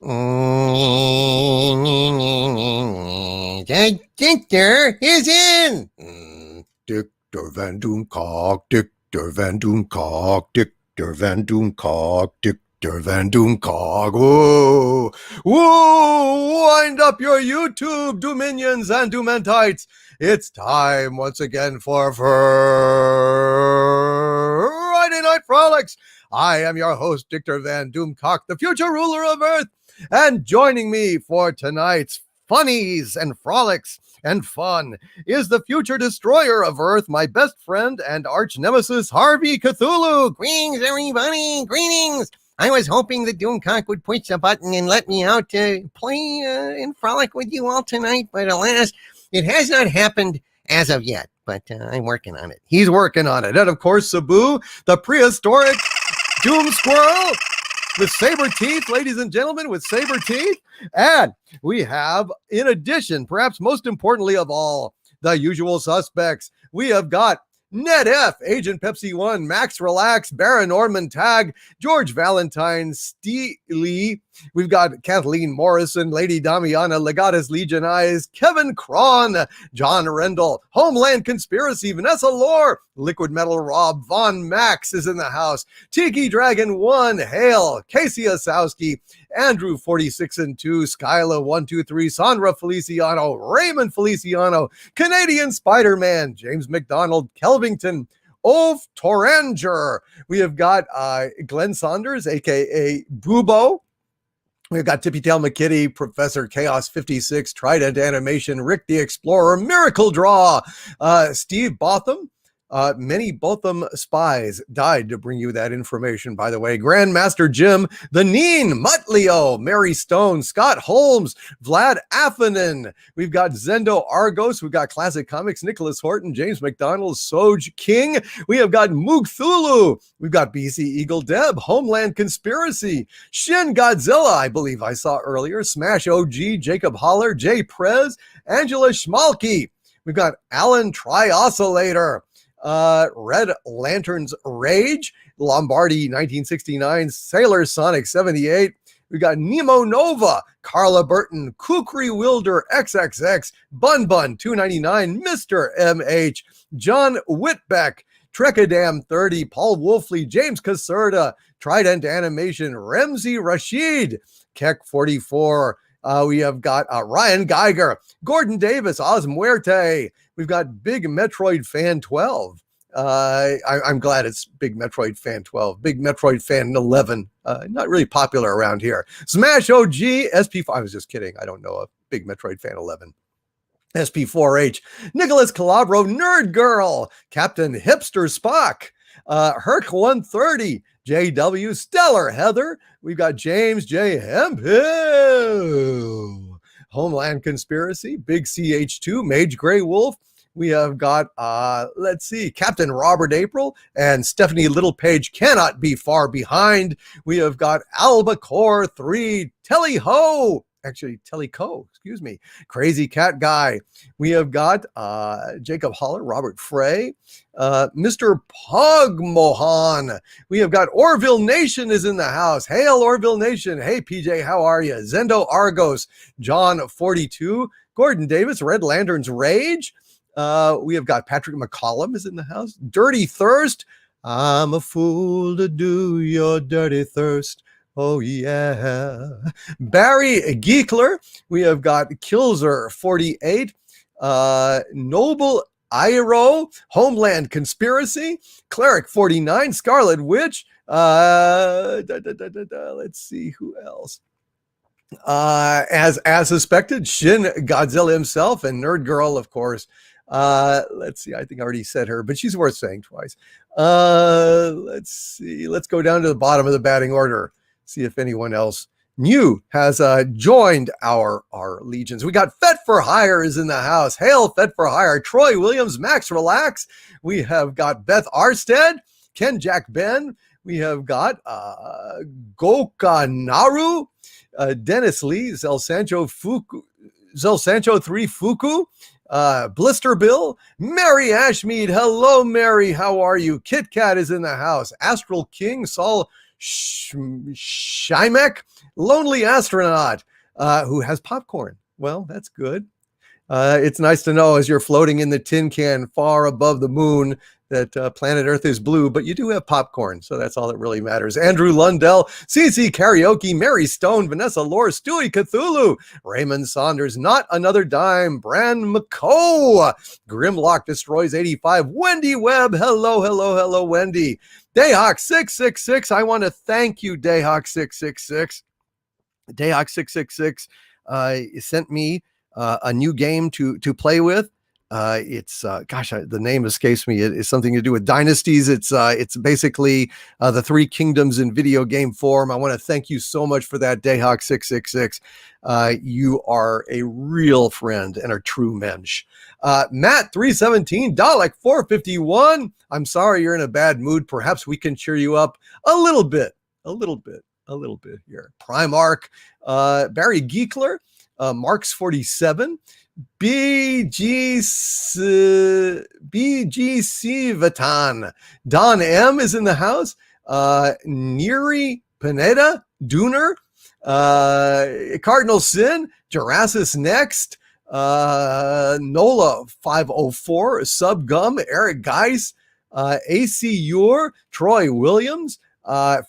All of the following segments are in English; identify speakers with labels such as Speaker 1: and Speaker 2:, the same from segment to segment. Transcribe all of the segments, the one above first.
Speaker 1: The Dictor is in. Dictor Van Doomcock, Dictor Van Doomcock, Dictor Van Doomcock, Dictor Van Doomcock. Whoa, whoa! Wind up your YouTube, Dominions and Doomentites. It's time once again for Friday Night Frolics. I am your host, Dictor Van Doomcock, the future ruler of Earth. And joining me for tonight's funnies and frolics and fun is the future destroyer of Earth, my best friend and arch nemesis, Harvey Cthulhu. Greetings, everybody. Greetings. I was hoping the Doomcock would push the button and let me out to play and frolic with you all tonight, but alas, it has not happened as of yet, but I'm working on it. He's working on it. And of course, Sabu, the prehistoric Doom Squirrel, with saber teeth, ladies and gentlemen, with saber teeth. And we have, in addition, perhaps most importantly of all, the usual suspects. We have got Ned F, Agent Pepsi 1, Max Relax, Baron Norman Tag, George Valentine, Steely. We've got Kathleen Morrison, Lady Damiana, Legatus Legion Eyes, Kevin Cron, John Rendell, Homeland Conspiracy, Vanessa Lore, Liquid Metal Rob, Von Max is in the house, Tiki Dragon 1, Hale, Casey Asowski, Andrew 46 and 2, Skyla 123, Sandra Feliciano, Raymond Feliciano, Canadian Spider-Man, James McDonald, Kelvington, Ove Toranger. We have got Glenn Saunders, aka Bubo. We've got Tippy Tail McKitty, Professor Chaos 56, Trident Animation, Rick the Explorer, Miracle Draw, Steve Botham. Many Botham spies died to bring you that information, by the way. Grandmaster Jim, The Neen, Mutt Leo, Mary Stone, Scott Holmes, Vlad Affanen. We've got Zendo Argos. We've got Classic Comics, Nicholas Horton, James McDonald, Soj King. We have got Moogthulu. We've got BC Eagle Deb, Homeland Conspiracy, Shin Godzilla, I believe I saw earlier, Smash OG, Jacob Holler, Jay Prez, Angela Schmalke. We've got Alan Trioscillator, Red Lantern's Rage, Lombardi 1969, Sailor Sonic 78. We got Nemo Nova, Carla Burton, Kukri Wilder XXX, Bun Bun 299, Mr. MH, John Whitbeck, Trekadam 30, Paul Wolfley, James Caserta, Trident Animation, Remzi Rashid, Keck 44. We have got Ryan Geiger, Gordon Davis, Oz Muerte. We've got Big Metroid Fan 12. I'm glad it's Big Metroid Fan 12. Big Metroid Fan 11. Not really popular around here. Smash OG, SP5. I was just kidding. I don't know a Big Metroid Fan 11. SP4H, Nicholas Calabro, Nerd Girl, Captain Hipster Spock, Herc 130, JW, Stellar Heather. We've got James J. Hempill, Homeland Conspiracy, Big CH2, Mage Grey Wolf. We have got, let's see, Captain Robert April and Stephanie Littlepage cannot be far behind. We have got Albacore 3, Telly Ho. Actually, Teleco, excuse me, Crazy Cat Guy. We have got Jacob Holler, Robert Frey, Mr. Pogmohan. We have got Orville Nation is in the house. Hail, Orville Nation. Hey, PJ, how are you? Zendo Argos, John 42, Gordon Davis, Red Lantern's Rage. We have got Patrick McCollum is in the house. Dirty Thirst. I'm a fool to do your dirty thirst. Oh, yeah. Barry Geekler. We have got Kilzer 48. Noble Iro. Homeland Conspiracy. Cleric 49. Scarlet Witch. Let's see who else. As suspected, Shin Godzilla himself and Nerd Girl, of course. Let's see. I think I already said her, but she's worth saying twice. Let's see. Let's go down to the bottom of the batting order. See if anyone else new has joined our legions. We got Fet for Hire is in the house. Hail, Fet for Hire. Troy Williams, Max Relax. We have got Beth Arstead, Ken Jack Ben. We have got Gokanaru, Dennis Lee, Zel Sancho 3 Fuku, Blister Bill, Mary Ashmead. Hello, Mary. How are you? Kit Kat is in the house. Astral King, Saul Shymek, Lonely Astronaut, who has popcorn. Well, that's good. It's nice to know as you're floating in the tin can far above the moon that planet Earth is blue, but you do have popcorn, so that's all that really matters. Andrew Lundell, CC Karaoke, Mary Stone, Vanessa Lore, Stewie Cthulhu, Raymond Saunders, Not Another Dime, Bran McCoe, Grimlock Destroys 85, Wendy Webb, hello, Wendy. Dayhawk666, I want to thank you, Dayhawk666. Dayhawk666 sent me a new game to play with. It's the name escapes me. It's something to do with dynasties. It's basically the Three Kingdoms in video game form. I want to thank you so much for that, Dayhawk666. You are a real friend and a true mensch. Matt317, Dalek451. I'm sorry you're in a bad mood. Perhaps we can cheer you up a little bit here. Primarch, Barry Geekler, Marks47, BGC Vatan, Don M is in the house, Neri Pineda, Dooner, Cardinal Sin, Jurassic Next, Nola 504, Subgum, Eric Geis, AC Ure, Troy Williams,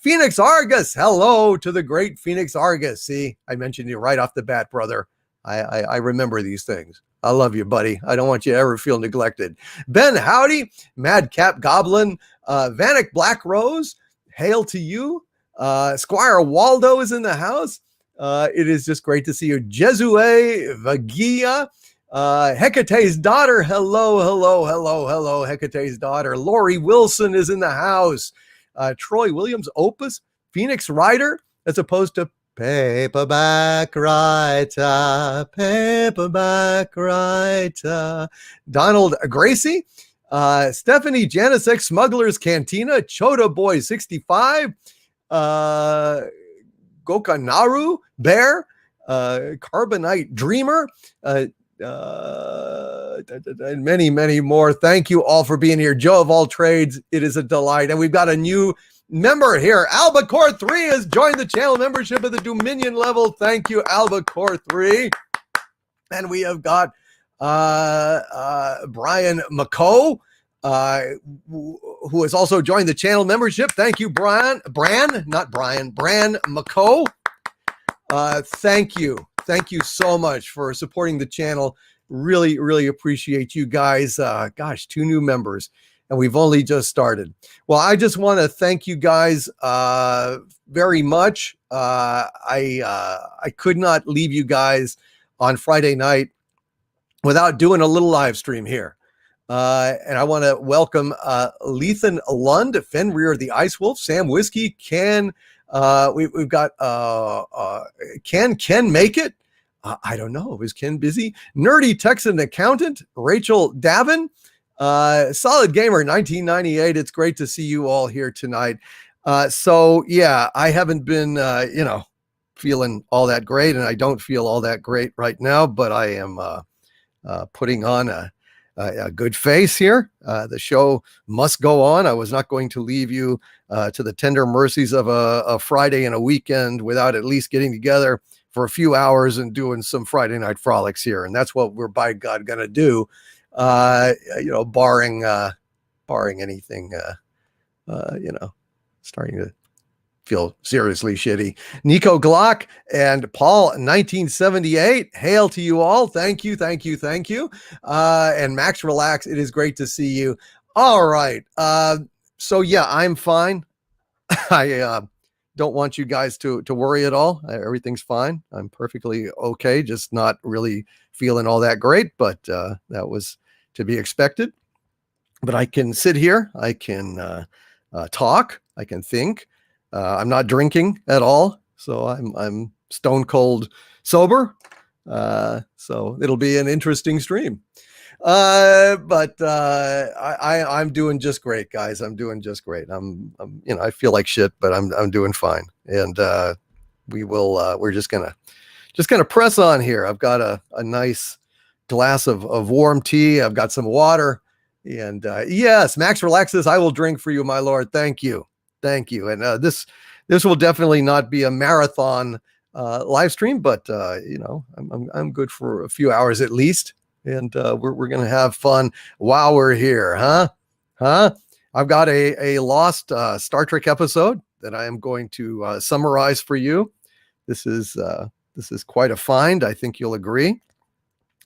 Speaker 1: Phoenix Argus. Hello to the great Phoenix Argus. See, I mentioned you right off the bat, brother. I remember these things. I love you, buddy. I don't want you to ever feel neglected. Ben Howdy, Madcap Goblin, Vanek Black Rose, hail to you. Squire Waldo is in the house. It is just great to see you. Jezue Vagia, Hecate's daughter. Hello, Hecate's daughter. Lori Wilson is in the house. Troy Williams, Opus, Phoenix Rider, as opposed to Paperback Writer, Donald Gracie, Stephanie Janicek, Smuggler's Cantina, Chota Boy 65, Gokanaru, Bear, Carbonite Dreamer, and many more. Thank you all for being here. Joe of all trades, it is a delight. And we've got a new member here. Albacore 3 has joined the channel membership at the Dominion level. Thank you, Albacore 3. And we have got Brian McCoe, who has also joined the channel membership. Thank you, Bran McCoe. Thank you so much for supporting the channel. Really appreciate you guys. 2 new members, and we've only just started. Well, I just want to thank you guys very much. I could not leave you guys on Friday night without doing a little live stream here. And I want to welcome Lethan Lund, Fenrir the Ice Wolf, Sam Whiskey, Ken. We've got Ken Make It. I don't know. Is Ken busy? Nerdy Texan Accountant, Rachel Davin, Solid Gamer 1998. It's great to see you all here tonight. So yeah, I haven't been, feeling all that great, and I don't feel all that great right now, but I am putting on a good face here. The show must go on. I was not going to leave you to the tender mercies of a Friday and a weekend without at least getting together for a few hours and doing some Friday Night Frolics here. And that's what we're, by God, going to do, barring anything, starting to feel seriously shitty. Nico Glock and Paul 1978. Hail to you all. Thank you. And Max Relax. It is great to see you. All right. So yeah, I'm fine. I don't want you guys to worry at all. Everything's fine. I'm perfectly okay. Just not really feeling all that great, but that was to be expected. But I can sit here. I can talk. I can think. I'm not drinking at all, so I'm stone cold sober. So it'll be an interesting stream. But I'm doing just great, guys. I'm doing just great. I feel like shit, but I'm doing fine. And we're just gonna press on here. I've got a nice glass of warm tea. I've got some water, and yes, Max relaxes. I will drink for you, my lord. Thank you. And this This will definitely not be a marathon live stream, but I'm good for a few hours at least, and we're gonna have fun while we're here, huh? I've got a lost Star Trek episode that I am going to summarize for you. This is quite a find. I think you'll agree.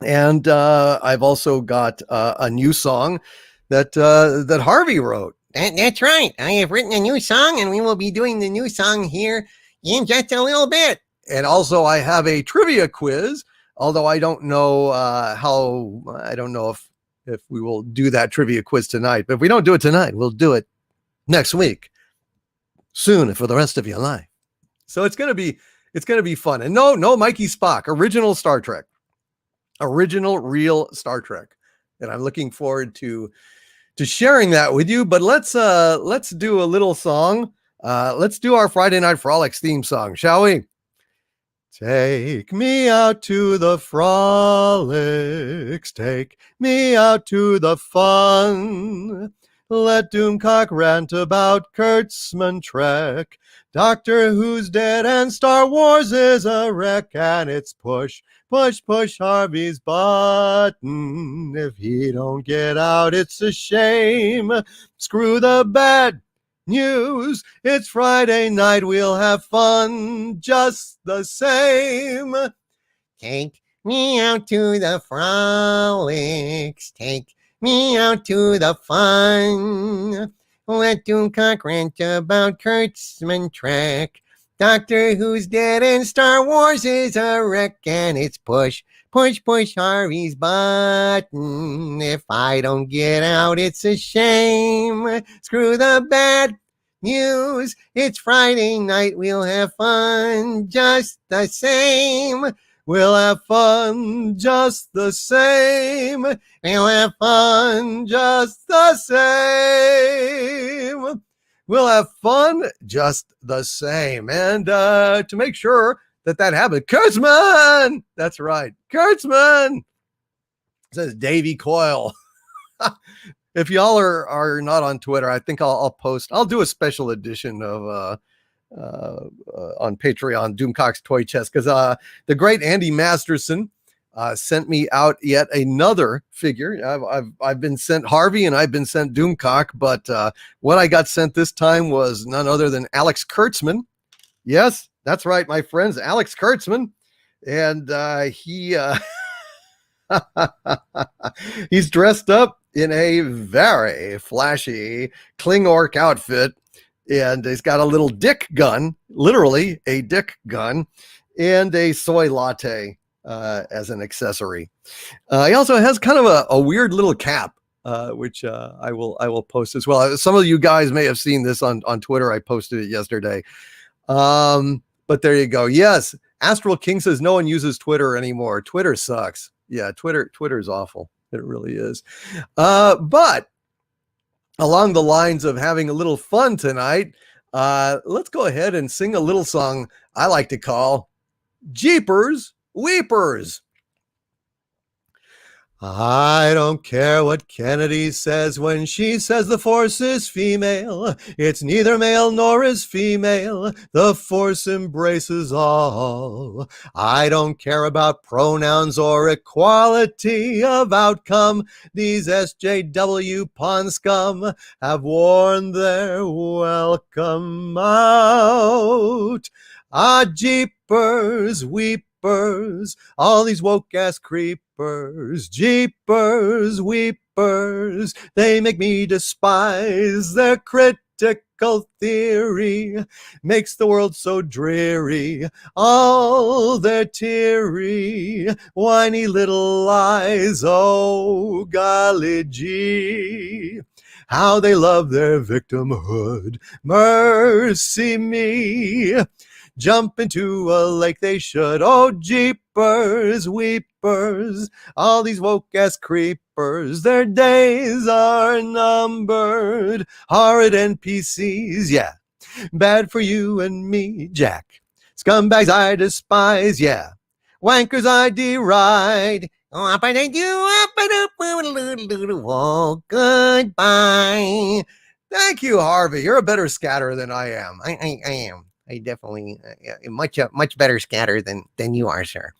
Speaker 1: And I've also got a new song that Harvey wrote.
Speaker 2: That's right. I have written a new song, and we will be doing the new song here in just a little bit.
Speaker 1: And also, I have a trivia quiz. Although I don't know I don't know if we will do that trivia quiz tonight. But if we don't do it tonight, we'll do it next week, soon, for the rest of your life. So it's gonna be fun. And no, Mikey Spock, original Star Trek, original real Star Trek, and I'm looking forward to sharing that with you. But let's do a little song. Let's do our Friday Night Frolics theme song, shall we? Take me out to the frolics, take me out to the fun. Let Doomcock rant about Kurtzman Trek. Doctor Who's dead and Star Wars is a wreck, and it's push Harvey's button. If he don't get out, it's a shame. Screw the bad news. It's Friday night. We'll have fun just the same.
Speaker 2: Take me out to the frolics. Take me out to the fun. Let Doomcock rant about Kurtzman Trek. Doctor Who's dead and Star Wars is a wreck, and it's push Harvey's button. If I don't get out, it's a shame. Screw the bad news. It's Friday night. We'll have fun just the same.
Speaker 1: We'll have fun just the same.
Speaker 2: We'll have fun just the same.
Speaker 1: We'll have fun just the same. And to make sure that happens, Kurtzman! That's right, Kurtzman! Says Davey Coyle. If y'all are not on Twitter, I think I'll do a special edition of on Patreon, Doomcock's Toy Chest, because the great Andy Masterson sent me out yet another figure. I've been sent Harvey and I've been sent Doomcock, but what I got sent this time was none other than Alex Kurtzman. Yes, that's right, my friends, Alex Kurtzman, and he's dressed up in a very flashy Klingork outfit. And he's got a little dick gun, literally a dick gun, and a soy latte as an accessory. He also has kind of a weird little cap, which I will post as well. Some of you guys may have seen this on Twitter. I posted it yesterday. But there you go. Yes, Astral King says no one uses Twitter anymore. Twitter sucks. Yeah, Twitter's awful. It really is. But along the lines of having a little fun tonight, let's go ahead and sing a little song I like to call Jeepers Weepers. I don't care what Kennedy says when she says the Force is female. It's neither male nor is female. The Force embraces all. I don't care about pronouns or equality of outcome. These SJW pawn scum have worn their welcome out. Ah, jeepers, weepers, all these woke-ass creepers, jeepers, weepers, they make me despise their critical theory, makes the world so dreary, all their teary, whiny little lies, oh golly gee. How they love their victimhood, mercy me. Jump into a lake they should, oh jeepers, weepers, all these woke-ass creepers, their days are numbered, horrid NPCs, yeah, bad for you and me, Jack, scumbags I despise, yeah, wankers I deride, oh, goodbye. Thank you, Harvey. You're a better scatterer than I am.
Speaker 2: I am. I definitely much better scatter than you are, sir.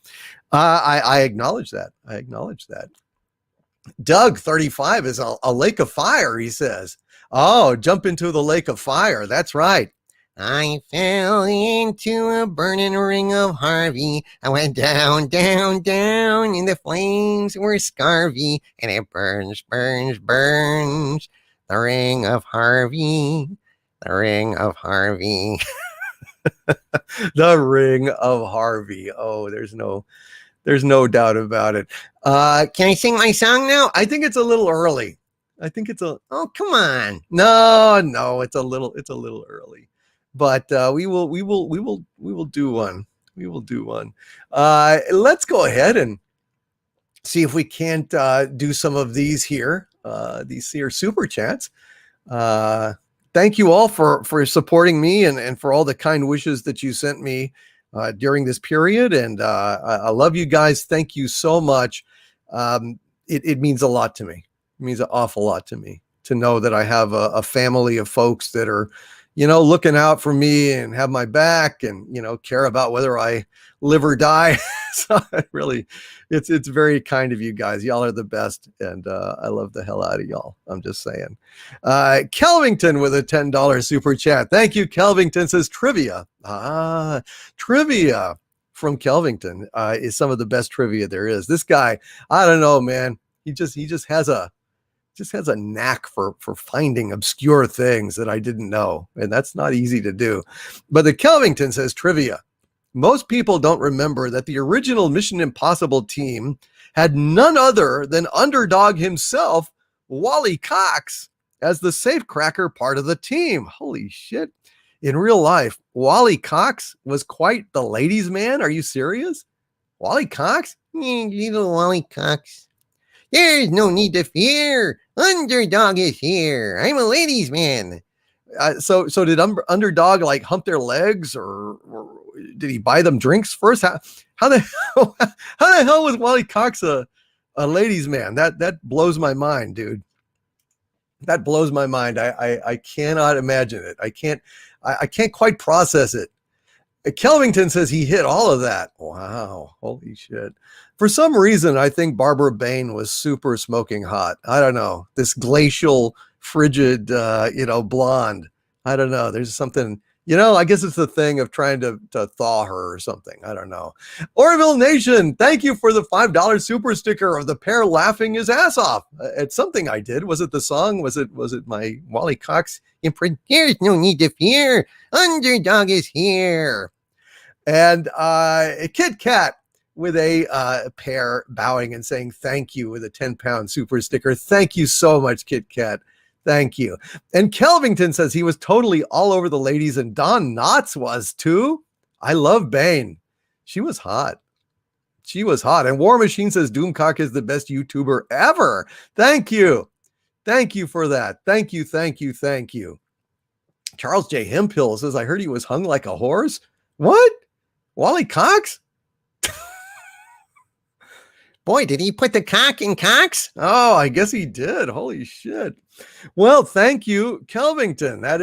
Speaker 1: I acknowledge that. I acknowledge that. Doug 35 is a lake of fire, he says. Oh, jump into the lake of fire. That's right.
Speaker 2: I fell into a burning ring of Harvey. I went down, down, down, and the flames were scarvy, and it burns, burns, burns. The ring of Harvey, the ring of Harvey.
Speaker 1: The ring of Harvey. Oh, there's no doubt about it.
Speaker 2: Can I sing my song now?
Speaker 1: I think it's a little early. I think it's a
Speaker 2: Oh, come on.
Speaker 1: no, it's a little early. But we will do one. We will do one. Let's go ahead and see if we can't do some of these here. These here super chats. Thank you all for supporting me and for all the kind wishes that you sent me during this period. And I love you guys. Thank you so much. It means a lot to me. It means an awful lot to me to know that I have a family of folks that are, looking out for me and have my back and, care about whether I live or die. So it's very kind of you guys. Y'all are the best. And I love the hell out of y'all. I'm just saying. Kelvington with a $10 super chat. Thank you. Kelvington says trivia. Trivia from Kelvington is some of the best trivia there is. This guy, I don't know, man. He just has a knack for finding obscure things that I didn't know. And that's not easy to do. But the Kelvington says trivia. Most people don't remember that the original Mission Impossible team had none other than underdog himself, Wally Cox, as the safecracker part of the team. Holy shit. In real life, Wally Cox was quite the ladies' man. Are you serious? Wally Cox?
Speaker 2: Little Wally Cox. There's no need to fear. Underdog is here. I'm a ladies' man.
Speaker 1: So did Underdog like hump their legs, or did he buy them drinks first? How the hell was Wally Cox a ladies' man? That blows my mind, dude. That blows my mind. I cannot imagine it. I can't quite process it. Kelvington says he hit all of that. Wow. Holy shit. For some reason, I think Barbara Bain was super smoking hot. I don't know. This glacial, frigid, blonde. I don't know. There's something, I guess it's the thing of trying to thaw her or something. I don't know. Orville Nation, thank you for the $5 super sticker of the pair laughing his ass off. It's something I did. Was it the song? Was it my Wally Cox imprint?
Speaker 2: There's no need to fear. Underdog is here.
Speaker 1: And a Kit Kat with a pair bowing and saying thank you with a 10-pound super sticker. Thank you so much, Kit Kat. Thank you. And Kelvington says he was totally all over the ladies, and Don Knotts was too. I love Bane. She was hot. She was hot. And War Machine says Doomcock is the best YouTuber ever. Thank you. Thank you for that. Thank you, thank you, thank you. Charles J. Hempill says, I heard he was hung like a horse. What? Wally Cox?
Speaker 2: Boy, did he put the cock in Cox?
Speaker 1: Oh, I guess he did. Holy shit. Well, thank you, Kelvington. That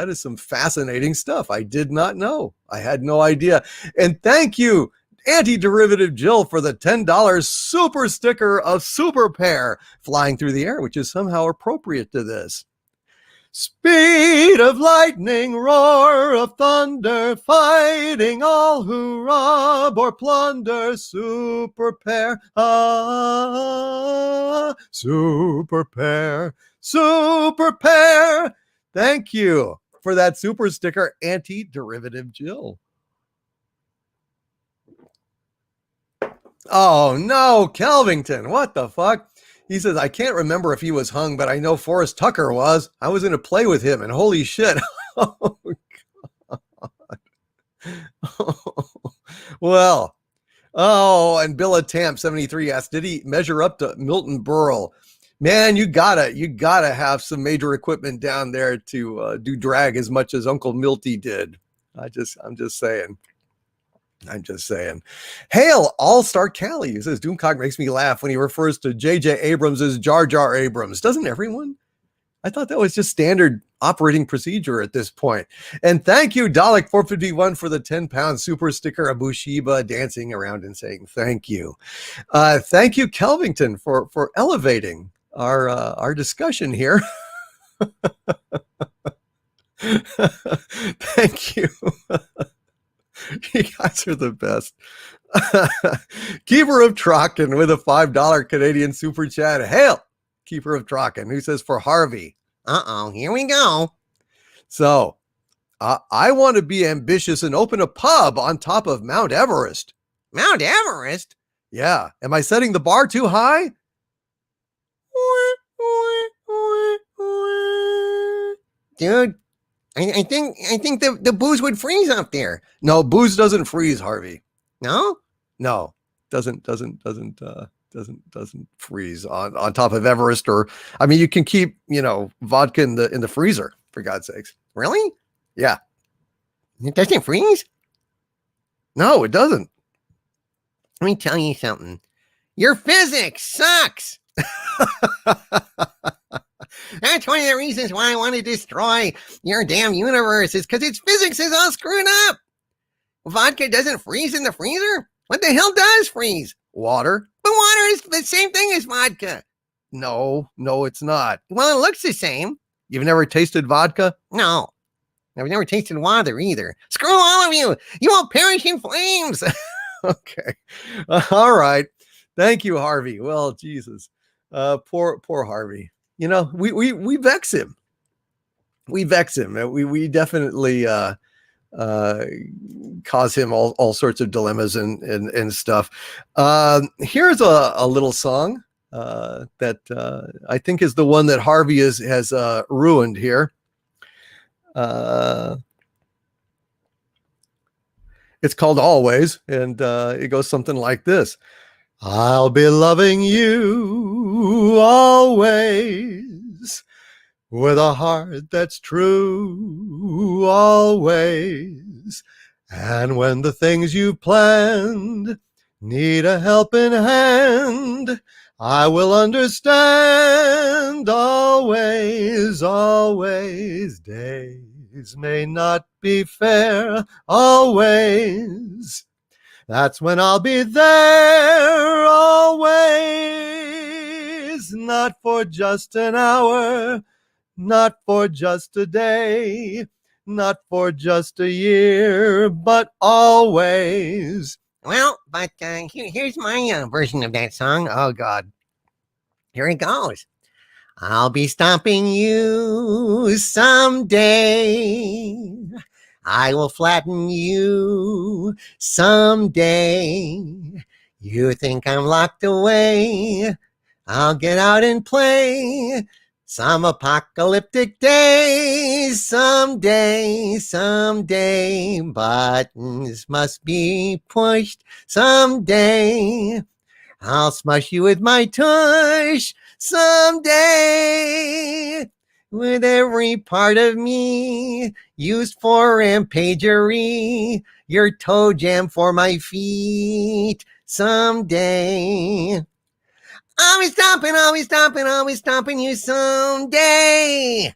Speaker 1: is some fascinating stuff. I did not know. I had no idea. And thank you, Anti-Derivative Jill, for the $10 super sticker of Super Pair flying through the air, which is somehow appropriate to this. Speed of lightning, roar of thunder, fighting all who rob or plunder. Super Pair, Super Pair, Super Pair. Thank you for that super sticker, Anti-Derivative Jill. Oh no, Kelvington, what the fuck? He says, I can't remember if he was hung, but I know Forrest Tucker was. I was in a play with him, and holy shit. Oh, God. Well, and Bill at Tamp 73 asked, did he measure up to Milton Berle? Man, you gotta have some major equipment down there to do drag as much as Uncle Milty did. I'm just saying. Hail All-Star Cali. He says, Doomcock makes me laugh when he refers to J.J. Abrams as Jar Jar Abrams. Doesn't everyone? I thought that was just standard operating procedure at this point. And thank you, Dalek451, for the 10-pound super sticker of Bushiba dancing around and saying thank you. Thank you, Kelvington, for elevating our discussion here. Thank you. You guys are the best. Keeper of Trocken with a $5 Canadian super chat. Hail, Keeper of Trocken, who says for Harvey.
Speaker 2: Here we go.
Speaker 1: So, I want to be ambitious and open a pub on top of Mount Everest.
Speaker 2: Mount Everest?
Speaker 1: Yeah. Am I setting the bar too high?
Speaker 2: Dude, I think the booze would freeze up there.
Speaker 1: No, booze doesn't freeze, Harvey.
Speaker 2: No?
Speaker 1: No, doesn't freeze on top of Everest. Or, I mean, you can keep, vodka in the freezer, for God's sakes.
Speaker 2: Really?
Speaker 1: Yeah.
Speaker 2: It doesn't freeze?
Speaker 1: No, it doesn't.
Speaker 2: Let me tell you something. Your physics sucks. That's one of the reasons why I want to destroy your damn universe, is because its physics is all screwed up. Vodka doesn't freeze in the freezer? What the hell does freeze?
Speaker 1: Water.
Speaker 2: But water is the same thing as vodka.
Speaker 1: No, it's not.
Speaker 2: Well, it looks the same.
Speaker 1: You've never tasted vodka?
Speaker 2: No. I've never tasted water either. Screw all of you. You all perish in flames.
Speaker 1: Okay. All right. Thank you, Harvey. Well, Jesus. Poor Harvey. We vex him. We vex him. We definitely cause him all sorts of dilemmas and stuff. Here's a little song that I think is the one that Harvey has ruined here. It's called Always, and it goes something like this. I'll be loving you always, with a heart that's true always. And when the things you've planned need a helping hand, I will understand always, always. Days may not be fair always. That's when I'll be there always. Not for just an hour, not for just a day, not for just a year, but always.
Speaker 2: Well, but here's my version of that song. Oh, God. Here it goes. I'll be stomping you someday. I will flatten you someday. You think I'm locked away? I'll get out and play some apocalyptic day someday. Buttons must be pushed someday. I'll smush you with my tush someday. With every part of me used for rampagery, your toe jam for my feet someday. I'll be stomping you someday.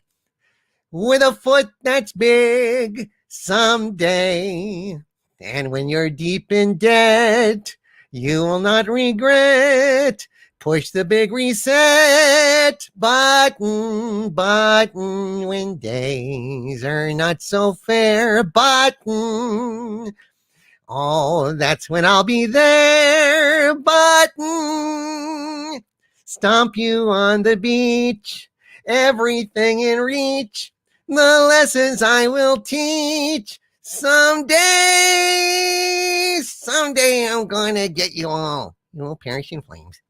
Speaker 2: With a foot that's big someday. And when you're deep in debt, you will not regret. Push the big reset button when days are not so fair button. Oh, that's when I'll be there button. Stomp you on the beach, everything in reach. The lessons I will teach. Someday I'm gonna get you all. You will perish in flames.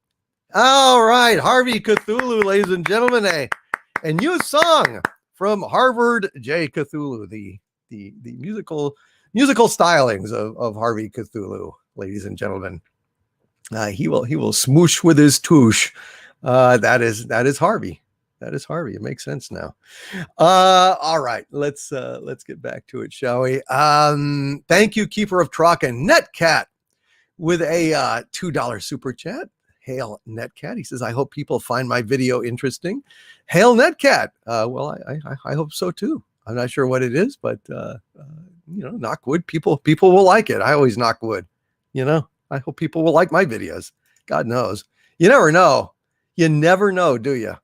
Speaker 1: All right, Harvey Cthulhu, ladies and gentlemen, a new song from Harvard J. Cthulhu, the musical stylings of Harvey Cthulhu, ladies and gentlemen. He will smoosh with his touche. That is Harvey. That is Harvey. It makes sense now. All right, let's get back to it, shall we? Thank you, Keeper of Trock and Netcat, with a $2 super chat. Hail Netcat. He says, I hope people find my video interesting. Hail Netcat. Well, I hope so too. I'm not sure what it is, but knock wood. People will like it. I always knock wood. I hope people will like my videos. God knows. You never know. You never know, do you?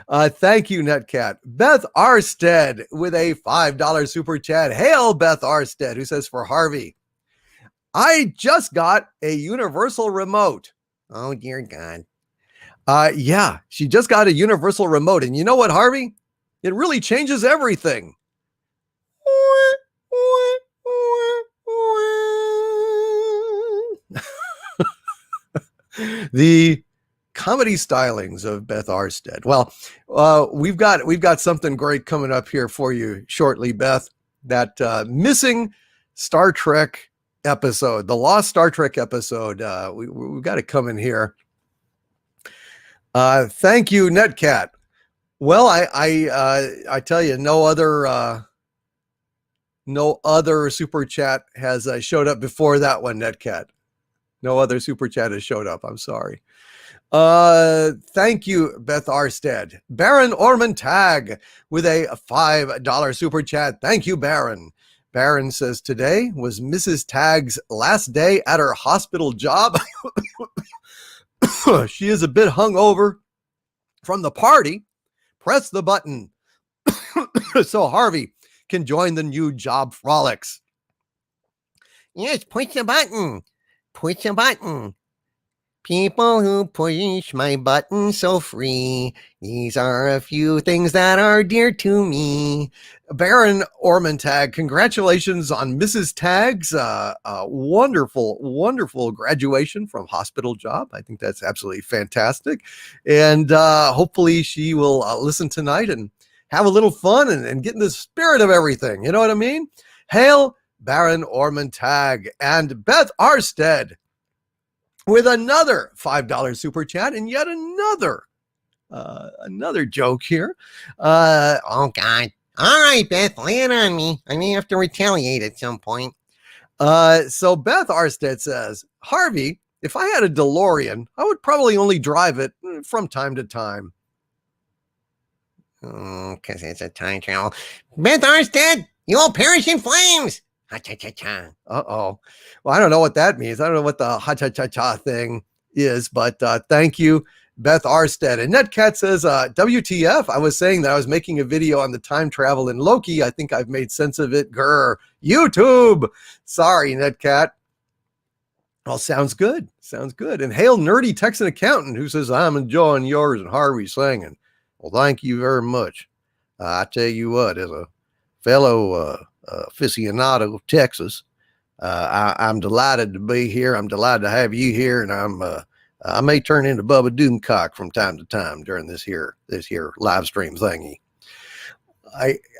Speaker 1: Thank you, Netcat. Beth Arstead with a $5 super chat. Hail, Beth Arstead, who says, for Harvey, I just got a universal remote.
Speaker 2: Oh, dear God.
Speaker 1: Yeah, she just got a universal remote. And you know what, Harvey? It really changes everything. The comedy stylings of Beth Arstead. Well, we've got something great coming up here for you shortly, Beth. That missing Star Trek episode, the lost Star Trek episode. We've got it coming here. Thank you, Netcat. Well, I tell you, no other super chat has showed up before that one, Netcat. No other super chat has showed up. I'm sorry. Thank you, Beth Arstead. Baron Orman Tag with a $5 super chat. Thank you, Baron. Baron says, today was Mrs. Tag's last day at her hospital job. She is a bit hungover from the party. Press the button so Harvey can join the new job frolics.
Speaker 2: Yes, push the button. Push the button. People who push my button so free. These are a few things that are dear to me.
Speaker 1: Baron Ormontag, congratulations on Mrs. Tag's wonderful graduation from hospital job. I think that's absolutely fantastic. And hopefully she will listen tonight and have a little fun and get in the spirit of everything. You know what I mean? Hail Baron Ormontag and Beth Arstead with another $5 super chat and yet another joke here.
Speaker 2: Oh, God. All right, Beth, lay it on me. I may have to retaliate at some point.
Speaker 1: So Beth Arstead says, Harvey, if I had a DeLorean, I would probably only drive it from time to time.
Speaker 2: Oh, because it's a time travel. Beth Arstead, you'll perish in flames. Ha-cha-cha-cha.
Speaker 1: Uh-oh. Well, I don't know what that means. I don't know what the ha-cha-cha-cha thing is, but thank you, Beth Arstead. And Netcat says, WTF, I was saying that I was making a video on the time travel in Loki. I think I've made sense of it. Grr. YouTube. Sorry, Netcat. Well, sounds good. Sounds good. And hail Nerdy Texan Accountant who says, I'm enjoying yours and Harvey's singing. Well, thank you very much. I tell you what, as a fellow aficionado of Texas, I'm delighted to be here. I'm delighted to have you here, and I may turn into Bubba Doomcock from time to time during this here live stream thingy.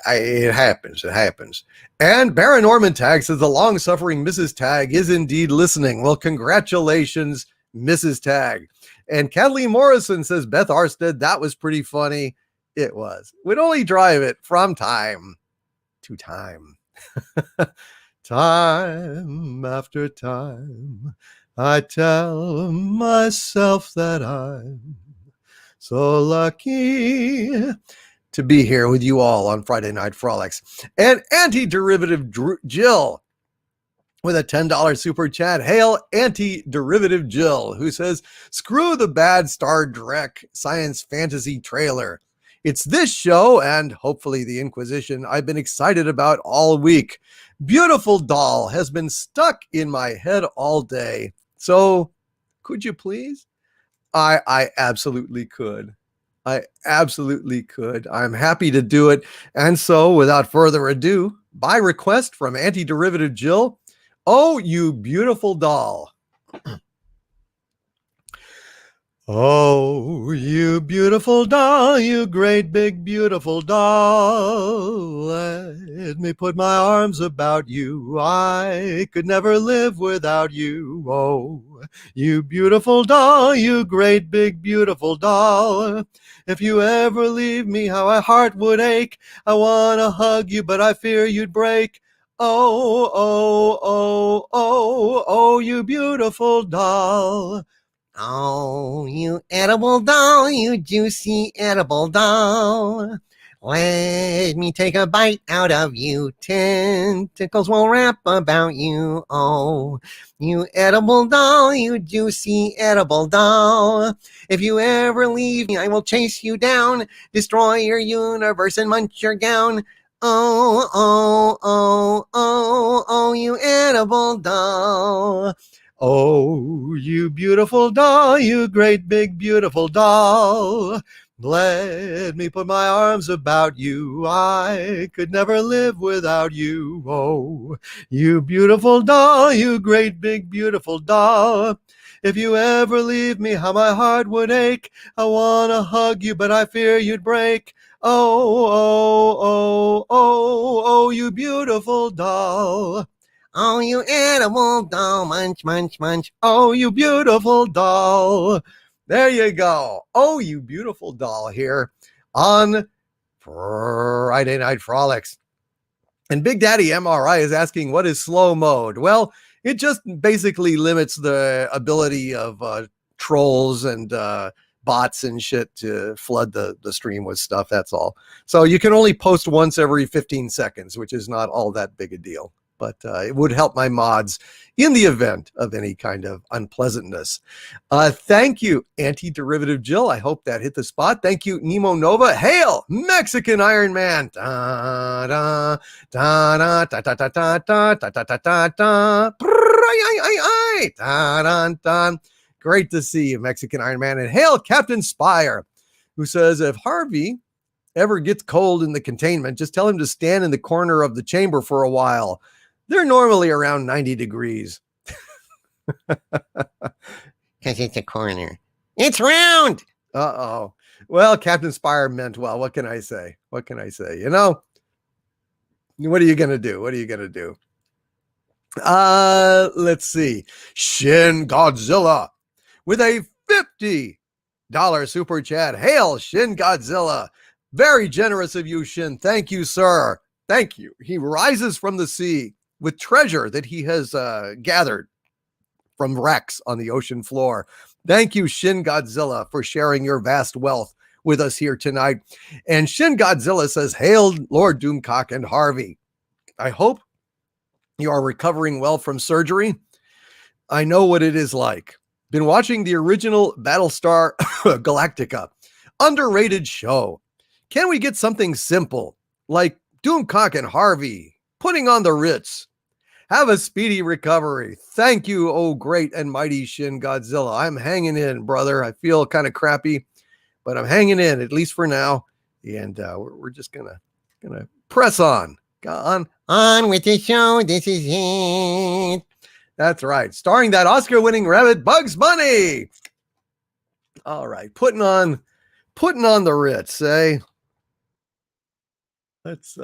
Speaker 1: It happens. And Baron Norman Tag says the long-suffering Mrs. Tag is indeed listening. Well, congratulations, Mrs. Tag. And Kathleen Morrison says, Beth Arstead, that was pretty funny. It was. We'd only drive it from time to time. Time after time, I tell myself that I'm so lucky to be here with you all on Friday Night Frolics. And Anti-Derivative Jill with a $10 super chat. Hail Anti-Derivative Jill, who says, screw the bad Star Trek science fantasy trailer. It's this show and hopefully the Inquisition I've been excited about all week. Beautiful Doll has been stuck in my head all day. So could you please? I absolutely could. I absolutely could. I'm happy to do it. And so without further ado, by request from Anti-Derivative Jill, oh, you beautiful doll. Oh, you beautiful doll, you great big beautiful doll. Let me put my arms about you. I could never live without you. Oh, you beautiful doll, you great big beautiful doll. If you ever leave me, how my heart would ache. I want to hug you, but I fear you'd break. Oh, oh, oh, oh, oh, you beautiful doll.
Speaker 2: Oh, you edible doll, you juicy edible doll. Let me take a bite out of you. Tentacles will wrap about you. Oh, you edible doll, you juicy edible doll. If you ever leave me, I will chase you down, destroy your universe and munch your gown. Oh, oh, oh, oh, oh, you edible doll.
Speaker 1: Oh, you beautiful doll, you great big beautiful doll. Let me put my arms about you. I could never live without you. Oh, you beautiful doll, you great big beautiful doll. If you ever leave me, how my heart would ache. I wanna hug you, but I fear you'd break. Oh, oh, oh, oh, oh, you beautiful doll.
Speaker 2: Oh, you edible doll, munch, munch, munch.
Speaker 1: Oh, you beautiful doll. There you go. Oh, you beautiful doll here on Friday Night Frolics. And Big Daddy MRI is asking, what is slow mode? Well, it just basically limits the ability of trolls and bots and shit to flood the stream with stuff. That's all. So you can only post once every 15 seconds, which is not all that big a deal. But it would help my mods in the event of any kind of unpleasantness. Thank you, Anti-Derivative Jill. I hope that hit the spot. Thank you, Nemo Nova. Hail, Mexican Iron Man. Da, da, da, da, da, da, da, da, da, da, da, da, da. Da, da. Great to see you, Mexican Iron Man. And hail, Captain Spire, who says, if Harvey ever gets cold in the containment, just tell him to stand in the corner of the chamber for a while. They're normally around 90 degrees.
Speaker 2: Because it's a corner. It's round.
Speaker 1: Uh-oh. Well, Captain Spire meant well. What can I say? What can I say? You know, what are you going to do? What are you going to do? Let's see. Shin Godzilla with a $50 super chat. Hail, Shin Godzilla. Very generous of you, Shin. Thank you, sir. Thank you. He rises from the sea with treasure that he has gathered from wrecks on the ocean floor. Thank you, Shin Godzilla, for sharing your vast wealth with us here tonight. And Shin Godzilla says, hail, Lord Doomcock and Harvey. I hope you are recovering well from surgery. I know what it is like. Been watching the original Battlestar Galactica. Underrated show. Can we get something simple, like Doomcock and Harvey putting on the Ritz? Have a speedy recovery. Thank you, oh great and mighty Shin Godzilla. I'm hanging in, brother. I feel kind of crappy, but I'm hanging in, at least for now. And we're just gonna press on.
Speaker 2: On with the show. This is it.
Speaker 1: That's right. Starring that Oscar-winning rabbit, Bugs Bunny. All right, putting on the Ritz, eh? Let's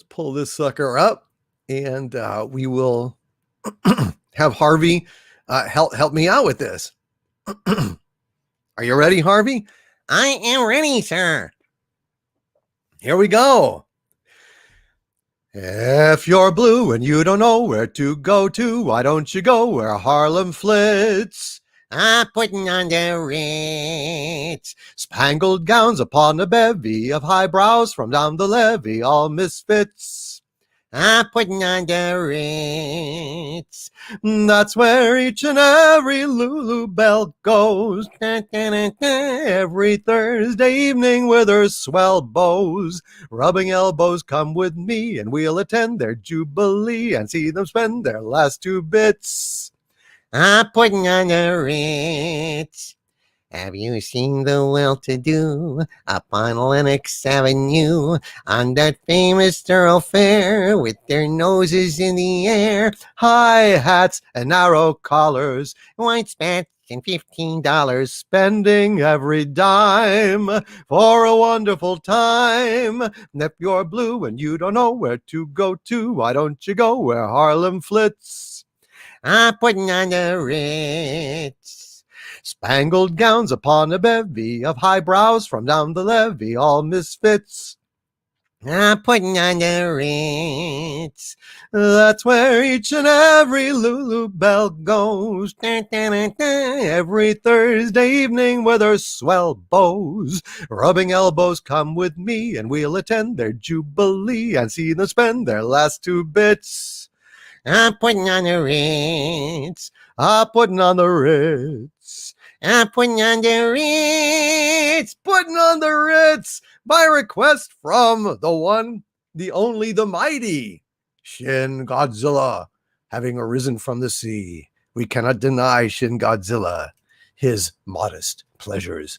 Speaker 1: pull this sucker up. And we will have Harvey help me out with this. Are you ready, Harvey?
Speaker 2: I am ready, sir.
Speaker 1: Here we go. If you're blue and you don't know where to go to, why don't you go where Harlem flits?
Speaker 2: Putting on the Ritz.
Speaker 1: Spangled gowns upon a bevy of highbrows from down the levee, all misfits.
Speaker 2: Putting on the Ritz.
Speaker 1: That's where each and every Lulu Belle goes. Every Thursday evening with her swell bows. Rubbing elbows, come with me and we'll attend their jubilee and see them spend their last 2 bits.
Speaker 2: Putting on the Ritz. Have you seen the well-to-do up on Lenox Avenue, on that famous thoroughfare with their noses in the air,
Speaker 1: high hats and narrow collars,
Speaker 2: white spats and $15,
Speaker 1: spending every dime for a wonderful time? If you're blue and you don't know where to go to, why don't you go where Harlem flits?
Speaker 2: Putting on the Ritz.
Speaker 1: Spangled gowns upon a bevy of highbrows from down the levee, all misfits.
Speaker 2: Putting on the Ritz.
Speaker 1: That's where each and every Lulu Bell goes. Dun, dun, dun, dun. Every Thursday evening with her swell bows. Rubbing elbows, come with me and we'll attend their jubilee and see them spend their last 2 bits.
Speaker 2: Putting on the Ritz.
Speaker 1: Putting on the Ritz.
Speaker 2: Putting on the Ritz.
Speaker 1: Putting on the Ritz. By request from the one, the only, the mighty Shin Godzilla, having arisen from the sea. We cannot deny Shin Godzilla his modest pleasures.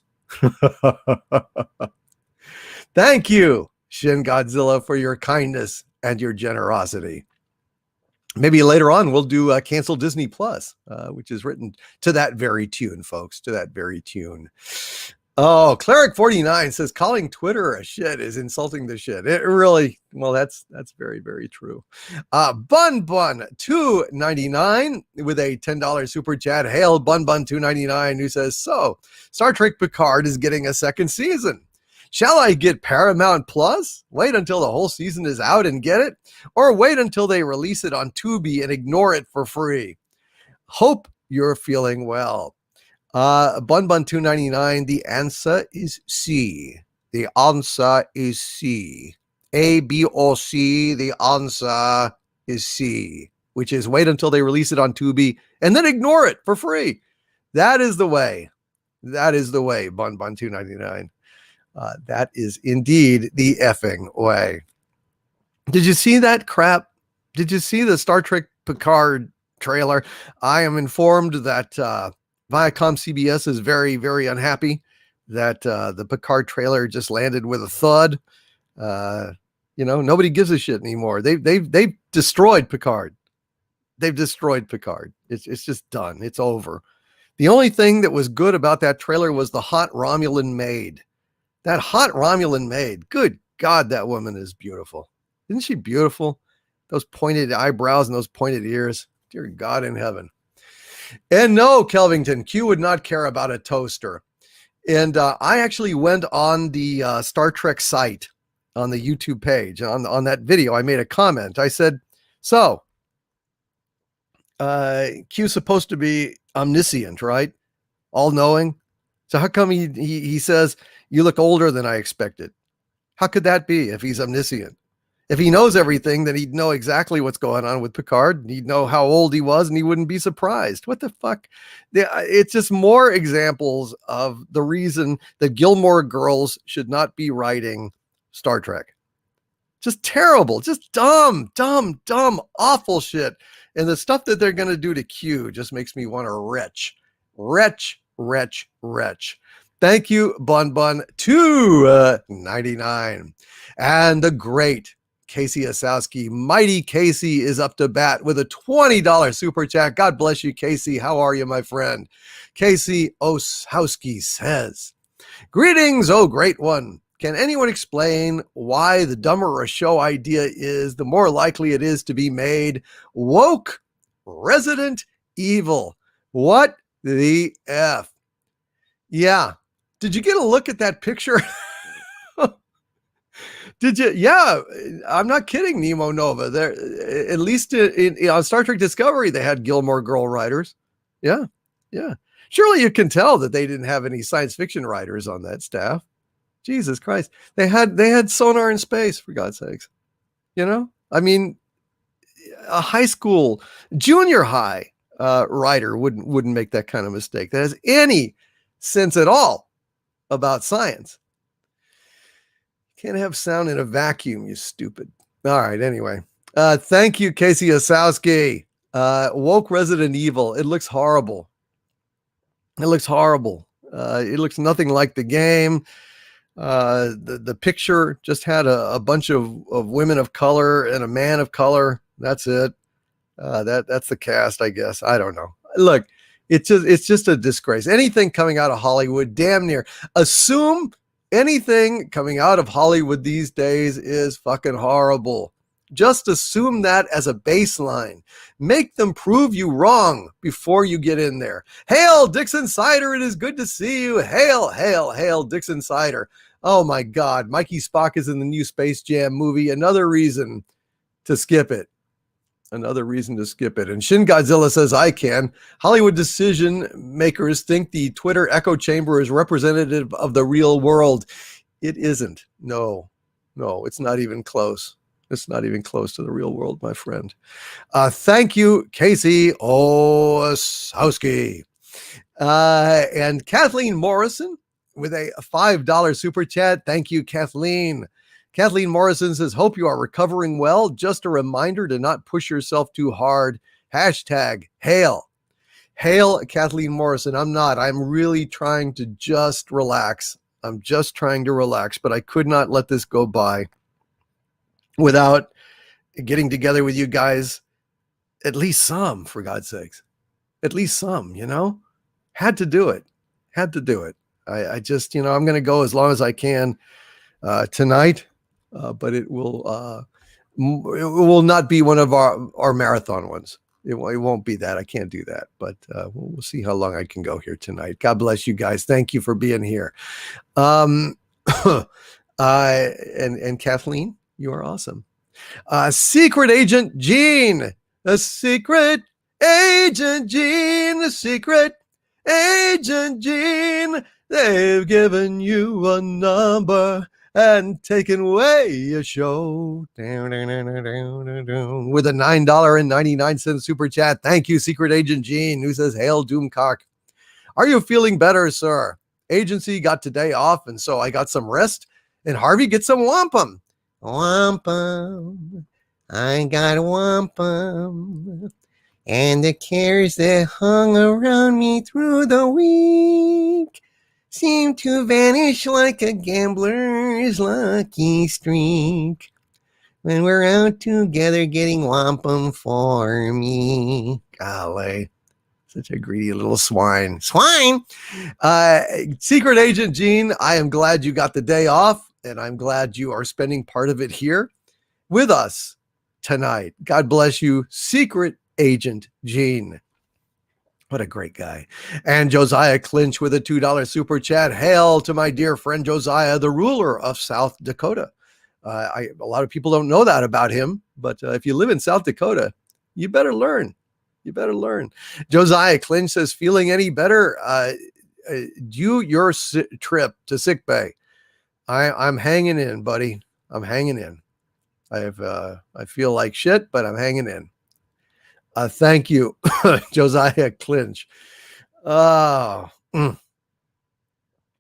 Speaker 1: Thank you, Shin Godzilla, for your kindness and your generosity. Maybe later on we'll do Cancel Disney Plus, which is written to that very tune, folks, to that very tune. Oh, Cleric49 says calling Twitter a shit is insulting the shit. It really, well, that's very, very true. Bun 299 with a $10 super chat. Hail Bun 299, who says, so Star Trek Picard is getting a second season. Shall I get Paramount Plus? Wait until the whole season is out and get it? Or wait until they release it on Tubi and ignore it for free? Hope you're feeling well. Bun 299, the answer is C. The answer is C. A, B, or C, the answer is C, which is wait until they release it on Tubi and then ignore it for free. That is the way. That is the way, Bun 299. That is indeed the effing way. Did you see that crap? Did you see the Star Trek Picard trailer? I am informed that Viacom CBS is very, very unhappy that the Picard trailer just landed with a thud. Nobody gives a shit anymore. They've destroyed Picard. They've destroyed Picard. It's just done. It's over. The only thing that was good about that trailer was the hot Romulan maid. That hot Romulan maid. Good God, that woman is beautiful. Isn't she beautiful? Those pointed eyebrows and those pointed ears. Dear God in heaven. And no, Kelvington, Q would not care about a toaster. And I actually went on the Star Trek site on the YouTube page. On that video, I made a comment. I said, so, Q's supposed to be omniscient, right? All-knowing. So how come he says, you look older than I expected? How could that be if he's omniscient? If he knows everything, then he'd know exactly what's going on with Picard. And he'd know how old he was, and he wouldn't be surprised. What the fuck? It's just more examples of the reason that Gilmore Girls should not be writing Star Trek. Just terrible, just dumb, awful shit. And the stuff that they're going to do to Q just makes me want to retch. Thank you, Bun 299. And the great Casey Osowski, mighty Casey, is up to bat with a $20 super chat. God bless you, Casey. How are you, my friend? Casey Osowski says, greetings, oh great one. Can anyone explain why the dumber a show idea is, the more likely it is to be made? Woke Resident Evil. What the F? Yeah. Did you get a look at that picture? Did you? Yeah, I'm not kidding, Nemo Nova. There, at least on Star Trek Discovery, they had Gilmore Girl writers. Yeah. Surely you can tell that they didn't have any science fiction writers on that staff. Jesus Christ, they had Sonar in Space, for God's sakes. I mean, a high school, junior high writer wouldn't make that kind of mistake. That has any sense at all about science. Can't have sound in a vacuum, you stupid. All right, anyway. Thank you, Casey Osowski. Woke Resident Evil. It looks horrible. It looks nothing like the game. The picture just had a bunch of women of color and a man of color. That's it. That's the cast, I guess. I don't know. Look, it's just a disgrace. Anything coming out of Hollywood, damn near. Assume anything coming out of Hollywood these days is fucking horrible. Just assume that as a baseline. Make them prove you wrong before you get in there. Hail, Dixon Cider. It is good to see you. Hail, hail, hail, Dixon Cider. Oh my God. Mikey Spock is in the new Space Jam movie. Another reason to skip it. Another reason to skip it. And Shin Godzilla says, I can. Hollywood decision makers think the Twitter echo chamber is representative of the real world. It isn't. No, it's not even close. It's not even close to the real world, my friend. Thank you, Casey Osowski. And Kathleen Morrison with a $5 super chat. Thank you, Kathleen. Kathleen Morrison says, hope you are recovering well. Just a reminder to not push yourself too hard. Hashtag hail. Hail, Kathleen Morrison. I'm not. I'm really trying to just relax. I'm just trying to relax, but I could not let this go by without getting together with you guys. At least some, for God's sakes. At least some, Had to do it. I just, I'm going to go as long as I can tonight. But it will not be one of our marathon ones. It won't be that. I can't do that. But we'll see how long I can go here tonight. God bless you guys. Thank you for being here. And Kathleen, you are awesome. Secret Agent Gene. The Secret Agent Gene. The Secret Agent Gene. They've given you a number and taken away your show. With a $9.99 super chat. Thank you, Secret Agent Gene, who says, hail, Doomcock. Are you feeling better, sir? Agency got today off, and so I got some rest, and Harvey gets some wampum.
Speaker 2: Wampum. I got wampum. And the cares that hung around me through the week seem to vanish like a gambler's lucky streak when we're out together getting wampum for me.
Speaker 1: Golly, such a greedy little swine.
Speaker 2: Swine!
Speaker 1: Secret Agent Gene, I am glad you got the day off, and I'm glad you are spending part of it here with us tonight. God bless you, Secret Agent Gene. What a great guy. And Josiah Clinch with a $2 super chat. Hail to my dear friend Josiah, the ruler of South Dakota. A lot of people don't know that about him, but if you live in South Dakota, you better learn. Josiah Clinch says, feeling any better? Due your trip to sick bay. I'm hanging in, buddy. I'm hanging in. I feel like shit, but I'm hanging in. Thank you, Josiah Clinch. And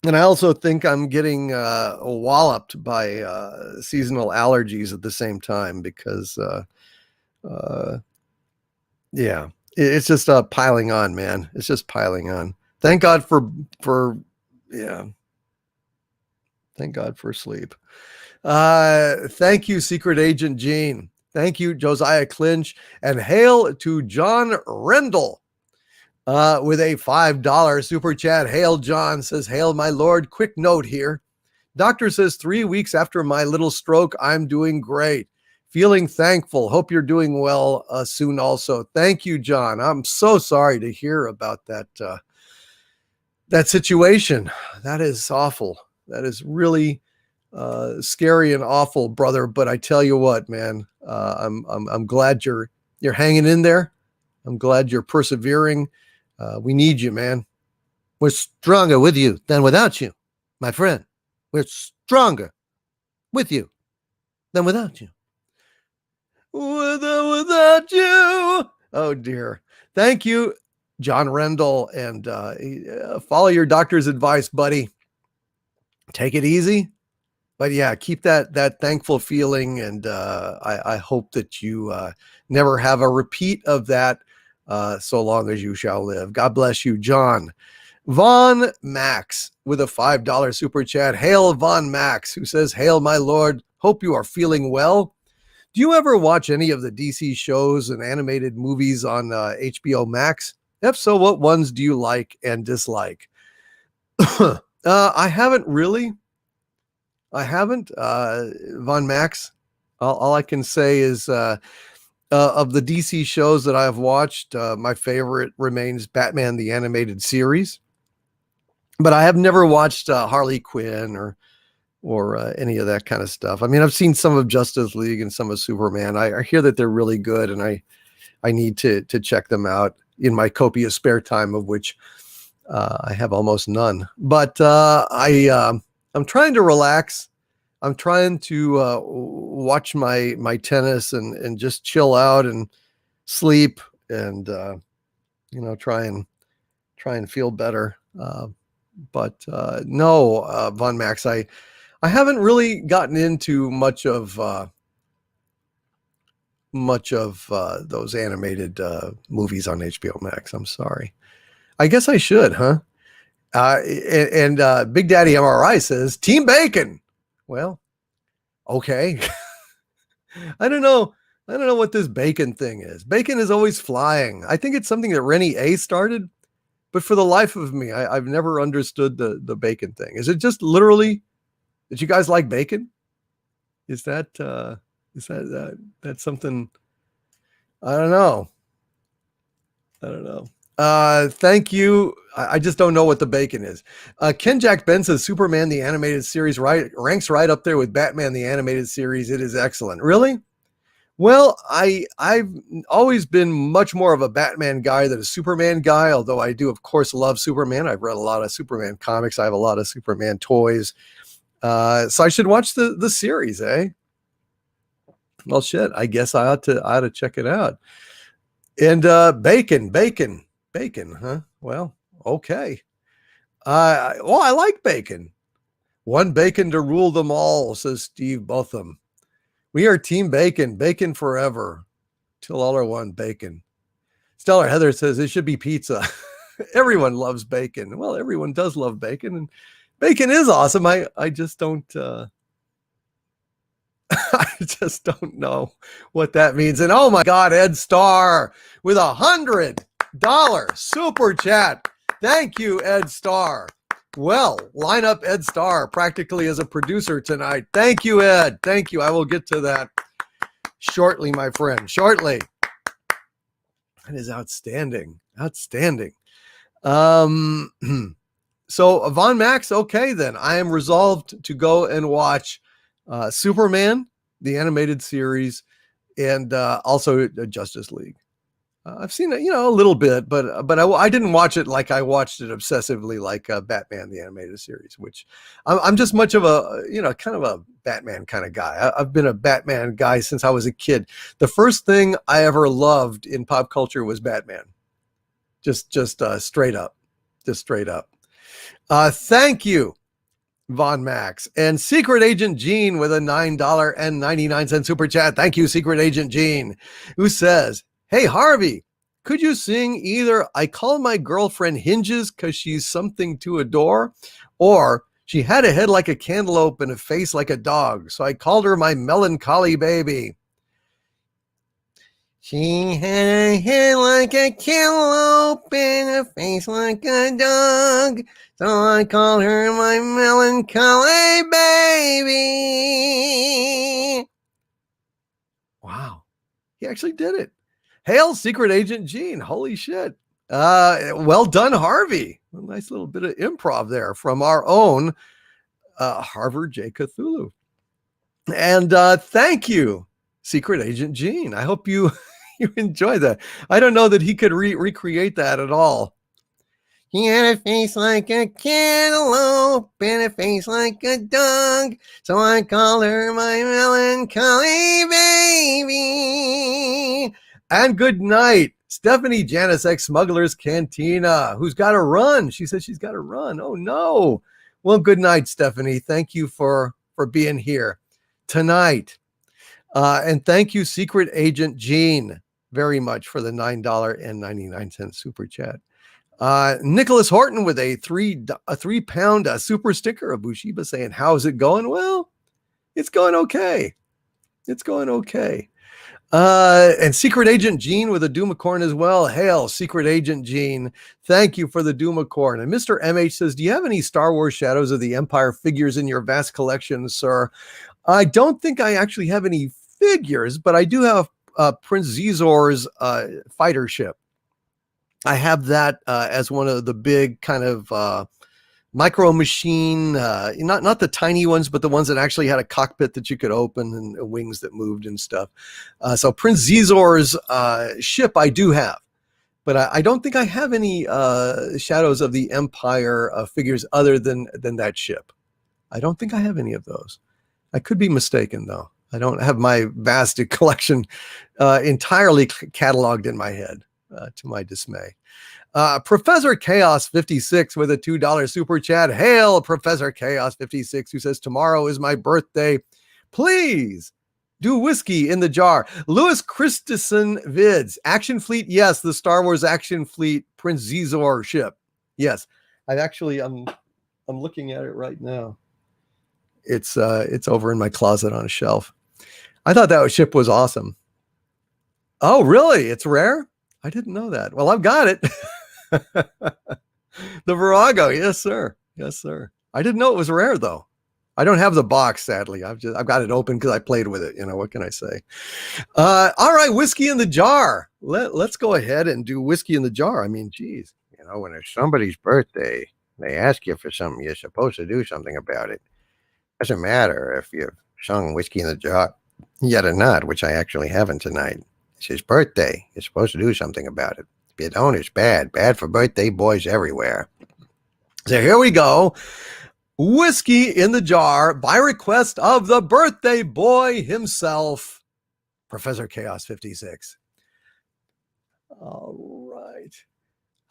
Speaker 1: I also think I'm getting walloped by seasonal allergies at the same time because, it's just piling on, man. It's just piling on. Thank God for Thank God for sleep. Thank you, Secret Agent Gene. Thank you, Josiah Clinch, and hail to John Rendell with a $5 super chat. Hail, John says, hail, my lord. Quick note here. Doctor says 3 weeks after my little stroke, I'm doing great. Feeling thankful. Hope you're doing well soon also. Thank you, John. I'm so sorry to hear about that situation. That is awful. That is really scary and awful, brother. But I tell you what, man, I'm glad you're hanging in there. I'm glad you're persevering. We need you, man. We're stronger with you than without you, my friend. We're stronger with you than without you. Without you. Oh dear. Thank you, John Rendell, and follow your doctor's advice, buddy. Take it easy. But yeah, keep that thankful feeling, and I hope that you never have a repeat of that so long as you shall live. God bless you, John. Von Max with a $5 super chat. Hail, Von Max, who says, hail, my lord. Hope you are feeling well. Do you ever watch any of the DC shows and animated movies on HBO Max? If so, what ones do you like and dislike? I haven't really. Von Max. All I can say is of the DC shows that I've watched, my favorite remains Batman the Animated Series. But I have never watched Harley Quinn or any of that kind of stuff. I mean, I've seen some of Justice League and some of Superman. I hear that they're really good, and I need to check them out in my copious spare time, of which I have almost none. But I'm trying to relax. I'm trying to watch my tennis and just chill out and sleep and try and feel better. But no, Von Max, I haven't really gotten into much of those animated movies on HBO Max. I'm sorry. I guess I should, huh? And Big Daddy MRI says Team Bacon. Well, okay. I don't know what this bacon thing is. Bacon is always flying. I think it's something that Rennie A started, but for the life of me, I've never understood the bacon thing. Is it just literally that you guys like bacon? Is that that's something? I don't know. Thank you. I just don't know what the bacon is. Ken Jack Ben says Superman the Animated Series ranks right up there with Batman the Animated Series. It is excellent. Really? Well, I've always been much more of a Batman guy than a Superman guy, although I do, of course, love Superman. I've read a lot of Superman comics. I have a lot of Superman toys. So I should watch the series, eh? Well, shit, I guess I ought to check it out. And bacon, huh? Well, okay. I like bacon. One bacon to rule them all, says Steve Botham. We are Team Bacon, bacon forever, till all are one. Bacon. Stellar Heather says it should be pizza. Everyone loves bacon. Well, everyone does love bacon, and bacon is awesome. I just don't. I just don't know what that means. And oh my God, Ed Starr with $100 super chat. Thank you, Ed Starr. Well, line up Ed Starr practically as a producer tonight. Thank you, Ed. Thank you. I will get to that shortly, my friend. Shortly. That is outstanding. Outstanding. So Von Max, okay then. I am resolved to go and watch Superman, the animated series, and also Justice League. I've seen it, a little bit, but I didn't watch it like I watched it obsessively, like Batman the Animated Series, which I'm just much of a, kind of a Batman kind of guy. I've been a Batman guy since I was a kid. The first thing I ever loved in pop culture was Batman. Just straight up. Thank you, Von Max. And Secret Agent Gene with a $9.99 super chat. Thank you, Secret Agent Gene, who says, hey, Harvey, could you sing either I Call My Girlfriend Hinges because she's something to adore, or she had a head like a cantaloupe and a face like a dog, so I called her my melancholy baby.
Speaker 2: She had a head like a cantaloupe and a face like a dog, so I called her my melancholy baby.
Speaker 1: Wow. He actually did it. Hail, Secret Agent Gene. Holy shit. Well done, Harvey. A nice little bit of improv there from our own Harvard J. Cthulhu. And thank you, Secret Agent Gene. I hope you enjoy that. I don't know that he could recreate that at all.
Speaker 2: He had a face like a cantaloupe and a face like a dog, so I called her my melancholy baby.
Speaker 1: And good night, Stephanie Janice, ex-Smuggler's Cantina, who's got to run. She said she's got to run. Oh, no. Well, good night, Stephanie. Thank you for being here tonight. And thank you, Secret Agent Gene, very much for the $9.99 super chat. Nicholas Horton with a 3-pound super sticker of Bushiba saying, how's it going? Well, it's going okay. And Secret Agent Gene with a Doomacorn as well. Hail, Secret Agent Gene. Thank you for the Doomacorn. And Mr. MH says, do you have any Star Wars Shadows of the Empire figures in your vast collection, sir? I don't think I actually have any figures, but I do have Prince Zizor's fighter ship. I have that as one of the big kind of micro machine, not the tiny ones, but the ones that actually had a cockpit that you could open and wings that moved and stuff. So Prince Zizor's ship I do have, but I don't think I have any Shadows of the Empire figures other than that ship. I don't think I have any of those. I could be mistaken though. I don't have my vast collection entirely cataloged in my head, to my dismay. Professor Chaos 56 with a $2 super chat. Hail Professor Chaos 56, who says, tomorrow is my birthday. Please do whiskey in the jar. Louis Christensen vids. Action Fleet, yes, the Star Wars Action Fleet Prince Zizor ship. Yes, I'm looking at it right now. It's over in my closet on a shelf. I thought that ship was awesome. Oh, really? It's rare? I didn't know that. Well, I've got it. The Virago, yes, sir. Yes, sir. I didn't know it was rare though. I don't have the box, sadly. I've got it open because I played with it. What can I say? All right, whiskey in the jar. Let's go ahead and do whiskey in the jar. I mean, geez, when it's somebody's birthday, they ask you for something, you're supposed to do something about it. Doesn't matter if you've sung whiskey in the jar yet or not, which I actually haven't tonight. It's his birthday. You're supposed to do something about it. If you don't, it's bad. Bad for birthday boys everywhere. So here we go. Whiskey in the jar by request of the birthday boy himself, Professor Chaos 56. All right.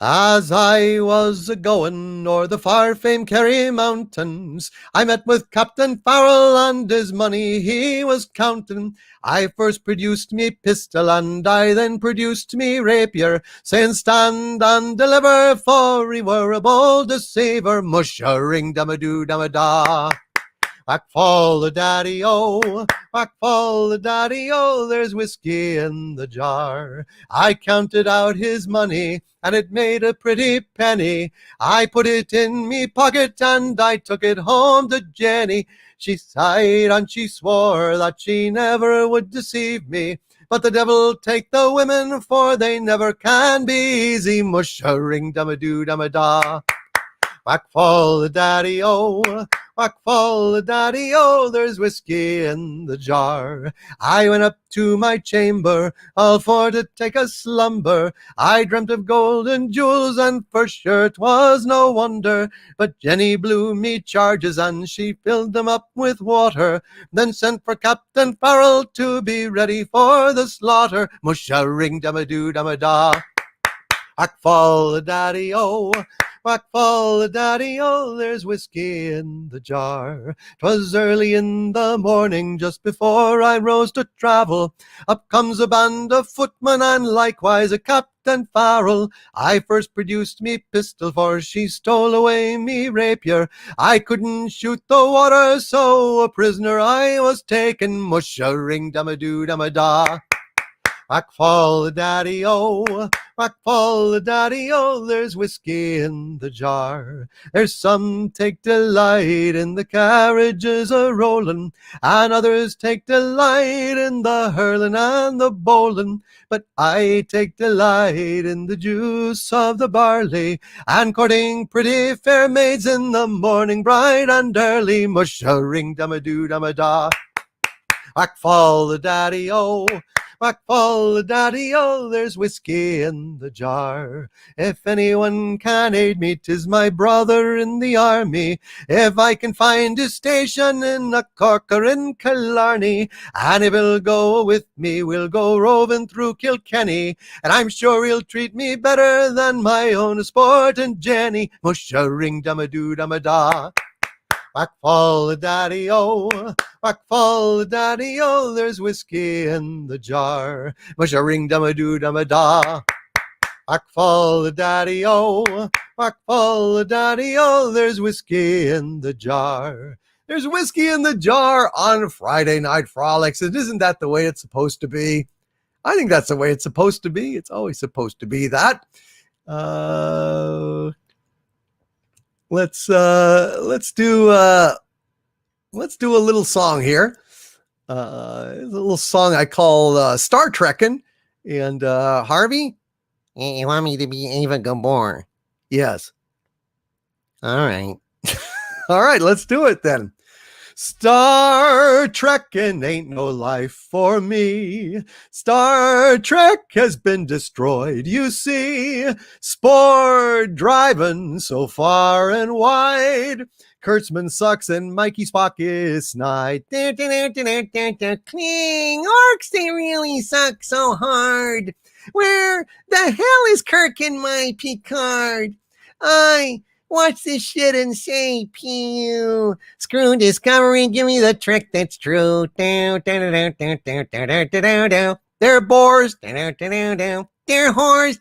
Speaker 1: As I was a-going o'er the far-famed Kerry mountains, I met with Captain Farrell and his money he was counting. I first produced me pistol and I then produced me rapier, saying stand and deliver, for we were a bold deceiver. Mush-a-ring, dum-a-doo, dum-a-da. Whack fall the daddy-o, whack fall the daddy-o, there's whiskey in the jar. I counted out his money, and it made a pretty penny. I put it in me pocket, and I took it home to Jenny. She sighed and she swore that she never would deceive me. But the devil take the women, for they never can be easy. Mush-a-ring, dum-a-doo, dum-a-da. Whack fall the daddy-o, whack fall the daddy-o, there's whiskey in the jar. I went up to my chamber, all for to take a slumber. I dreamt of gold and jewels, and for sure 'twas no wonder. But Jenny blew me charges, and she filled them up with water, then sent for Captain Farrell to be ready for the slaughter. Mush-a-ring, dum-a-doo, dum-a-da. Whack fall the daddy-o, whack fall the daddy-o, there's whiskey in the jar. 'Twas early in the morning, just before I rose to travel. Up comes a band of footmen, and likewise a Captain Farrell. I first produced me pistol, for she stole away me rapier. I couldn't shoot the water, so a prisoner I was taken. Mush-a-ring, dum-a-doo, dum-a-da. Whack fall the daddy-o, whack fall the daddy-o, there's whiskey in the jar. There's some take delight in the carriages a-rollin', and others take delight in the hurling and the bowling. But I take delight in the juice of the barley, and courting pretty fair maids in the morning bright and early. Mush-a-ring, dum-a-doo, dum-a-da. Whack fall the daddy-o, whack fall the daddy-o, there's whiskey in the jar. If anyone can aid me, 'tis my brother in the army. If I can find his station in a Cork or in Killarney, and if he'll go with me, we'll go roving through Kilkenny, and I'm sure he'll treat me better than my own sport and Jenny. Mush-a-ring, dum-a-doo, dum-a-da. Whack fall the daddy-o, whack fall the daddy-o, there's whiskey in the jar. Mush-a-ring, dum-a-doo, dum-a-da. Whack fall the daddy-o, whack fall the daddy-o, there's whiskey in the jar. There's whiskey in the jar on Friday Night Frolics. And isn't that the way it's supposed to be? I think that's the way it's supposed to be. It's always supposed to be that. Let's do a little song here. It's a little song I call Star Trekkin'. And Harvey?
Speaker 2: You want me to be Ava Gabor?
Speaker 1: Yes.
Speaker 2: All right.
Speaker 1: All right, let's do it then. Star Trekkin' ain't no life for me. Star Trek has been destroyed, you see. Sport driving so far and wide. Kurtzman sucks and Mikey Spock is snide.
Speaker 2: Cling, orcs, they really suck so hard. Where the hell is Kirk and my Picard? I watch this shit and say, pew. Screw Discovery, give me the trick that's true. They're bores. They're whores.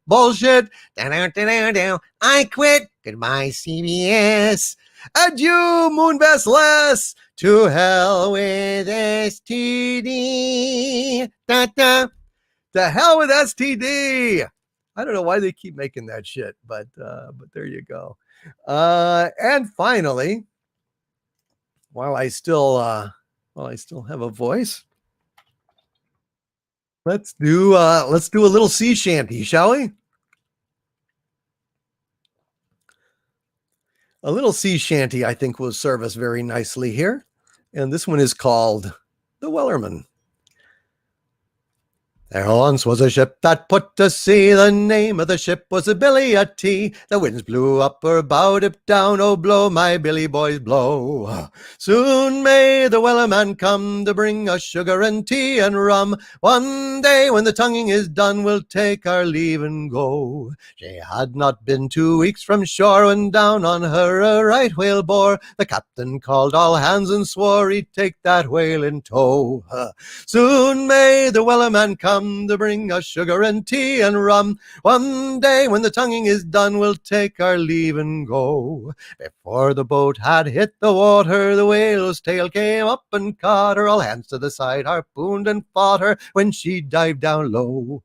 Speaker 1: Bullshit.
Speaker 2: I quit. Goodbye, CBS.
Speaker 1: Adieu, Moonves less.
Speaker 2: To hell with STD. Da-da.
Speaker 1: To hell with STD. I don't know why they keep making that shit, but there you go. And finally, while I still have a voice, let's do a little sea shanty, shall we? A little sea shanty, I think, will serve us very nicely here. And this one is called The Wellerman. There once was a ship that put to sea. The name of the ship was a Billy a Tea. The winds blew up her bow, dip down, oh blow, my Billy boys blow. Soon may the Wellerman come to bring us sugar and tea and rum. One day when the tonguing is done, we'll take our leave and go. She had not been 2 weeks from shore when down on her a right whale bore. The captain called all hands and swore he'd take that whale in tow. Soon may the Wellerman come to bring us sugar and tea and rum. One day when the tonguing is done, we'll take our leave and go. Before the boat had hit the water, the whale's tail came up and caught her. All hands to the side harpooned and fought her when she dived down low.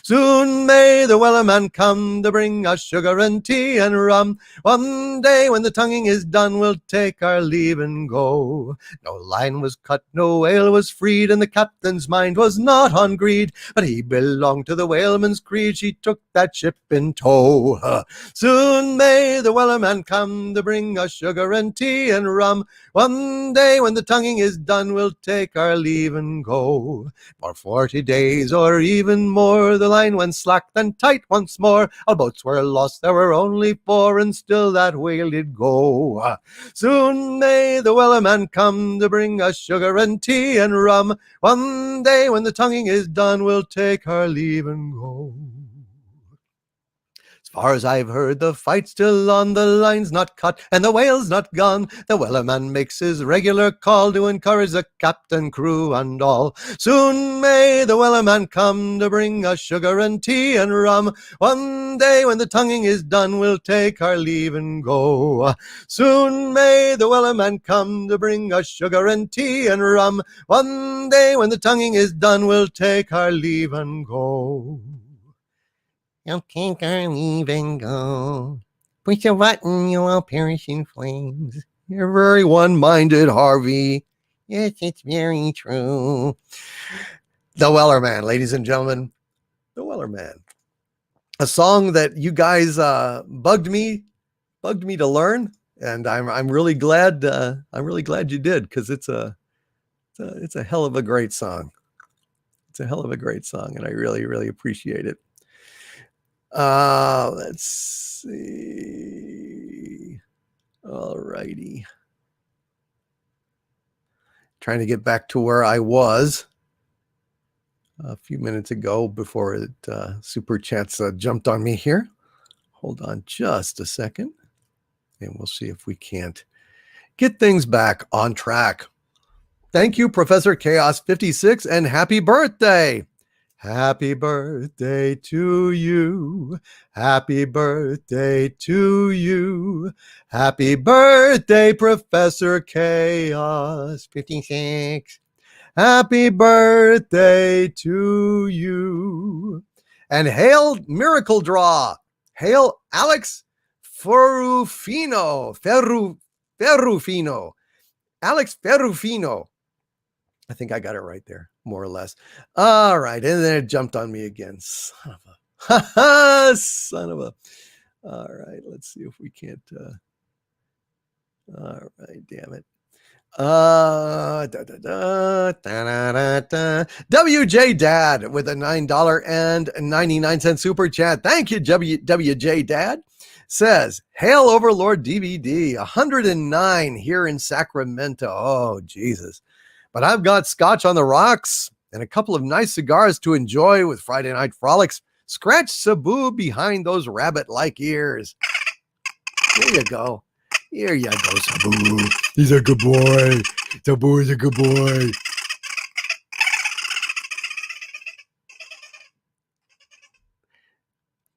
Speaker 1: Soon may the Wellerman come to bring us sugar and tea and rum. One day when the tonguing is done, we'll take our leave and go. No line was cut, no whale was freed, and the captain's mind was not on greed, but he belonged to the whaleman's creed. She took that ship in tow. Soon may the Wellerman come to bring us sugar and tea and rum. One day when the tonguing is done, we'll take our leave and go. For 40 days or even more, the line went slack then tight once more. All boats were lost, there were only 4, and still that whale did go. Soon may the Wellerman come to bring us sugar and tea and rum. One day when the tonguing is done, we'll take our leave and go. As far as I've heard, the fight's still on, the line's not cut, and the whale's not gone. The Wellerman makes his regular call to encourage the captain, crew, and all. Soon may the Wellerman come to bring us sugar and tea and rum. One day when the tonguing is done, we'll take our leave and go. Soon may the Wellerman come to bring us sugar and tea and rum. One day when the tonguing is done, we'll take our leave and go.
Speaker 2: You'll take our leave and go. Push a button, you'll all perish in flames.
Speaker 1: You're very one-minded, Harvey.
Speaker 2: Yes, it's very true.
Speaker 1: The Wellerman, ladies and gentlemen. The Wellerman. A song that you guys bugged me to learn, and I'm really glad you did, because it's a hell of a great song. It's a hell of a great song, and I really, really appreciate it. Let's see. All righty. Trying to get back to where I was a few minutes ago before it Super Chats jumped on me here. Hold on just a second, and we'll see if we can't get things back on track. Thank you, Professor Chaos 56, and happy birthday. Happy birthday to you. Happy birthday to you. Happy birthday, Professor Chaos
Speaker 2: 56.
Speaker 1: Happy birthday to you. And hail Miracle Draw. Hail Alex Ferrufino. Alex Ferrufino. I think I got it right there, more or less. All right. And then it jumped on me again. Son of a, son of a. All right. Let's see if we can't. All right. Damn it. WJ Dad with a $9.99 super chat. Thank you, WJ Dad. Says, Hail Overlord DVD, 109 here in Sacramento. Oh, Jesus. But I've got scotch on the rocks and a couple of nice cigars to enjoy with Friday Night Frolics. Scratch Sabu behind those rabbit-like ears. There you go. Here you go, Sabu. He's a good boy. Sabu is a good boy.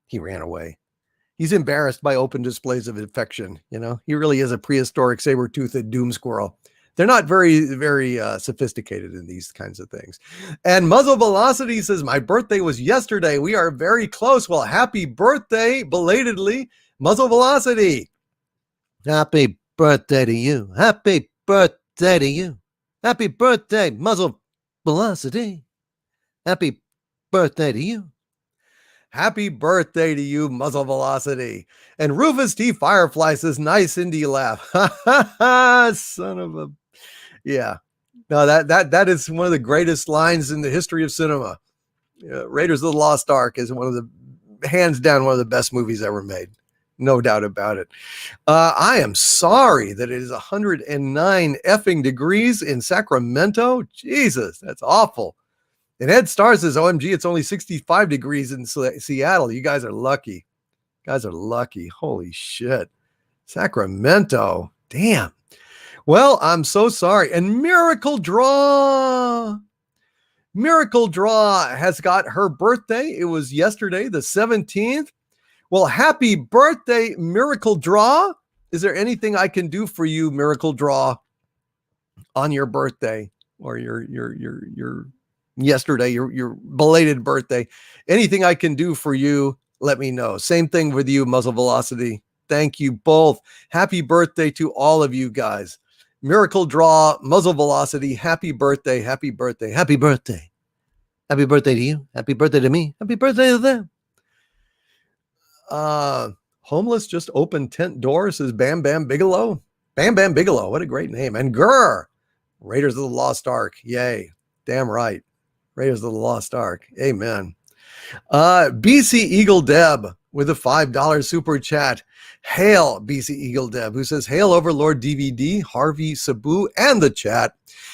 Speaker 1: He ran away. He's embarrassed by open displays of affection. You know, he really is a prehistoric saber-toothed doom squirrel. They're not very, very sophisticated in these kinds of things. And Muzzle Velocity says, my birthday was yesterday. We are very close. Well, happy birthday, belatedly, Muzzle Velocity. Happy birthday to you. Happy birthday to you. Happy birthday, Muzzle Velocity. Happy birthday to you. Happy birthday to you, Muzzle Velocity. And Rufus T. Firefly says, nice indie laugh. Ha ha ha, son of a... Yeah. No, that is one of the greatest lines in the history of cinema. Raiders of the Lost Ark is one of the, hands down, one of the best movies ever made. No doubt about it. I am sorry that it is 109 effing degrees in Sacramento. Jesus, that's awful. And Ed Starr says, OMG, it's only 65 degrees in Seattle. You guys are lucky. Guys are lucky. Holy shit. Sacramento. Damn. Well, I'm so sorry. And Miracle Draw has got her birthday. It was yesterday, the 17th. Well, happy birthday, Miracle Draw. Is there anything I can do for you, Miracle Draw, on your birthday or your yesterday, your belated birthday? Anything I can do for you, let me know. Same thing with you, Muzzle Velocity. Thank you both. Happy birthday to all of you guys. Miracle Draw, Muzzle Velocity, happy birthday, happy birthday, happy birthday. Happy birthday to you. Happy birthday to me. Happy birthday to them. Homeless just opened tent door, says Bam Bam Bigelow. Bam Bam Bigelow, what a great name. And Gurr, Raiders of the Lost Ark. Yay. Damn right. Raiders of the Lost Ark. Amen. BC Eagle Deb with a $5 super chat. Hail BC Eagle Deb, who says, Hail Overlord DVD, Harvey, Sabu, and the chat,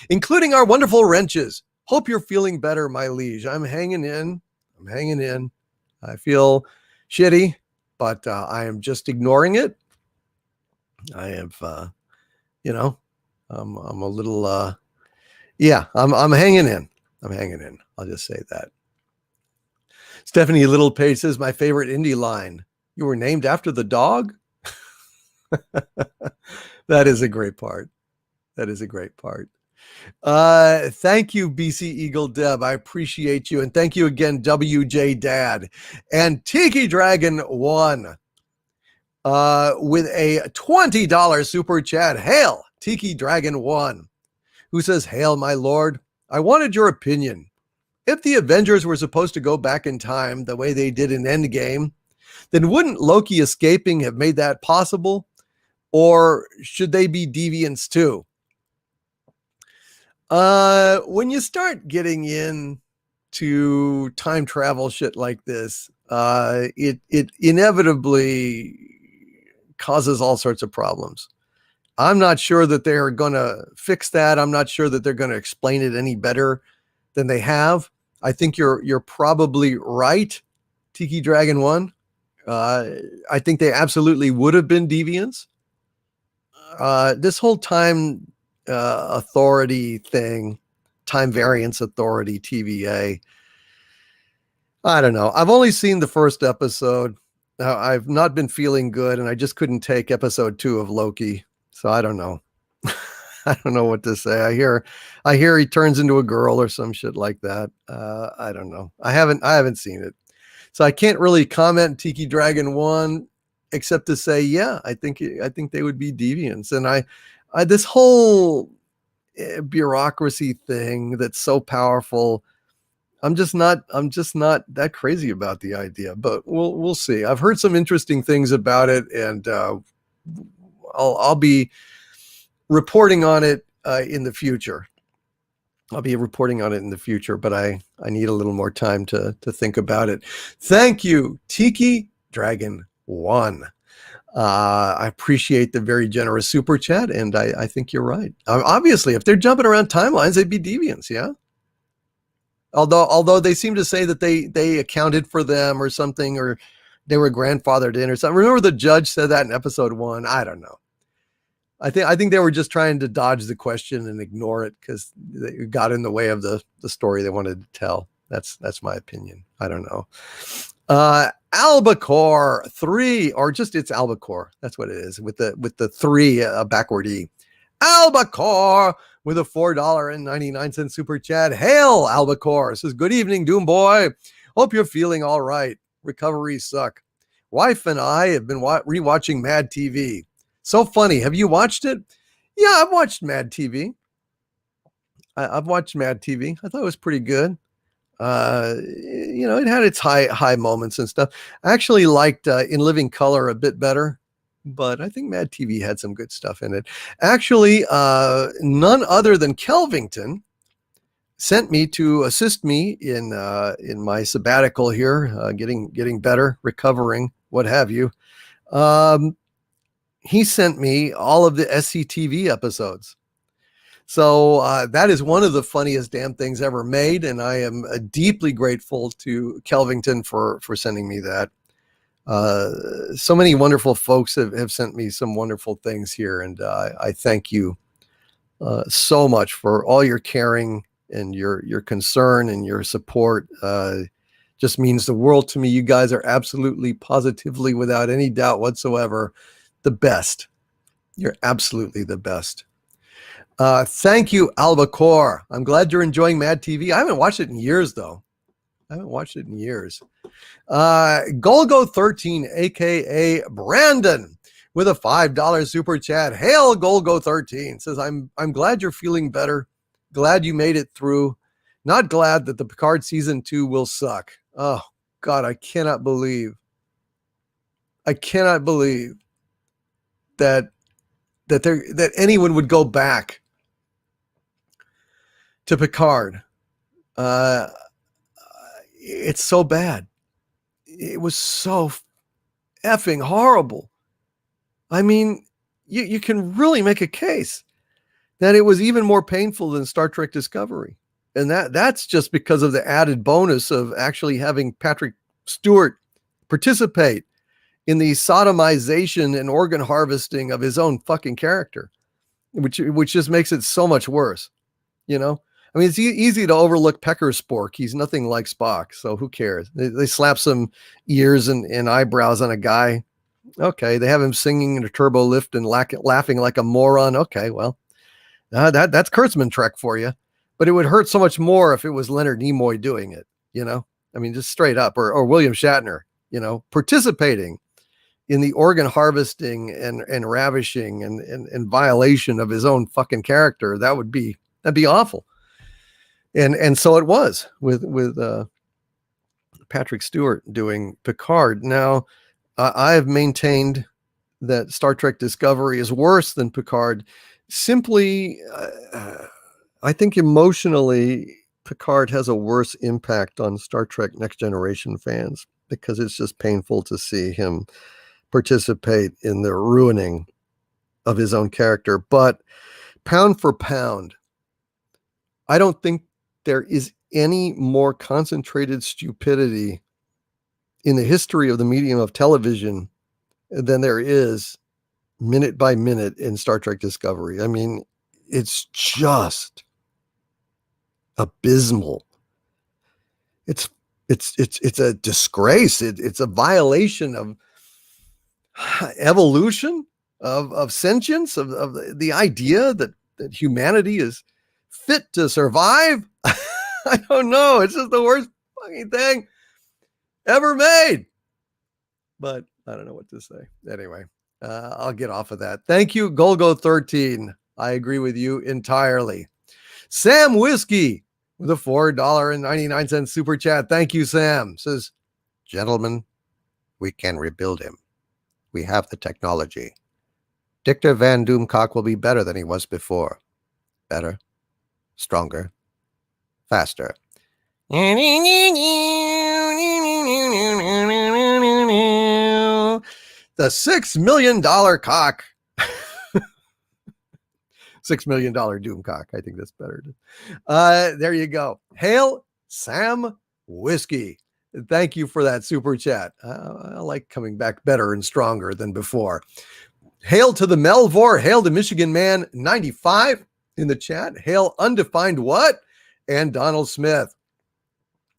Speaker 1: including our wonderful wrenches. Hope you're feeling better, my liege. I'm hanging in. I feel shitty, but I am just ignoring it. I have, I'm a little, I'm hanging in. I'm hanging in. I'll just say that. Stephanie Littlepage says, my favorite indie line. You were named after the dog? That is a great part. That is a great part. Thank you, BC Eagle Deb. I appreciate you. And thank you again, WJ Dad. And Tiki Dragon 1 with a $20 super chat. Hail, Tiki Dragon 1, who says, Hail, my lord. I wanted your opinion. If the Avengers were supposed to go back in time the way they did in Endgame, then wouldn't Loki escaping have made that possible? Or should they be deviants too? When you start getting into time travel shit like this, it inevitably causes all sorts of problems. I'm not sure that they're going to fix that. I'm not sure that they're going to explain it any better than they have. I think you're probably right, Tiki Dragon 1. I think they absolutely would have been deviants. This whole time authority thing, time variance authority, TVA. I don't know. I've only seen the first episode. I've not been feeling good, and I just couldn't take episode 2 of Loki. So I don't know. I don't know what to say. I hear he turns into a girl or some shit like that. I don't know. I haven't seen it. So I can't really comment Tiki Dragon 1 except to say, yeah, I think they would be deviants. And I this whole bureaucracy thing that's so powerful. I'm just not that crazy about the idea, but we'll see. I've heard some interesting things about it, and I'll be reporting on it in the future. I'll be reporting on it in the future, but I need a little more time to think about it. Thank you, Tiki Dragon 1. I appreciate the very generous super chat, and I think you're right. Obviously, if they're jumping around timelines, they'd be deviants, yeah? Although they seem to say that they accounted for them or something, or they were grandfathered in or something. Remember the judge said that in episode 1? I don't know. I think they were just trying to dodge the question and ignore it because it got in the way of the story they wanted to tell. That's my opinion. I don't know. Albacore 3, or just it's Albacore. That's what it is with the 3 backward E. Albacore with a $4.99 super chat. Hail, Albacore. Says, good evening, Doom Boy. Hope you're feeling all right. Recoveries suck. Wife and I have been rewatching Mad TV. So funny. Have you watched it? Yeah, I've watched Mad TV. I've watched Mad TV. I thought it was pretty good. It had its high moments and stuff. I actually liked In Living Color a bit better, but I think Mad TV had some good stuff in it. Actually, none other than Kelvington sent me to assist me in my sabbatical here, getting better, recovering, what have you. He sent me all of the SCTV episodes. So that is one of the funniest damn things ever made, and I am deeply grateful to Kelvington for sending me that. So many wonderful folks have sent me some wonderful things here, and I thank you so much for all your caring and your concern and your support. Just means the world to me. You guys are absolutely, positively, without any doubt whatsoever, the best. You're absolutely the best. Thank you, Albacore. I'm glad you're enjoying Mad TV. I haven't watched it in years, though. Golgo13, aka Brandon, with a $5 super chat. Hail, Golgo13. Says, I'm glad you're feeling better. Glad you made it through. Not glad that the Picard season 2 will suck. Oh God, I cannot believe that anyone would go back to Picard. It's so bad. It was so effing horrible. I mean, you can really make a case that it was even more painful than Star Trek Discovery. And that's just because of the added bonus of actually having Patrick Stewart participate in the sodomization and organ harvesting of his own fucking character, which just makes it so much worse. You know, I mean, it's easy to overlook Pecker Spork. He's nothing like Spock, so who cares? They slap some ears and eyebrows on a guy. Okay, they have him singing in a turbo lift and laughing like a moron. Okay, well, that's Kurtzman Trek for you. But it would hurt so much more if it was Leonard Nimoy doing it. You know, I mean, just straight up, or William Shatner. You know, participating in the organ harvesting and ravishing and violation of his own fucking character. That'd be awful. And so it was with Patrick Stewart doing Picard. Now, I have maintained that Star Trek Discovery is worse than Picard. Simply, I think emotionally, Picard has a worse impact on Star Trek Next Generation fans because it's just painful to see him participate in the ruining of his own character. But pound for pound, I don't think there is any more concentrated stupidity in the history of the medium of television than there is minute by minute in Star Trek Discovery. I mean, it's just abysmal. It's a disgrace. It's a violation of evolution, of sentience, of the idea that humanity is fit to survive. I don't know. It's just the worst fucking thing ever made. But I don't know what to say. Anyway, I'll get off of that. Thank you, Golgo13. I agree with you entirely. Sam Whiskey with a $4.99 super chat. Thank you, Sam. Says, gentlemen, we can rebuild him. We have the technology. Dictor Van Doomcock will be better than he was before. Better, stronger, faster.
Speaker 2: The
Speaker 1: $6 million cock. $6 million Doomcock. I think that's better. There you go. Hail Sam Whiskey. Thank you for that super chat. I like coming back better and stronger than before. Hail to the Melvor. Hail to Michigan Man 95 in the chat. Hail Undefined What? And Donald Smith.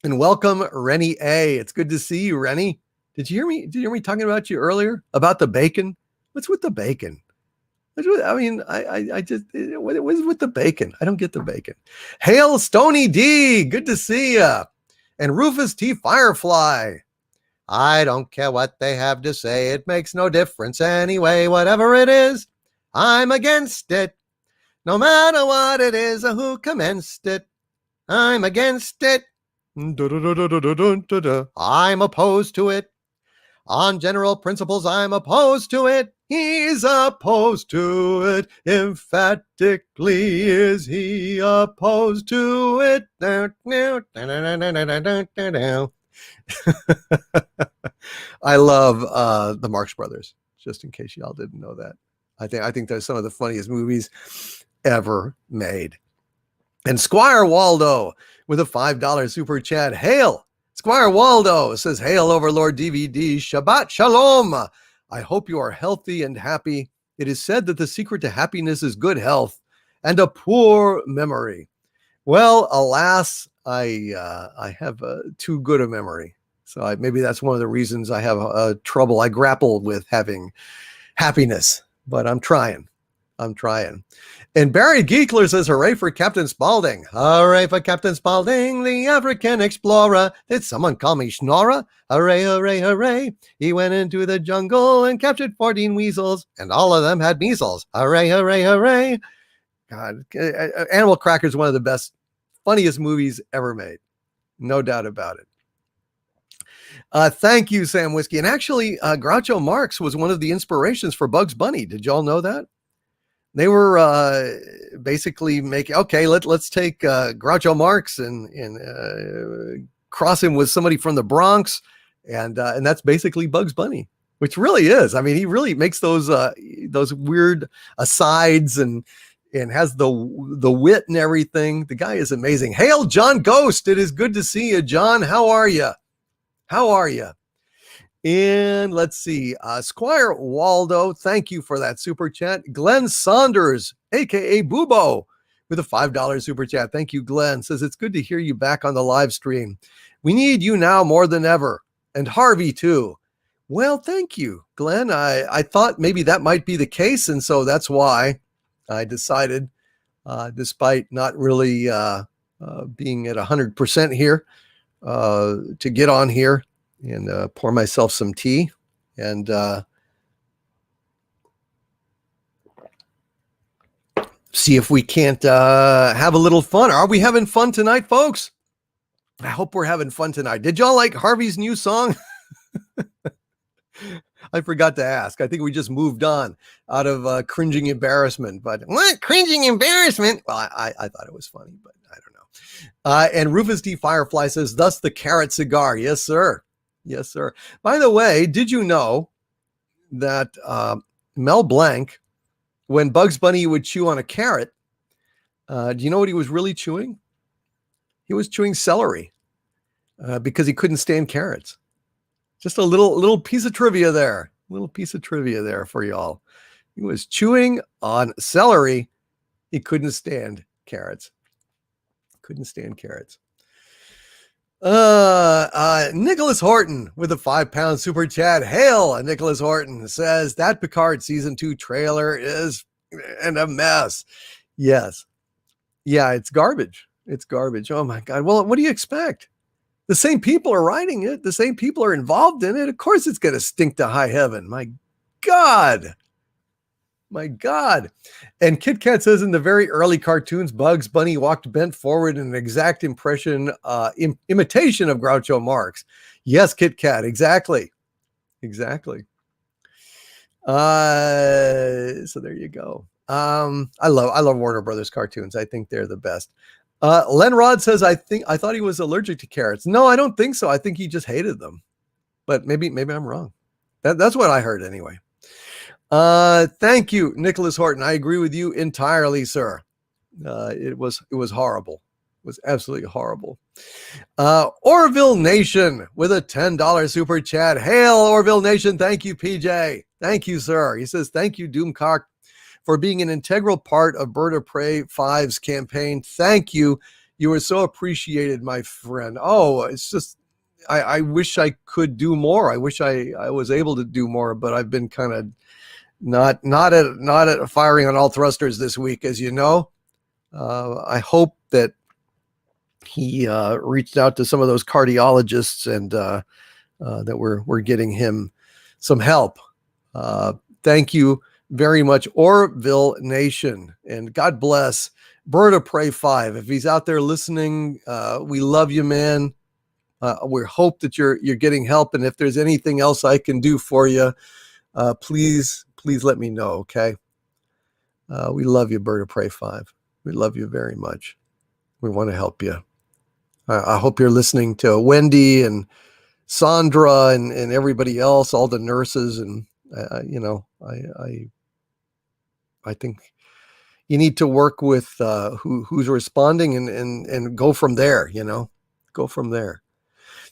Speaker 1: And welcome Rennie A. It's good to see you, Rennie. Did you hear me talking about you earlier? About the bacon? What's with the bacon? I mean, I just, what is with the bacon? I don't get the bacon. Hail Stony D. Good to see ya. And Rufus T. Firefly. I don't care what they have to say. It makes no difference anyway. Whatever it is, I'm against it. No matter what it is or who commenced it, I'm against it. I'm opposed to it. On general principles, I'm opposed to it. He's opposed to it. Emphatically is he opposed to it. I love the Marx Brothers, just in case y'all didn't know that. I think they're some of the funniest movies ever made. And Squire Waldo with a $5 super chat. Hail! Squire Waldo says, hail Overlord DVD, Shabbat Shalom. I hope you are healthy and happy. It is said that the secret to happiness is good health and a poor memory. Well, alas, I have too good a memory. So maybe that's one of the reasons I have trouble. I grapple with having happiness, but I'm trying. And Barry Geekler says, hooray for Captain Spaulding. Hooray for Captain Spaulding, the African explorer. Did someone call me Schnorrer? Hooray, hooray, hooray. He went into the jungle and captured 14 weasels, and all of them had measles. Hooray, hooray, hooray. God, Animal Cracker is one of the best, funniest movies ever made. No doubt about it. Thank you, Sam Whiskey. And actually, Groucho Marx was one of the inspirations for Bugs Bunny. Did y'all know that? They were basically making, okay, let's take Groucho Marx and cross him with somebody from the Bronx, and that's basically Bugs Bunny, which really is. I mean, he really makes those weird asides and has the wit and everything. The guy is amazing. Hail, John Ghost! It is good to see you, John. How are you? And let's see, Squire Waldo, thank you for that super chat. Glenn Saunders, aka Bubo, with a $5 super chat. Thank you, Glenn. Says it's good to hear you back on the live stream. We need you now more than ever, and Harvey too. Well, thank you, Glenn. I thought maybe that might be the case, and so that's why I decided, despite not really being at 100% here, to get on here and pour myself some tea and see if we can't have a little fun. Are we having fun tonight, folks? I hope we're having fun tonight. Did y'all like Harvey's new song? I forgot to ask. I think we just moved on out of cringing embarrassment. But what? Cringing embarrassment? Well, I thought it was funny, but I don't know. And Rufus D. Firefly says, thus the carrot cigar. Yes, sir. Yes, sir. By the way, did you know that Mel Blanc, when Bugs Bunny would chew on a carrot, do you know what he was really chewing? He was chewing celery because he couldn't stand carrots. Just a little piece of trivia there. A little piece of trivia there for y'all. He was chewing on celery. He couldn't stand carrots. Couldn't stand carrots. Nicholas Horton with a £5 super chat. Hail, Nicholas Horton says that Picard season 2 trailer is a mess. Yes. Yeah, it's garbage. It's garbage. Oh my God. Well, what do you expect? The same people are writing it. The same people are involved in it. Of course it's going to stink to high heaven. My God. My God. And Kit Kat says in the very early cartoons, Bugs Bunny walked bent forward in an exact imitation of Groucho Marx. Yes, Kit Kat, exactly. Exactly. So there you go. I love Warner Brothers cartoons. I think they're the best. Len Rod says, I thought he was allergic to carrots. No, I don't think so. I think he just hated them. But maybe I'm wrong. That's what I heard anyway. Thank you, Nicholas Horton. I agree with you entirely, sir. It was horrible. It was absolutely horrible. Orville Nation with a $10 super chat. Hail, Orville Nation. Thank you, PJ. Thank you, sir. He says, thank you, Doomcock, for being an integral part of Bird of Prey 5's campaign. Thank you. You were so appreciated, my friend. Oh, it's just, I wish I could do more. I wish I was able to do more, but I've been kind of not at firing on all thrusters this week, as you know. I hope that he reached out to some of those cardiologists and that we're getting him some help. Thank you very much, Orville Nation, and God bless Bird of Prey 5. If he's out there listening, we love you, man. We hope that you're getting help, and if there's anything else I can do for you, please let me know, okay? We love you, Bird of Prey 5. We love you very much. We want to help you. I hope you're listening to Wendy and Sandra and everybody else, all the nurses, and I think you need to work with who's responding and go from there. Go from there.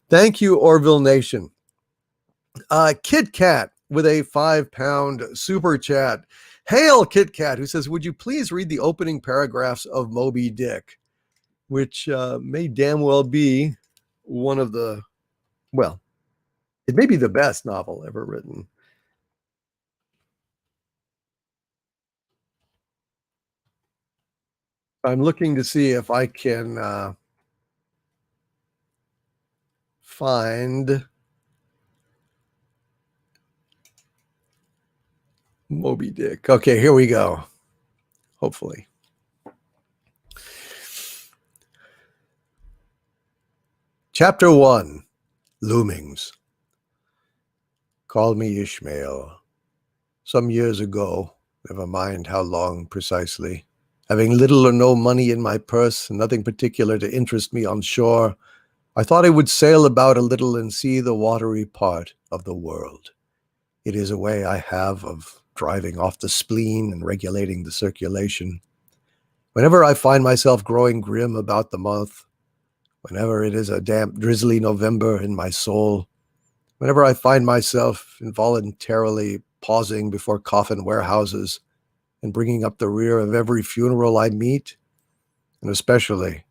Speaker 1: Thank you, Orville Nation. Kit Kat with a £5 super chat. Hail, Kit Kat, who says, would you please read the opening paragraphs of Moby Dick, which may damn well be one of the, well, it may be the best novel ever written. I'm looking to see if I can find Moby Dick. Okay, here we go. Hopefully. Chapter 1, Loomings. Call me Ishmael. Some years ago, never mind how long precisely, having little or no money in my purse and nothing particular to interest me on shore, I thought I would sail about a little and see the watery part of the world. It is a way I have of driving off the spleen and regulating the circulation. Whenever I find myself growing grim about the month, whenever it is a damp, drizzly November in my soul, whenever I find myself involuntarily pausing before coffin warehouses and bringing up the rear of every funeral I meet, and especially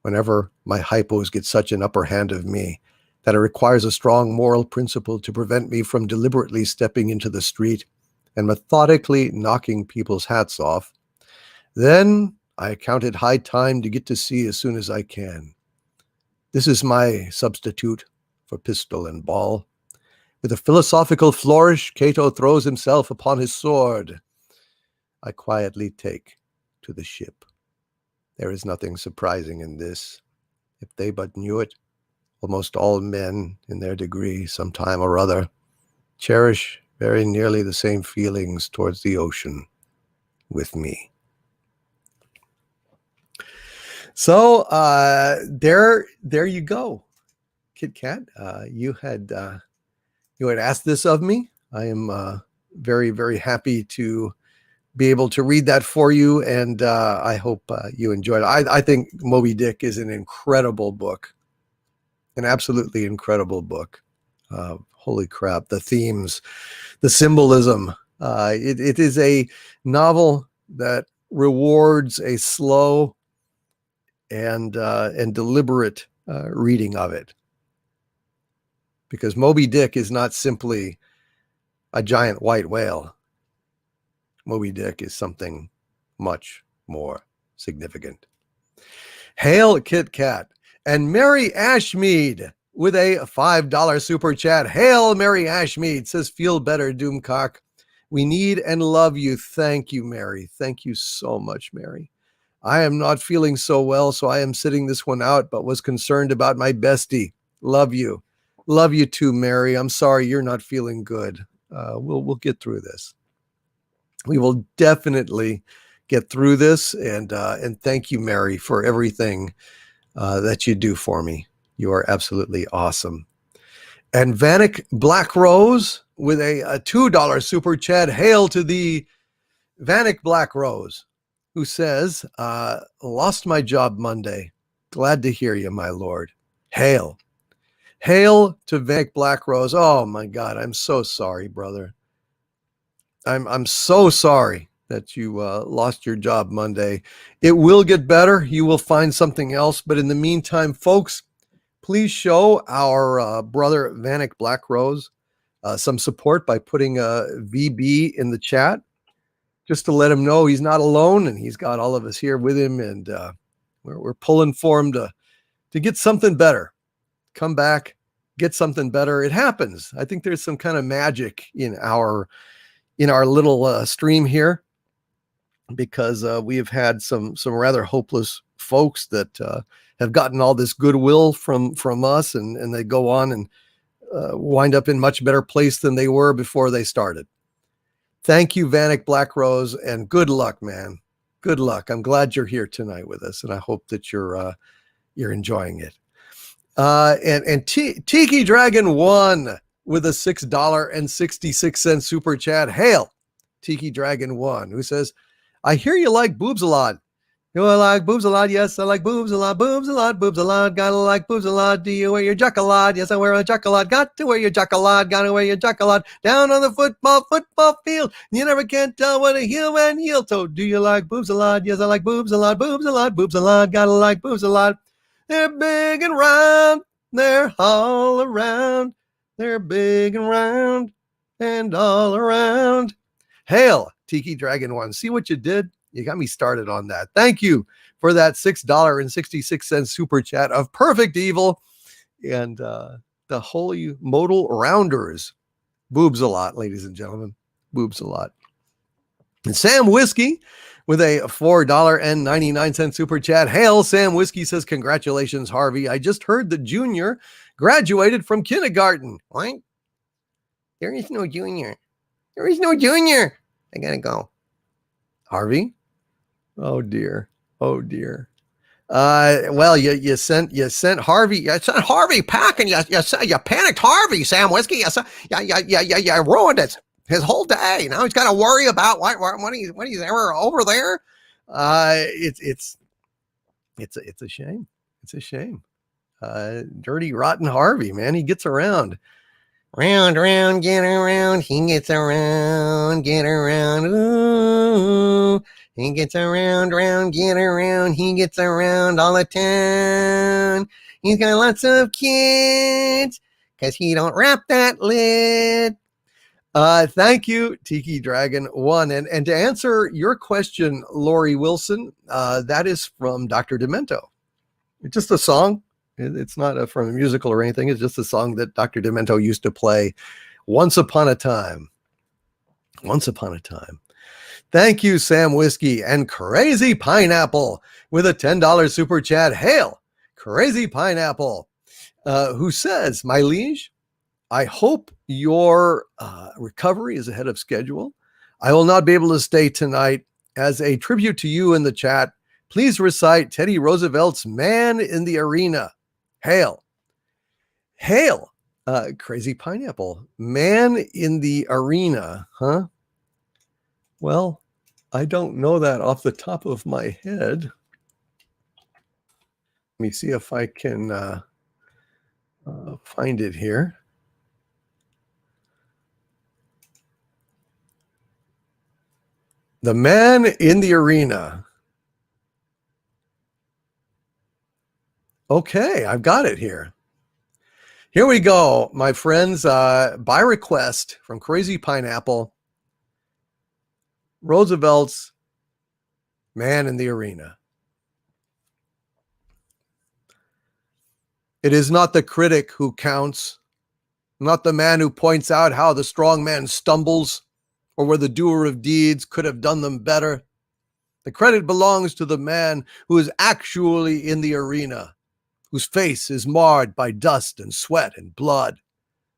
Speaker 1: whenever my hypos get such an upper hand of me that it requires a strong moral principle to prevent me from deliberately stepping into the street and methodically knocking people's hats off, then I count it high time to get to sea as soon as I can. This is my substitute for pistol and ball. With a philosophical flourish, Cato throws himself upon his sword. I quietly take to the ship. There is nothing surprising in this. If they but knew it, almost all men, in their degree, sometime or other, cherish very nearly the same feelings towards the ocean with me. So there you go, Kit Kat. You had asked this of me. I am very, very happy to be able to read that for you, and I hope you enjoyed it. I think Moby Dick is an incredible book, an absolutely incredible book. Holy crap, the themes, the symbolism. It is a novel that rewards a slow and deliberate reading of it. Because Moby Dick is not simply a giant white whale. Moby Dick is something much more significant. Hail, Kit Kat. And Mary Ashmead with a $5 super chat. Hail, Mary Ashmead, says, feel better, Doomcock. We need and love you. Thank you, Mary. Thank you so much, Mary. I am not feeling so well, so I am sitting this one out, but was concerned about my bestie. Love you. Love you too, Mary. I'm sorry you're not feeling good. We'll get through this. We will definitely get through this, and thank you, Mary, for everything that you do for me. You are absolutely awesome. And Vanek Black Rose with a $2 super chat. Hail to the Vanek Black Rose, who says, lost my job Monday. Glad to hear you, my lord. Hail. Hail to Vanek Black Rose. Oh my God, I'm so sorry, brother. I'm so sorry that you lost your job Monday. It will get better. You will find something else. But in the meantime, folks, please show our brother Vanek Black Rose some support by putting a VB in the chat, just to let him know he's not alone and he's got all of us here with him, and we're pulling for him to get something better. Come back, get something better. It happens. I think there's some kind of magic in our little stream here, because we have had some rather hopeless folks that have gotten all this goodwill from us, and they go on and wind up in much better place than they were before they started. Thank you, Vanek Black Rose, and good luck, man. Good luck. I'm glad you're here tonight with us, and I hope that you're enjoying it. And Tiki Dragon 1 with a $6.66 super chat. Hail, Tiki Dragon 1, who says, I hear you like boobs a lot. Do I like boobs a lot? Yes, I like boobs a lot, boobs a lot, boobs a lot. Gotta like boobs a lot. Do you wear your jack a lot? Yes, I wear a jack a lot. Got to wear your jack a lot. Gotta wear your jack a lot. Down on the football field. You never can tell what a heel and heel toe. Do you like boobs a lot? Yes, I like boobs a lot, boobs a lot, boobs a lot. Gotta like boobs a lot. They're big and round. They're all around. They're big and round and all around. Hail, Tiki Dragon 1. See what you did? You got me started on that. Thank you for that $6.66 super chat of Perfect Evil and the Holy Modal Rounders. Boobs a lot, ladies and gentlemen. Boobs a lot. And Sam Whiskey with a $4.99 super chat. Hail, Sam Whiskey says, congratulations, Harvey. I just heard the junior graduated from kindergarten.
Speaker 2: What? There is no junior. There is no junior. I gotta go.
Speaker 1: Harvey? Oh dear. Oh dear. Well, you sent Harvey. You sent Harvey packing. You panicked Harvey, Sam Whiskey. You ruined it. His whole day. Now he's got to worry about what he's ever over there. It's a shame. It's a shame. Dirty, rotten Harvey, man. He gets around.
Speaker 2: Round, round, get around. He gets around, get around. Ooh. He gets around, round, get around. He gets around all the time. He's got lots of kids because he don't wrap that lid.
Speaker 1: Thank you, Tiki Dragon 1. And to answer your question, Lori Wilson, that is from Dr. Demento. It's just a song. It's not from a musical or anything. It's just a song that Dr. Demento used to play once upon a time. Once upon a time. Thank you, Sam Whiskey and Crazy Pineapple with a $10 super chat. Hail, Crazy Pineapple, who says, my liege, I hope your recovery is ahead of schedule. I will not be able to stay tonight. As a tribute to you in the chat, please recite Teddy Roosevelt's Man in the Arena. Hail. Hail, Crazy Pineapple. Man in the Arena, huh? Well, I don't know that off the top of my head. Let me see if I can find it here. The Man in the Arena. Okay, I've got it here. Here we go, my friends. By request from Crazy Pineapple, Roosevelt's Man in the Arena. It is not the critic who counts, not the man who points out how the strong man stumbles, or where the doer of deeds could have done them better. The credit belongs to the man who is actually in the arena, whose face is marred by dust and sweat and blood,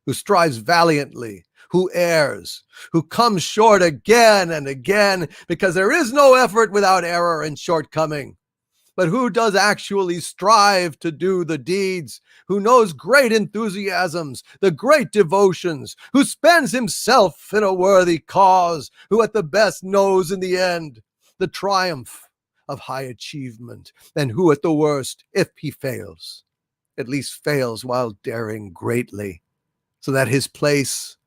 Speaker 1: who strives valiantly, who errs, who comes short again and again, because there is no effort without error and shortcoming. But who does actually strive to do the deeds, who knows great enthusiasms, the great devotions, who spends himself in a worthy cause, who at the best knows in the end the triumph of high achievement, and who at the worst, if he fails, at least fails while daring greatly, so that his place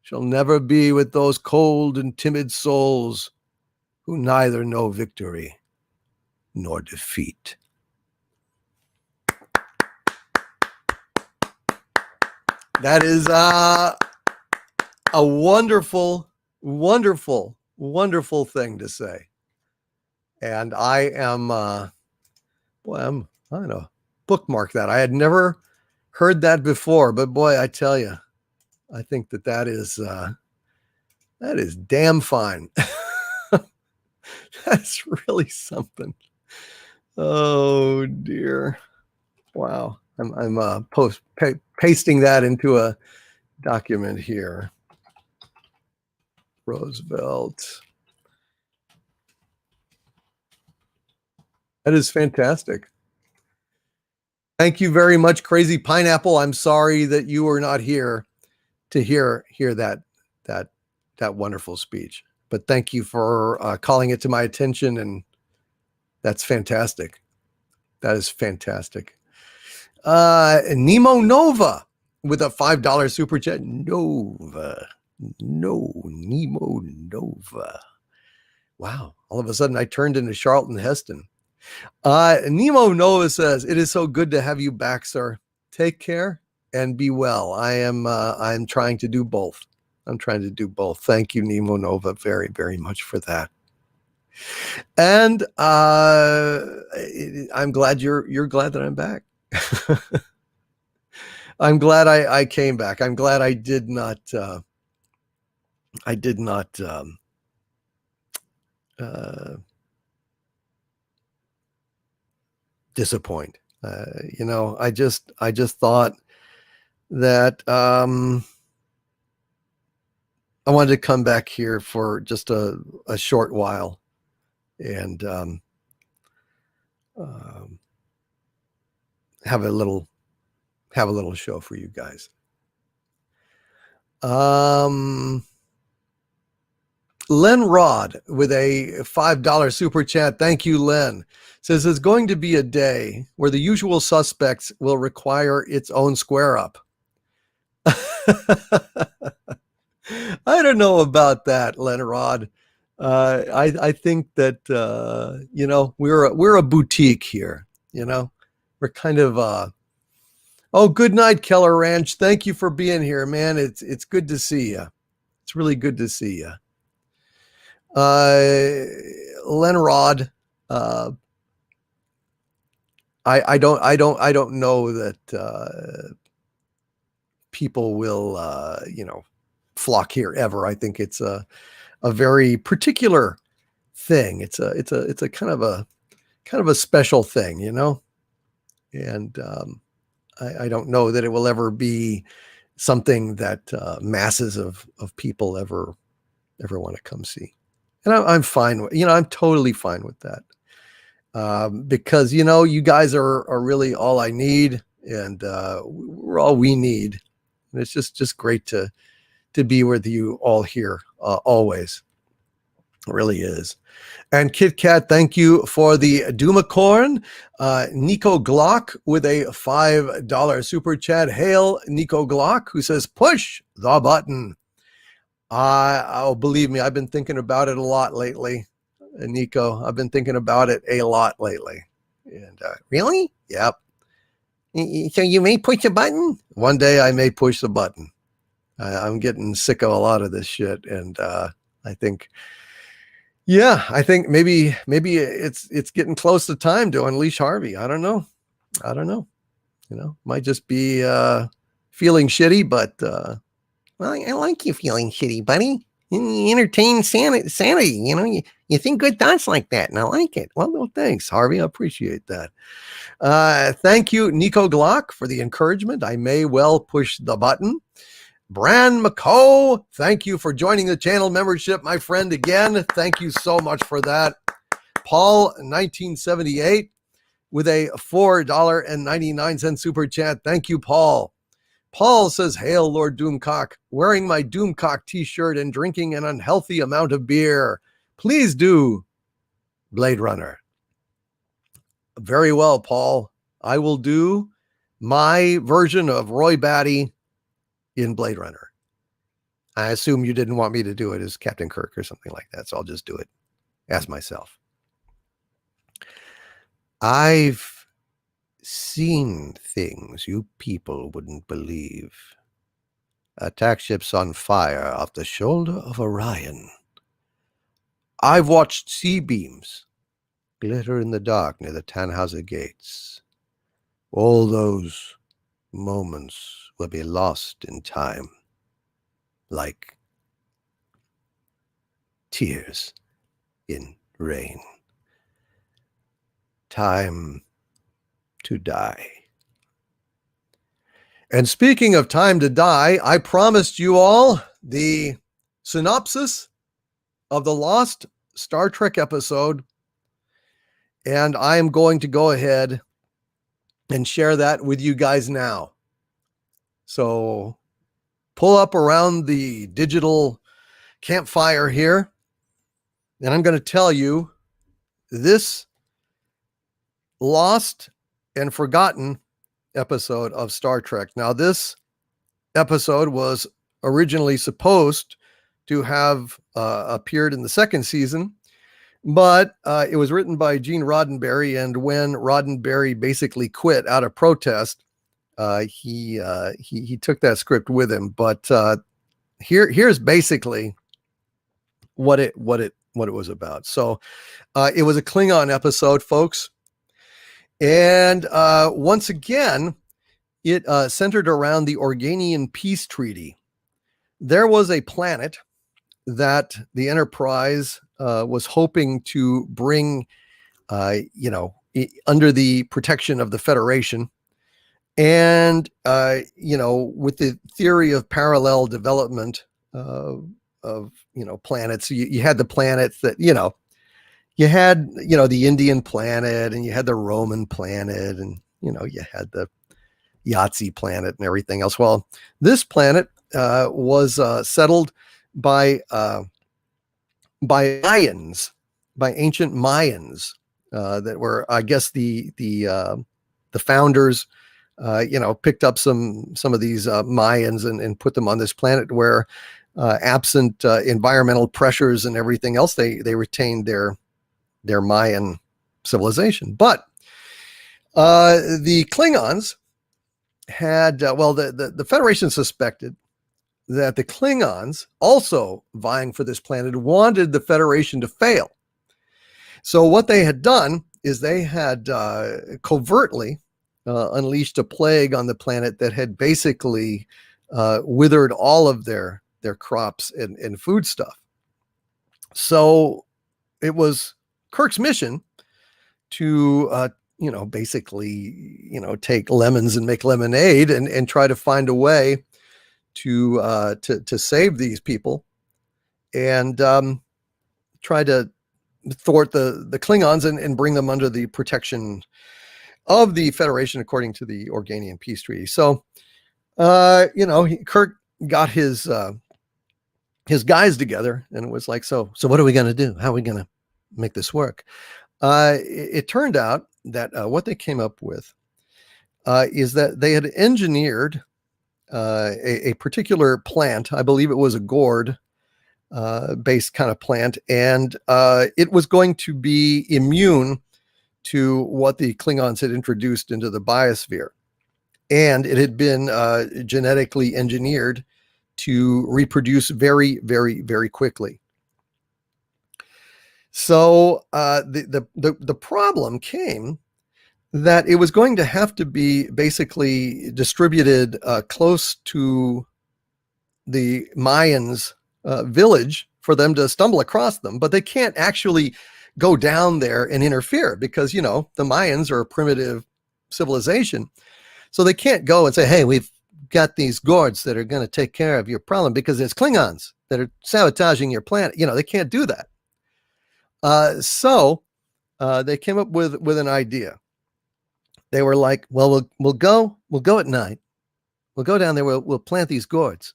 Speaker 1: shall never be with those cold and timid souls who neither know victory nor defeat. That is a wonderful, wonderful, wonderful thing to say. And I am, I don't know, bookmark that. I had never heard that before, but boy, I tell you, I think that is damn fine. That's really something. Oh dear. Wow. I'm pasting that into a document here. Roosevelt. That is fantastic. Thank you very much, Crazy Pineapple. I'm sorry that you were not here to hear that wonderful speech. But thank you for calling it to my attention, and that's fantastic. That is fantastic. Nemo Nova with a $5 super chat. Nemo Nova. Wow. All of a sudden I turned into Charlton Heston. Nemo Nova says, "It is so good to have you back, sir. Take care and be well." I'm trying to do both. Thank you, Nemo Nova, very, very much for that. And I'm glad you're glad that I'm back. I'm glad I came back. I'm glad I did not disappoint. I just thought that I wanted to come back here for just a short while and have a little show for you guys. Len Rod with a $5 super chat. Thank you, Len. Says there's going to be a day where the usual suspects will require its own square up. I don't know about that, Len Rod. I think that we're a boutique here. We're kind of oh, good night, Keller Ranch. Thank you for being here, man. It's good to see you. It's really good to see you. Len Rod, I don't know that people will flock here ever. I think it's a very particular thing. It's a kind of a special thing, and I don't know that it will ever be something that masses of people ever want to come see. And I'm fine with, I'm totally fine with that. Because, you guys are really all I need, and we're all we need. And it's just great to be with you all here, always. It really is. And Kit Kat, thank you for the Dumacorn. Nico Glock with a $5 super chat. Hail Nico Glock, who says, "Push the button." Oh, believe me, I've been thinking about it a lot lately. Nico, I've been thinking about it a lot lately. And
Speaker 2: Really?
Speaker 1: Yep.
Speaker 2: So you may push a button?
Speaker 1: One day I may push the button. I'm getting sick of a lot of this shit, and I think maybe it's getting close to time to unleash Harvey. I don't know. Might just be feeling shitty, but
Speaker 2: Well, I like you feeling shitty, buddy. You entertain sanity. You think good thoughts like that, and I like it.
Speaker 1: Well, thanks, Harvey. I appreciate that. Thank you, Nico Glock, for the encouragement. I may well push the button. Bran McCoe, thank you for joining the channel membership, my friend, again. Thank you so much for that. Paul, 1978, with a $4.99 super chat. Thank you, Paul. Paul says, "Hail, Lord Doomcock, wearing my Doomcock t-shirt and drinking an unhealthy amount of beer. Please do Blade Runner." Very well, Paul. I will do my version of Roy Batty in Blade Runner. I assume you didn't want me to do it as Captain Kirk or something like that, so I'll just do it as myself. I've seen things you people wouldn't believe. Attack ships on fire off the shoulder of Orion. I've watched sea beams glitter in the dark near the Tannhauser gates. All those moments will be lost in time, like tears in rain. Time to die. And speaking of time to die, I promised you all the synopsis of the lost Star Trek episode, and I am going to go ahead and share that with you guys now. So pull up around the digital campfire here, and I'm going to tell you this lost and forgotten episode of Star Trek. Now, this episode was originally supposed to have appeared in the second season, but it was written by Gene Roddenberry, and when Roddenberry basically quit out of protest, he took that script with him. But here's basically what it was about. So it was a Klingon episode, folks. And once again, it centered around the Organian Peace Treaty. There was a planet that the Enterprise was hoping to bring, under the protection of the Federation. And, with the theory of parallel development of planets, you had the planets that, you had, the Indian planet, and you had the Roman planet, and, you had the Yahtzee planet and everything else. Well, this planet was settled by Mayans, by ancient Mayans that were, I guess, the founders, picked up some of these Mayans and put them on this planet where, absent environmental pressures and everything else, they retained their Mayan civilization. But the Klingons had, the Federation suspected that the Klingons, also vying for this planet, wanted the Federation to fail. So what they had done is they had covertly unleashed a plague on the planet that had basically withered all of their crops and food stuff. So it was Kirk's mission to, basically, take lemons and make lemonade and try to find a way to save these people and try to thwart the Klingons and bring them under the protection of the Federation according to the Organian Peace Treaty. So, Kirk got his guys together and it was like, so what are we going to do? How are we going to make this work? It turned out that what they came up with is that they had engineered a particular plant. I believe it was a gourd based kind of plant, and it was going to be immune to what the Klingons had introduced into the biosphere, and it had been genetically engineered to reproduce very, very, very quickly. So the problem came that it was going to have to be basically distributed close to the Mayans' village for them to stumble across them, but they can't actually go down there and interfere because, you know, the Mayans are a primitive civilization. So they can't go and say, hey, we've got these gourds that are going to take care of your problem because there's Klingons that are sabotaging your planet. You know, they can't do that. So they came up with an idea. They were like, well, we'll go at night. We'll go down there. We'll plant these gourds.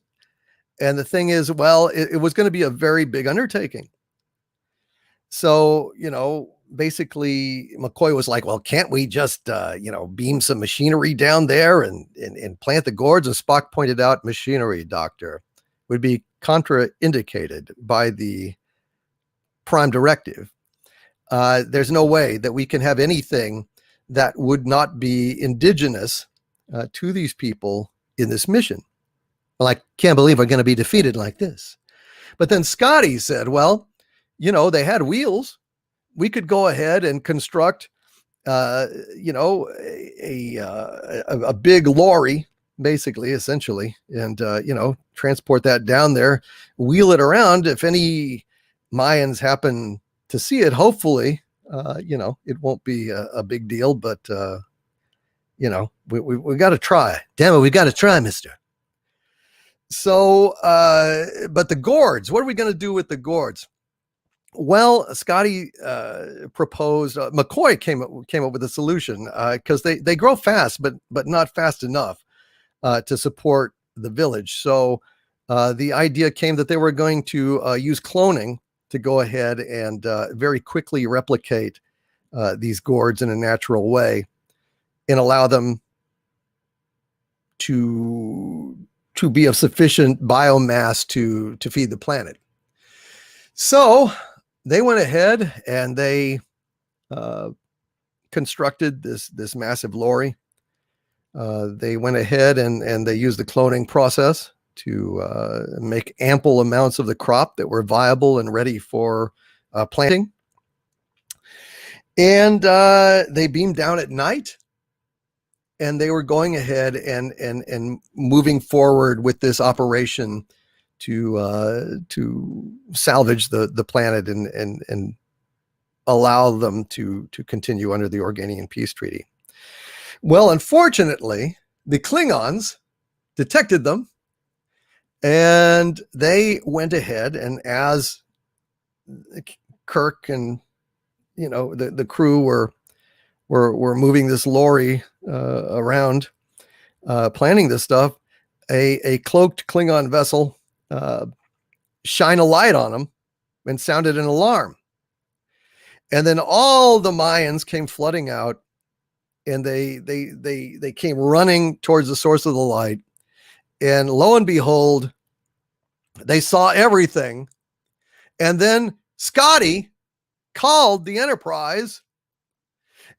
Speaker 1: And the thing is, well, it was going to be a very big undertaking. So, you know, basically McCoy was like, well, can't we just, you know, beam some machinery down there and plant the gourds? And Spock pointed out, machinery, Doctor, would be contraindicated by the Prime Directive. There's no way that we can have anything that would not be indigenous to these people in this mission. Well, I can't believe we're going to be defeated like this. But then Scotty said, well, you know, they had wheels. We could go ahead and construct, you know, a big lorry, basically, essentially, and, you know, transport that down there, wheel it around. If any Mayans happen to see it, hopefully, you know, it won't be a big deal, but, you know, we got to try. Damn it, we got to try, mister. So, but the gourds, what are we going to do with the gourds? Well, Scotty proposed, McCoy came up with a solution because they grow fast, but not fast enough to support the village. So the idea came that they were going to use cloning to go ahead and very quickly replicate these gourds in a natural way and allow them to be of sufficient biomass to feed the planet. So they went ahead and they constructed this massive lorry. They went ahead and they used the cloning process to make ample amounts of the crop that were viable and ready for planting. And they beamed down at night. And they were going ahead and moving forward with this operation to salvage the planet and allow them to continue under the Organian Peace Treaty. Well, unfortunately, the Klingons detected them, and they went ahead, and as Kirk and, you know, the crew were moving this lorry around, planning this stuff, a cloaked Klingon vessel shine a light on them and sounded an alarm. And then all the Mayans came flooding out, and they came running towards the source of the light. And lo and behold, they saw everything. And then Scotty called the Enterprise.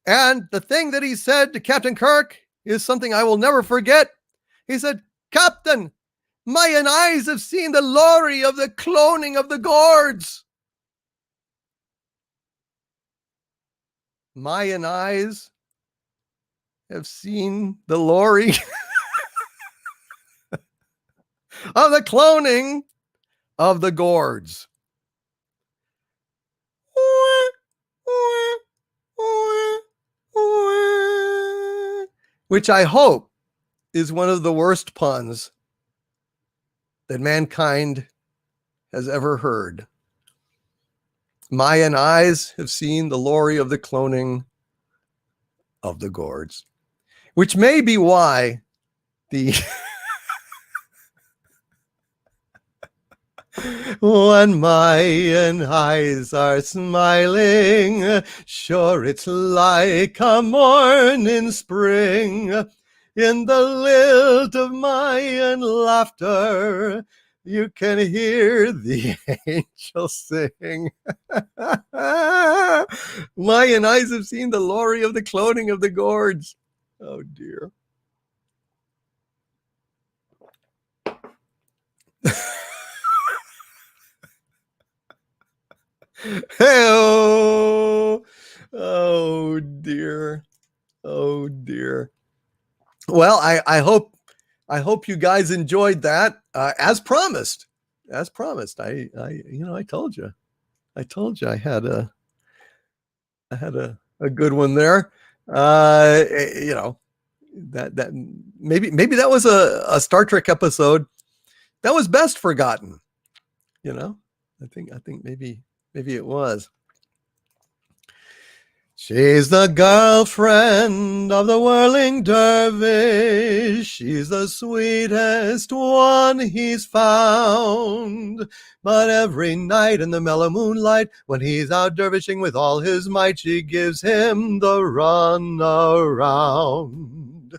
Speaker 1: And the thing that he said to Captain Kirk is something I will never forget. He said, "Captain, Mayan eyes have seen the glory of the cloning of the gourds." Mayan eyes have seen the glory of the cloning of the gourds. Which I hope is one of the worst puns that mankind has ever heard. Mayan eyes have seen the glory of the cloning of the gourds, which may be why the when Mayan eyes are smiling, sure it's like a morning spring. In the lilt of Mayan laughter, you can hear the angels sing. Mayan eyes have seen the glory of the cloning of the gourds. Oh dear. Oh, oh dear. Oh dear. Well, I hope you guys enjoyed that. As promised, as promised, I told you, I had a good one there. You know, that maybe that was a Star Trek episode that was best forgotten. You know, I think maybe it was. She's the girlfriend of the whirling dervish. She's the sweetest one he's found. But every night in the mellow moonlight, when he's out dervishing with all his might, she gives him the run around.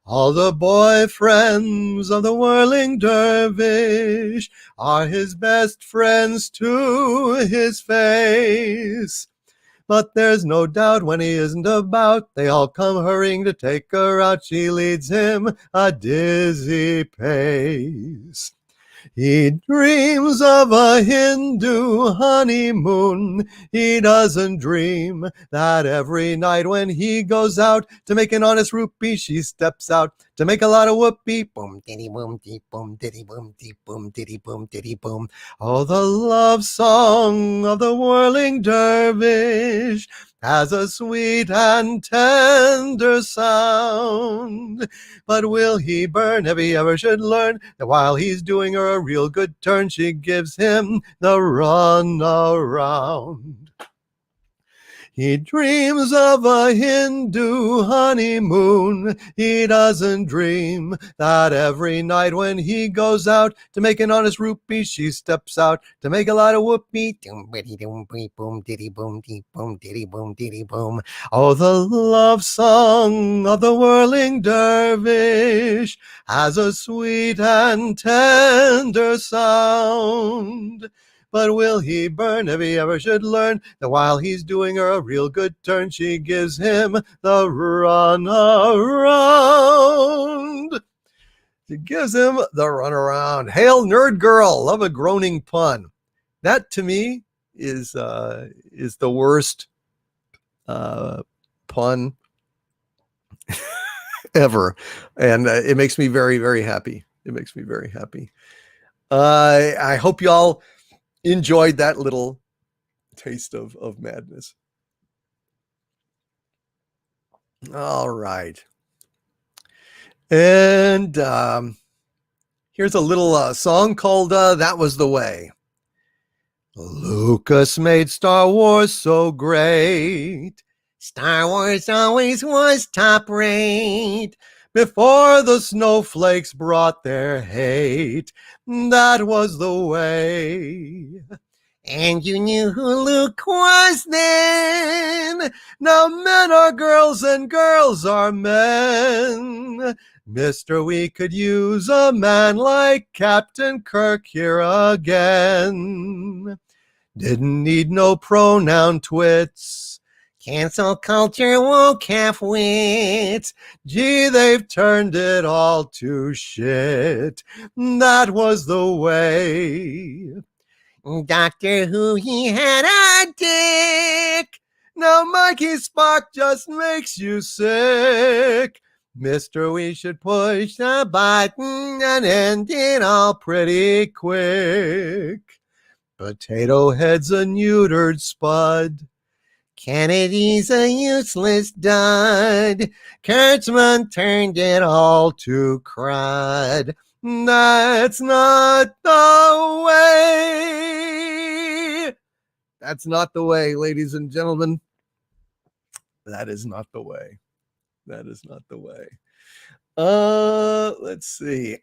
Speaker 1: All the boyfriends of the whirling dervish are his best friends to his face. But there's no doubt when he isn't about, they all come hurrying to take her out. She leads him a dizzy pace. He dreams of a Hindu honeymoon. He doesn't dream that every night when he goes out to make an honest rupee, she steps out to make a lot of whoopee. Boom, diddy, boom, dee, boom, diddy, boom, dee, boom, diddy, boom, diddy, boom. Oh, the love song of the whirling dervish has a sweet and tender sound. But will he burn if he ever should learn that while he's doing her a real good turn, she gives him the run around? He dreams of a Hindu honeymoon. He doesn't dream that every night when he goes out to make an honest rupee, she steps out to make a lot of whoopee. Boom, diddy, boom, diddy, boom, dee, boom, diddy, boom, diddy, boom. Oh, the love song of the whirling dervish has a sweet and tender sound. But will he burn if he ever should learn that while he's doing her a real good turn, she gives him the run around? She gives him the run around. Hail, nerd girl! Love a groaning pun. That to me is the worst pun ever, and it makes me very, very happy. It makes me very happy. I hope y'all enjoyed that little taste of madness. All right. And here's a little song called That Was the Way. Lucas made Star Wars so great.
Speaker 2: Star Wars always was top rate.
Speaker 1: Before the snowflakes brought their hate, that was the way.
Speaker 2: And you knew who Luke was then.
Speaker 1: Now men are girls and girls are men. Mister, we could use a man like Captain Kirk here again. Didn't need no pronoun twits.
Speaker 2: Cancel culture woke half-wits.
Speaker 1: Gee, they've turned it all to shit. That was the way.
Speaker 2: Doctor Who, he had a dick.
Speaker 1: Now Mikey Spock just makes you sick. Mister, we should push the button and end it all pretty quick. Potato Head's a neutered spud.
Speaker 2: Kennedy's a useless dud.
Speaker 1: Kurtzman turned it all to crud. That's not the way. That's not the way, ladies and gentlemen. That is not the way. That is not the way. Let's see.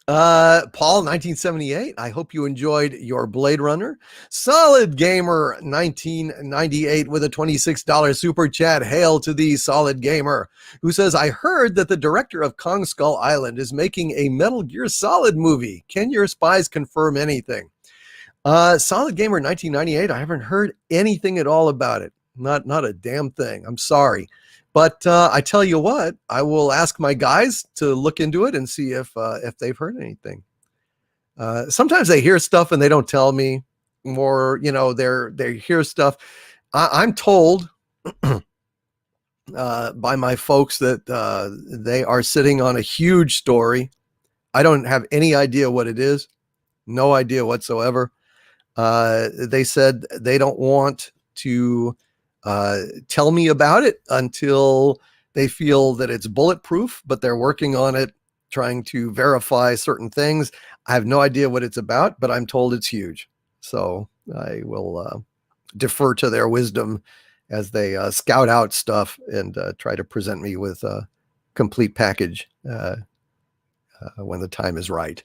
Speaker 1: Paul, 1978. I hope you enjoyed your Blade Runner. Solid Gamer, 1998, with a $26 super chat. Hail to thee, Solid Gamer, who says, I heard that the director of Kong Skull Island is making a Metal Gear Solid movie. Can your spies confirm anything? Solid Gamer, 1998. I haven't heard anything at all about it. Not a damn thing. I'm sorry. But I tell you what, I will ask my guys to look into it and see if they've heard anything. Sometimes they hear stuff and they don't tell me, or they hear stuff. I'm told by my folks that they are sitting on a huge story. I don't have any idea what it is. No idea whatsoever. They said they don't want to tell me about it until they feel that it's bulletproof, but they're working on it, trying to verify certain things. I have no idea what it's about, but I'm told it's huge. So I will defer to their wisdom as they scout out stuff and try to present me with a complete package when the time is right.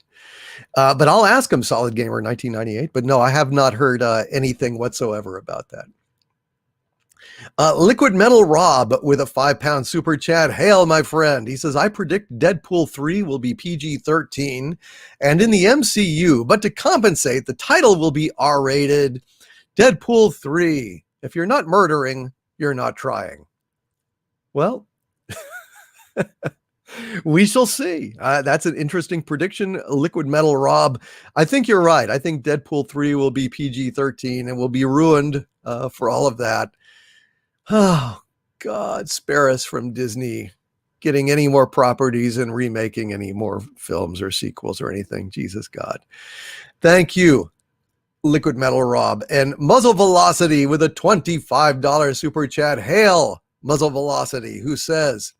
Speaker 1: But I'll ask them, Solid Gamer 1998. But no, I have not heard anything whatsoever about that. Liquid Metal Rob with a 5-pound super chat. Hail, my friend. He says, I predict Deadpool 3 will be PG-13 and in the MCU, but to compensate, the title will be R-rated. Deadpool 3. If you're not murdering, you're not trying. Well, we shall see. That's an interesting prediction. Liquid Metal Rob. I think you're right. I think Deadpool 3 will be PG-13 and will be ruined for all of that. Oh, God, spare us from Disney getting any more properties and remaking any more films or sequels or anything. Jesus God. Thank you, Liquid Metal Rob. And Muzzle Velocity with a $25 super chat. Hail, Muzzle Velocity, who says,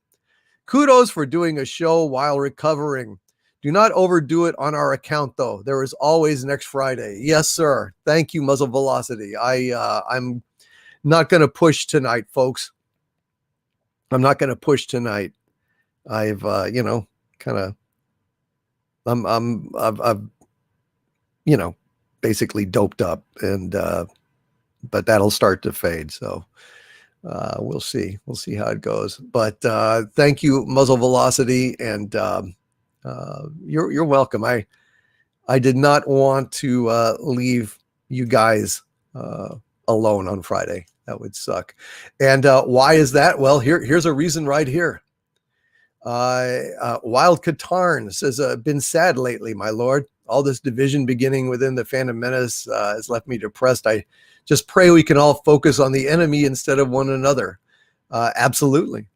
Speaker 1: kudos for doing a show while recovering. Do not overdo it on our account, though. There is always next Friday. Yes, sir. Thank you, Muzzle Velocity. I'm not going to push tonight, folks. I'm not going to push tonight. I've, kind of, I've, basically doped up, and but that'll start to fade. So we'll see. We'll see how it goes. But thank you, Muzzle Velocity, and you're welcome. I did not want to leave you guys alone on Friday. That would suck. And why is that? Well, here's a reason right here. Wild Katarn says, been sad lately, my lord. All this division beginning within the Phantom Menace has left me depressed. I just pray we can all focus on the enemy instead of one another. Absolutely.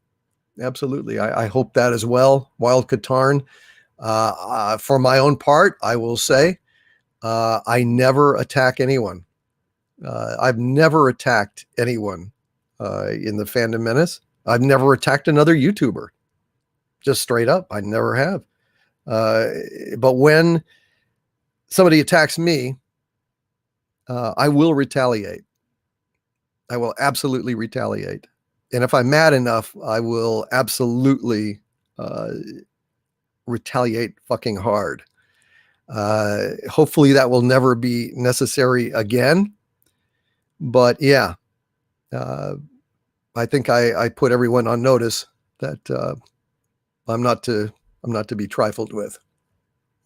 Speaker 1: Absolutely. I hope that as well. Wild Katarn. For my own part, I will say, I never attack anyone. I've never attacked anyone in the Phantom Menace. I've never attacked another YouTuber. Just straight up. I never have. But when somebody attacks me, I will retaliate. I will absolutely retaliate. And if I'm mad enough, I will absolutely retaliate fucking hard. Hopefully that will never be necessary again. But yeah, I think I put everyone on notice that I'm not to be trifled with.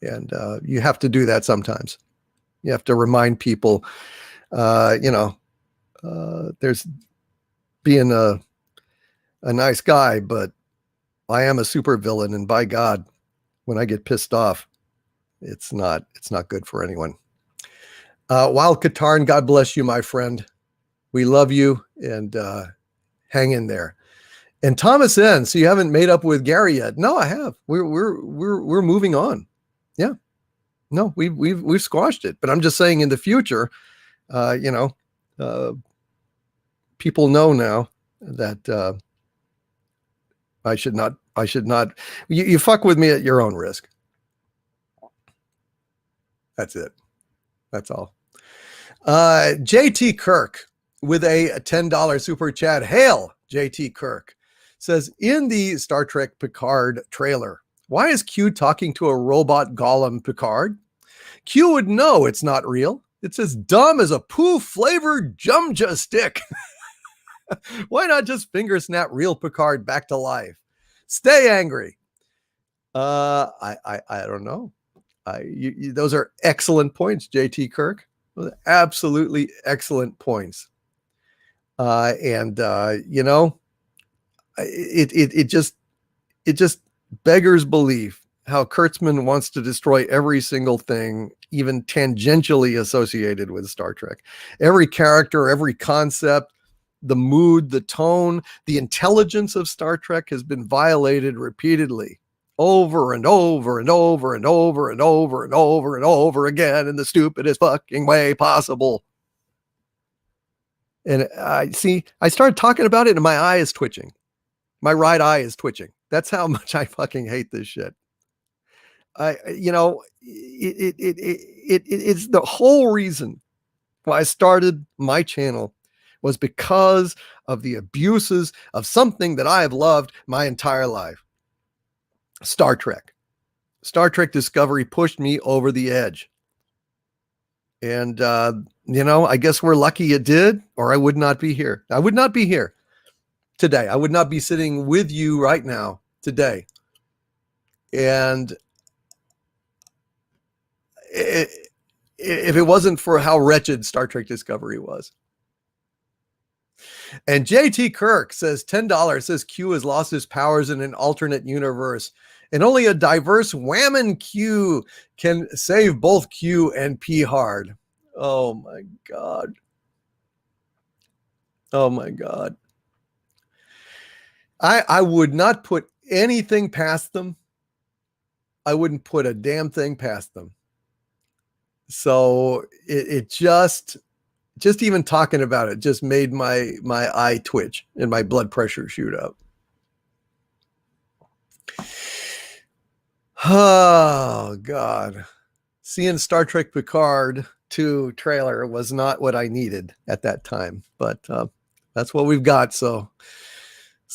Speaker 1: And you have to do that sometimes. You have to remind people, there's being a nice guy, but I am a supervillain, and by God, when I get pissed off, it's not good for anyone. Wild Katarn, God bless you, my friend. We love you, and hang in there. And Thomas N. So you haven't made up with Gary yet? No, I have. We're moving on. Yeah. No, we've squashed it. But I'm just saying, in the future, people know now that I should not. You fuck with me at your own risk. That's it. That's all. JT Kirk with a $10 super chat. Hail, JT Kirk. Says, in the Star Trek Picard trailer, why is Q talking to a robot golem Picard? Q would know it's not real. It's as dumb as a poo-flavored Jumja stick. Why not just finger snap real Picard back to life? Stay angry. I don't know. Those are excellent points, JT Kirk. Absolutely excellent points. It just beggars belief how Kurtzman wants to destroy every single thing, even tangentially associated with Star Trek. Every character, every concept, the mood, the tone, the intelligence of Star Trek has been violated repeatedly over and over and over and over and over and over and over again in the stupidest fucking way possible. And I started talking about it and my eye is twitching. My right eye is twitching. That's how much I fucking hate this shit. It's the whole reason why I started my channel was because of the abuses of something that I have loved my entire life. Star Trek. Star Trek Discovery pushed me over the edge. And, I guess we're lucky it did, or I would not be here. I would not be here today. I would not be sitting with you right now today. And if it wasn't for how wretched Star Trek Discovery was. And JT Kirk says $10 says Q has lost his powers in an alternate universe. And only a diverse whammon Q can save both Q and P hard. Oh my God. Oh my God. I would not put anything past them. I wouldn't put a damn thing past them. So it just even talking about it just made my eye twitch and my blood pressure shoot up. Oh God. Seeing Star Trek Picard 2 trailer was not what I needed at that time, but that's what we've got. So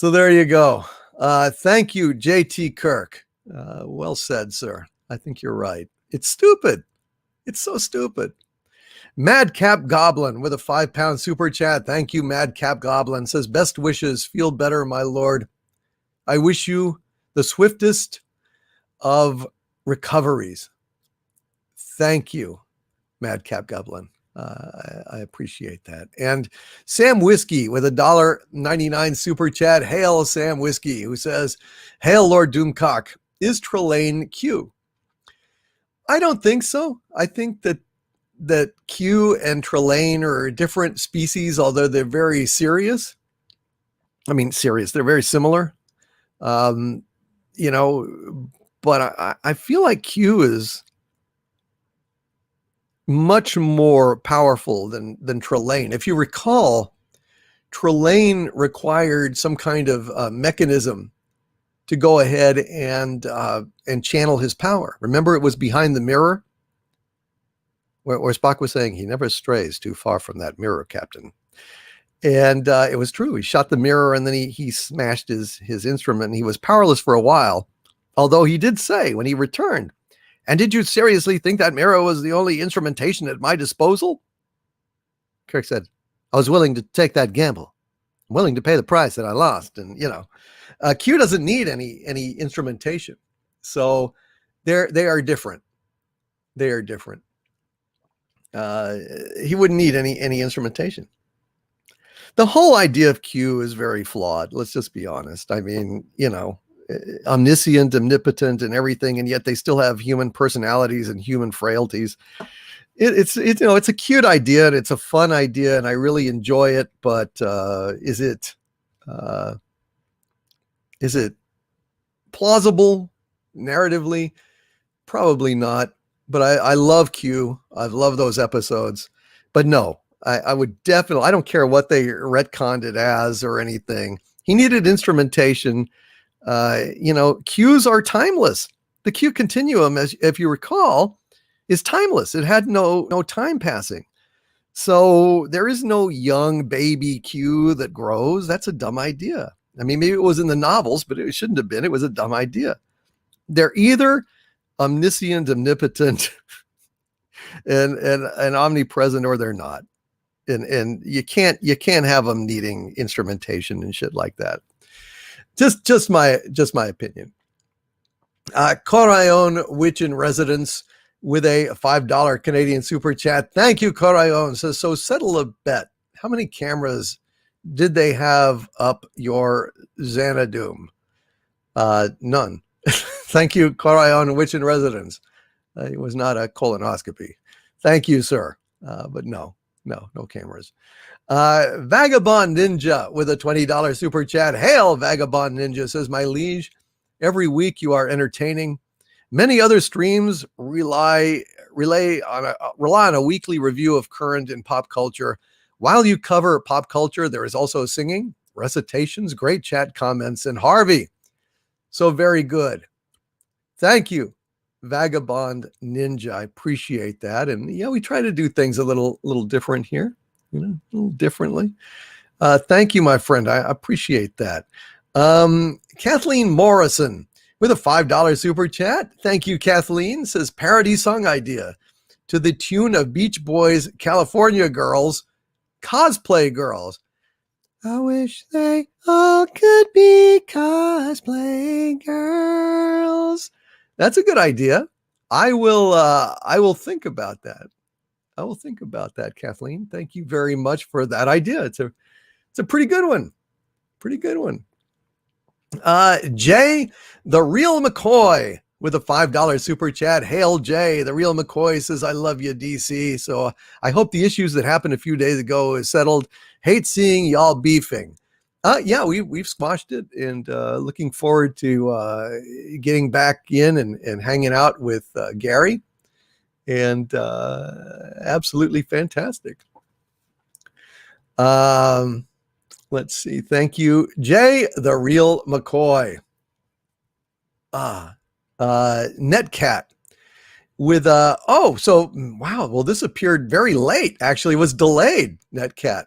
Speaker 1: there you go. Thank you, JT Kirk. Well said, sir. I think you're right. It's stupid. It's so stupid. Madcap Goblin with a 5-pound super chat. Thank you, Madcap Goblin. Says, best wishes. Feel better, my lord. I wish you the swiftest of recoveries. Thank you, Madcap Goblin. I appreciate that. And Sam Whiskey with a $1.99 super chat. Hail Sam Whiskey, who says, hail Lord Doomcock. Is Trelane Q? I don't think so. I think that Q and Trelane are different species, although they're very serious. I mean, serious. They're very similar. But I feel like Q is much more powerful than Trelane. If you recall, Trelane required some kind of mechanism to go ahead and channel his power. Remember, it was behind the mirror, where Spock was saying he never strays too far from that mirror, Captain. And it was true. He shot the mirror and then he smashed his instrument. He was powerless for a while, although he did say when he returned, and did you seriously think that mirror was the only instrumentation at my disposal? Kirk said, I was willing to take that gamble. I'm willing to pay the price that I lost. And, Q doesn't need any instrumentation. So they are different. They are different. He wouldn't need any instrumentation. The whole idea of Q is very flawed. Let's just be honest. I mean, omniscient, omnipotent and everything, and yet they still have human personalities and human frailties. It's a cute idea and it's a fun idea and I really enjoy it, but is it plausible narratively? Probably not. But I love Q. I've loved those episodes. But no, I would definitely, I don't care what they retconned it as or anything. He needed instrumentation. Qs are timeless. The Q continuum, as if you recall, is timeless. It had no time passing. So there is no young baby Q that grows. That's a dumb idea. I mean, maybe it was in the novels, but it shouldn't have been. It was a dumb idea. They're either omniscient, omnipotent, and omnipresent, or they're not. And you can't have them needing instrumentation and shit like that. Just my opinion. Corayon Witch in Residence with a $5 Canadian super chat. Thank you, Corayon. Says, so settle a bet. How many cameras did they have up your Xanadu? None. Thank you, Corayon Witch in Residence. It was not a colonoscopy. Thank you, sir. But no cameras. Vagabond Ninja with a $20 super chat. Hail, Vagabond Ninja, says, my liege, Every week you are entertaining. Many other streams rely on a weekly review of current and pop culture. While you cover pop culture, there is also singing, recitations, great chat comments, and Harvey. So very good. Thank you, Vagabond Ninja. I appreciate that. And yeah, we try to do things a little different here, a little differently. Thank you, my friend. I appreciate that. Kathleen Morrison with a $5 super chat. Thank you, Kathleen. Says parody song idea to the tune of Beach Boys' California Girls, Cosplay Girls. I wish they all could be cosplay girls. That's a good idea. I will think about that. I will think about that, Kathleen. Thank you very much for that idea. It's a pretty good one. Pretty good one. Jay, the real McCoy with a $5 super chat. Hail Jay, the real McCoy says, I love you, DC. So I hope the issues that happened a few days ago is settled. Hate seeing y'all beefing. Yeah, we've squashed it, and looking forward to getting back in and hanging out with Gary. And absolutely fantastic. Let's see. Thank you, Jay, the real McCoy. Netcat with wow. Well, this appeared very late. Actually, it was delayed. Netcat.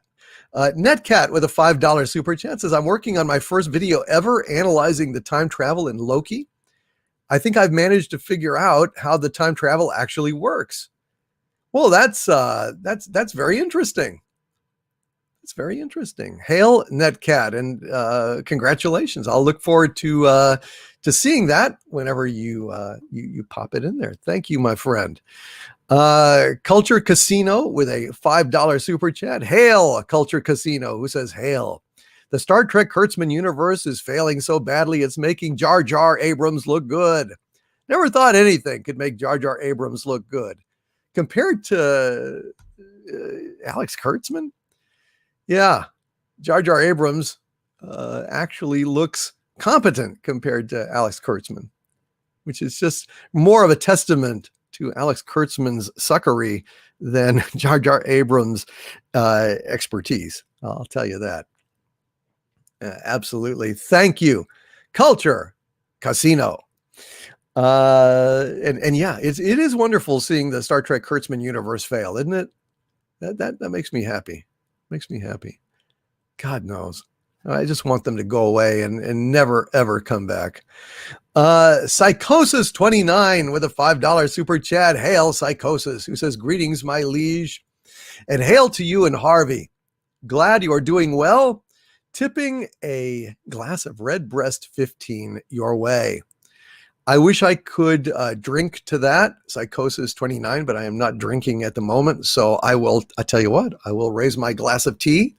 Speaker 1: Netcat with a $5 super chat says, I'm working on my first video ever analyzing the time travel in Loki. I think I've managed to figure out how the time travel actually works. Well, that's very interesting. It's very interesting. Hail Netcat, and congratulations. I'll look forward to seeing that whenever you pop it in there. Thank you, my friend. Culture Casino with a $5 super chat. Hail Culture Casino, who says hail. The Star Trek Kurtzman universe is failing so badly it's making Jar Jar Abrams look good. Never thought anything could make Jar Jar Abrams look good. Compared to Alex Kurtzman? Yeah, Jar Jar Abrams actually looks competent compared to Alex Kurtzman, which is just more of a testament to Alex Kurtzman's suckery than Jar Jar Abrams' expertise. I'll tell you that. Absolutely. Thank you, Culture Casino. And yeah, it is wonderful seeing the Star Trek Kurtzman universe fail, isn't it? That makes me happy. Makes me happy. God knows. I just want them to go away and never, ever come back. Psychosis 29 with a $5 super chat. Hail Psychosis, who says, greetings, my liege. And hail to you and Harvey. Glad you are doing well. Tipping a glass of Redbreast 15 your way. I wish I could drink to that, Psychosis 29, but I am not drinking at the moment. So I'll tell you what, I will raise my glass of tea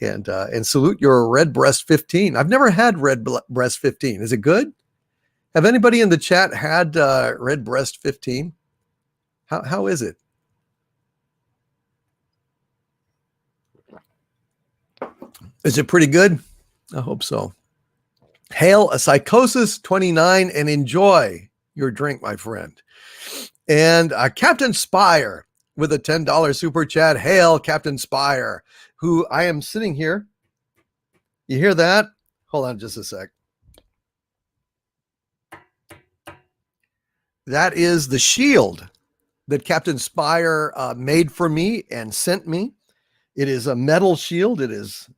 Speaker 1: and salute your Redbreast 15. I've never had Redbreast 15. Is it good? Have anybody in the chat had Redbreast 15? How is it? Is it pretty good? I hope so. Hail a Psychosis 29 and enjoy your drink, my friend. And Captain Spire with a $10 super chat. Hail Captain Spire, who I am sitting here. You hear that? Hold on just a sec. That is the shield that Captain Spire made for me and sent me. It is a metal shield. It is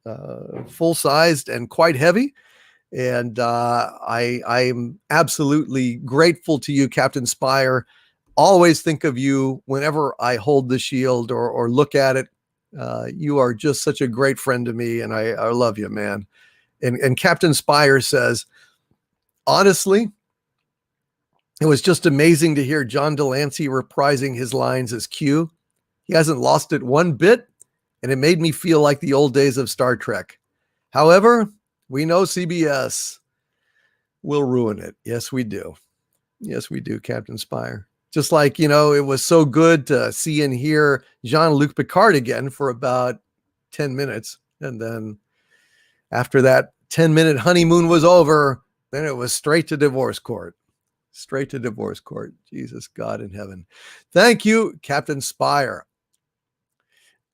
Speaker 1: full-sized and quite heavy. And I'm absolutely grateful to you, Captain Spire. Always think of you whenever I hold the shield or look at it. You are just such a great friend to me, and I love you, man. And Captain Spire says, honestly, it was just amazing to hear John Delancey reprising his lines as Q. He hasn't lost it one bit, and it made me feel like the old days of Star Trek. However, we know CBS will ruin it. Yes, we do. Yes, we do, Captain Spire. Just like, it was so good to see and hear Jean-Luc Picard again for about 10 minutes. And then after that 10-minute honeymoon was over, then it was straight to divorce court. Straight to divorce court. Jesus, God in heaven. Thank you, Captain Spire.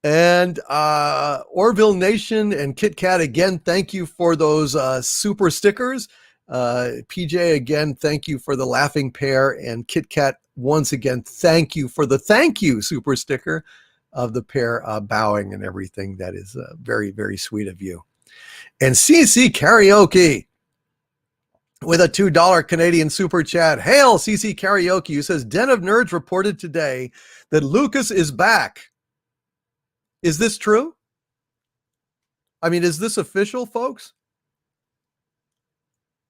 Speaker 1: And Orville Nation and Kit Kat, again, thank you for those super stickers. PJ, again, thank you for the laughing pair. And Kit Kat, once again, thank you for the thank you super sticker of the pair bowing and everything. That is very, very sweet of you. And CC Karaoke with a $2 Canadian super chat. Hail, CC Karaoke, who says, Den of Nerds reported today that Lucas is back. Is this true? I mean, is this official, folks?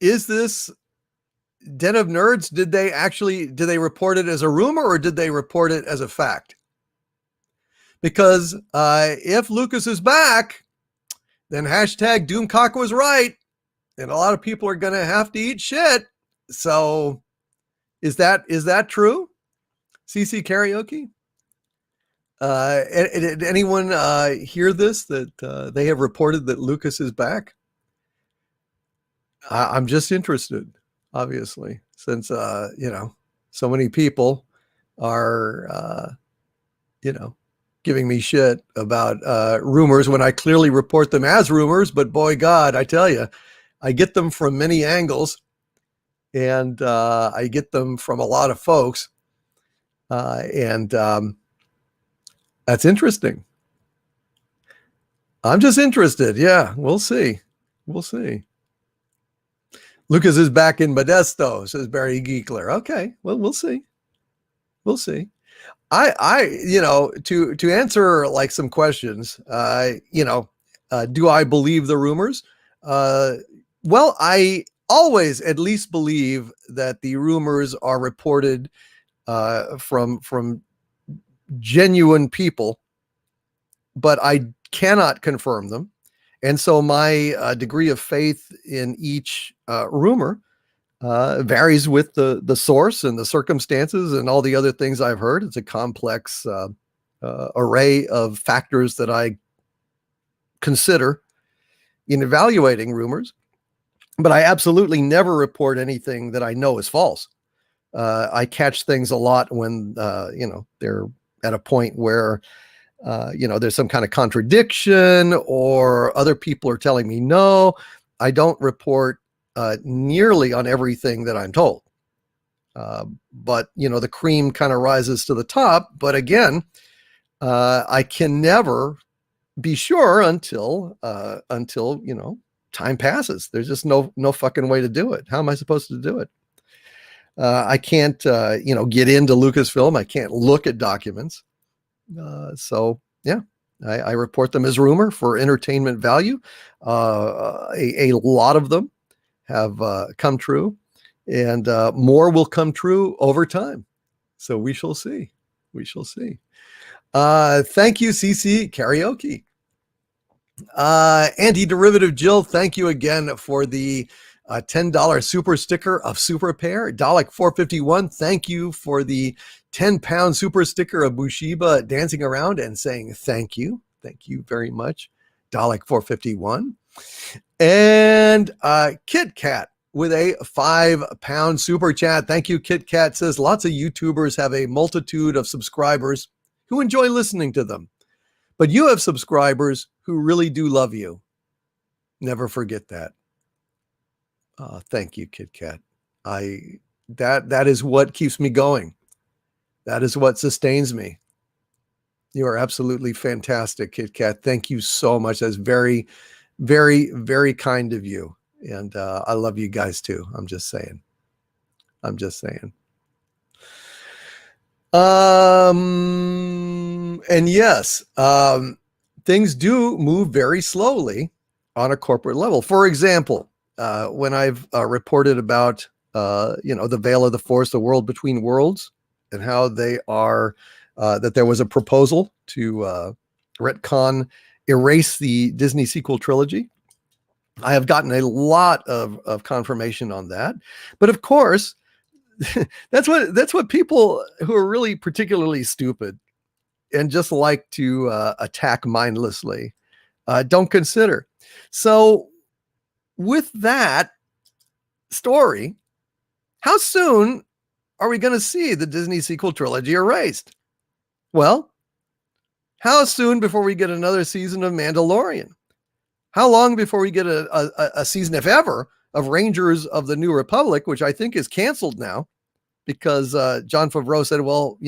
Speaker 1: Is this Den of Nerds? Did they report it as a rumor or did they report it as a fact? Because if Lucas is back, then hashtag Doomcock was right. And a lot of people are going to have to eat shit. So is that true? CC Karaoke? Did anyone hear this, that they have reported that Lucas is back? I'm just interested, obviously, since, so many people are, giving me shit about rumors when I clearly report them as rumors. But boy, God, I tell you, I get them from many angles, and I get them from a lot of folks. That's interesting. I'm just interested. Yeah, we'll see. We'll see. Lucas is back in Modesto, says Barry Geekler. Okay, well, we'll see. We'll see. To answer like some questions, do I believe the rumors? Well, I always at least believe that the rumors are reported from genuine people, but I cannot confirm them. And so my degree of faith in each rumor varies with the source and the circumstances and all the other things I've heard. It's a complex array of factors that I consider in evaluating rumors, but I absolutely never report anything that I know is false. I catch things a lot when, they're at a point where, there's some kind of contradiction or other people are telling me no. I don't report nearly on everything that I'm told. But, the cream kind of rises to the top. But again, I can never be sure until time passes. There's just no fucking way to do it. How am I supposed to do it? I can't, get into Lucasfilm. I can't look at documents. So yeah, I report them as rumor for entertainment value. A lot of them have come true, and more will come true over time. So we shall see. We shall see. Thank you, CC Karaoke. Anti-Derivative Jill, thank you again for the $10 super sticker of Super Pair. Dalek 451, thank you for the 10-pound super sticker of Bushiba dancing around and saying thank you. Thank you very much, Dalek 451. And Kit Kat with a 5-pound super chat. Thank you, Kit Kat. Says lots of YouTubers have a multitude of subscribers who enjoy listening to them, but you have subscribers who really do love you. Never forget that. Thank you, Kit Kat. That is what keeps me going. That is what sustains me. You are absolutely fantastic, Kit Kat. Thank you so much. That's very, very, very kind of you. And I love you guys too. I'm just saying. And yes, things do move very slowly on a corporate level. For example, when I've reported about, the Veil of the Force, the world between worlds, and how they are, that there was a proposal to retcon, erase the Disney sequel trilogy. I have gotten a lot of confirmation on that. But of course, that's what people who are really particularly stupid and just like to attack mindlessly don't consider. So with that, story, how soon are we going to see the Disney sequel trilogy erased? Well, how soon before we get another season of Mandalorian? How long before we get a season, if ever, of Rangers of the New Republic, which I think is canceled now because Jon Favreau said, well,